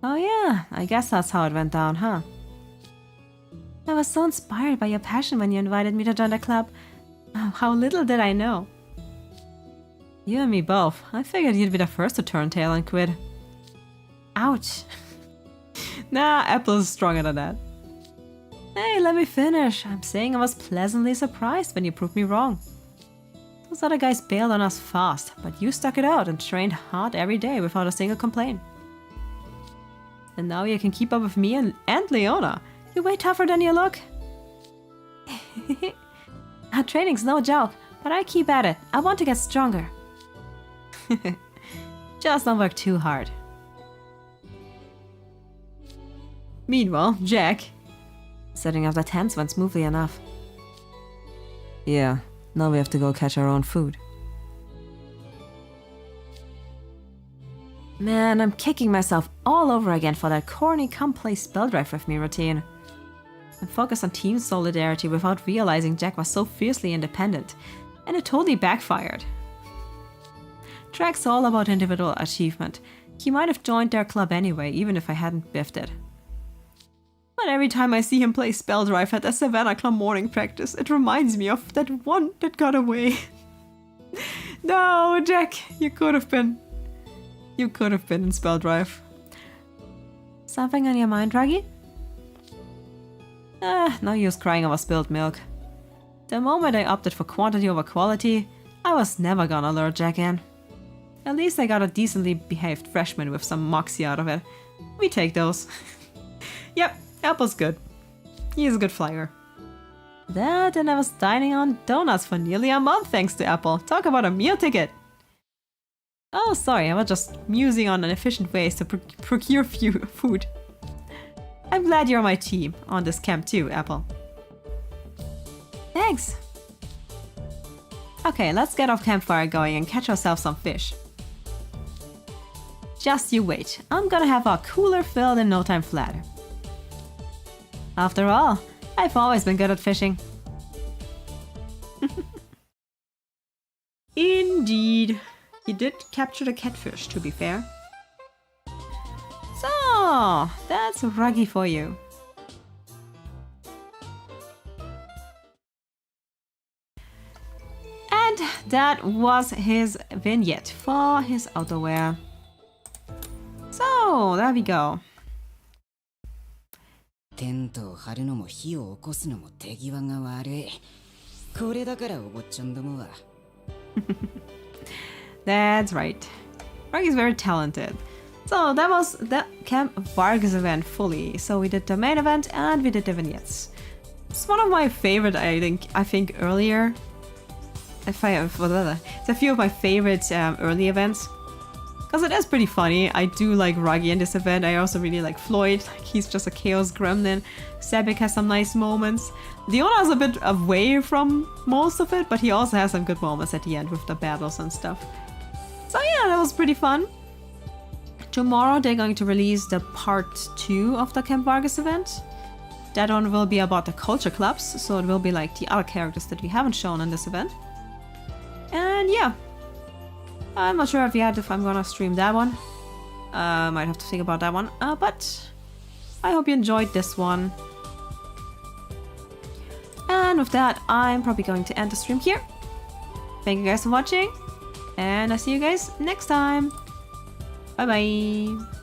Oh yeah, I guess that's how it went down, huh? I was so inspired by your passion when you invited me to join the club. How little did I know? You and me both. I figured you'd be the first to turn tail and quit. Ouch. Nah, Apple is stronger than that. Hey, let me finish. I'm saying I was pleasantly surprised when you proved me wrong. Those other guys bailed on us fast, but you stuck it out and trained hard every day without a single complaint. And now you can keep up with me and Leona. You're way tougher than you look. Our training's no joke, but I keep at it. I want to get stronger. Just don't work too hard. Meanwhile, Jack. Setting up the tents went smoothly enough. Yeah, now we have to go catch our own food. Man, I'm kicking myself all over again for that corny come play Spell Drive with me routine. I'm focused on team solidarity without realizing Jack was so fiercely independent. And it totally backfired. Track's all about individual achievement. He might have joined their club anyway, even if I hadn't biffed it. But every time I see him play Spell Drive at the Savannah Club morning practice, it reminds me of that one that got away. No, Jack, you could have been. You could have been in Spell Drive. Something on your mind, Ruggie? No use crying over spilled milk. The moment I opted for quantity over quality, I was never gonna lure Jack in. At least I got a decently behaved freshman with some moxie out of it. We take those. Yep, Apple's good. He is a good flyer. That and I was dining on donuts for nearly a month thanks to Apple. Talk about a meal ticket! Oh, sorry, I was just musing on efficient ways to procure food. I'm glad you're on my team on this camp too, Apple. Thanks! Okay, let's get our campfire going and catch ourselves some fish. Just you wait, I'm gonna have our cooler filled in no time flat. After all, I've always been good at fishing. Indeed. You did capture the catfish, to be fair. So, that's Ruggie for you. And that was his vignette for his outerwear. So, there we go. テントを張るのも火を起こすのも手際が悪い。これだからお坊ちゃんどもは。That's right. Ruggie's very talented. So that was the Camp Vargas event fully. So we did the main event and we did the vignettes. It's one of my favorite, I think earlier. It's a few of my favorite early events. Because it is pretty funny. I do like Ruggie in this event. I also really like Floyd. He's just a chaos gremlin. Sebeks has some nice moments. Leonas is a bit away from most of it, but he also has some good moments at the end with the battles and stuff. So yeah, that was pretty fun. Tomorrow they're going to release the part 2 of the Camp Vargas event. That one will be about the culture clubs, so it will be like the other characters that we haven't shown in this event. And yeah, I'm not sure if I'm gonna stream that one. Might have to think about that one. But I hope you enjoyed this one. And with that, I'm probably going to end the stream here. Thank you guys for watching, and I'll see you guys next time. Bye bye.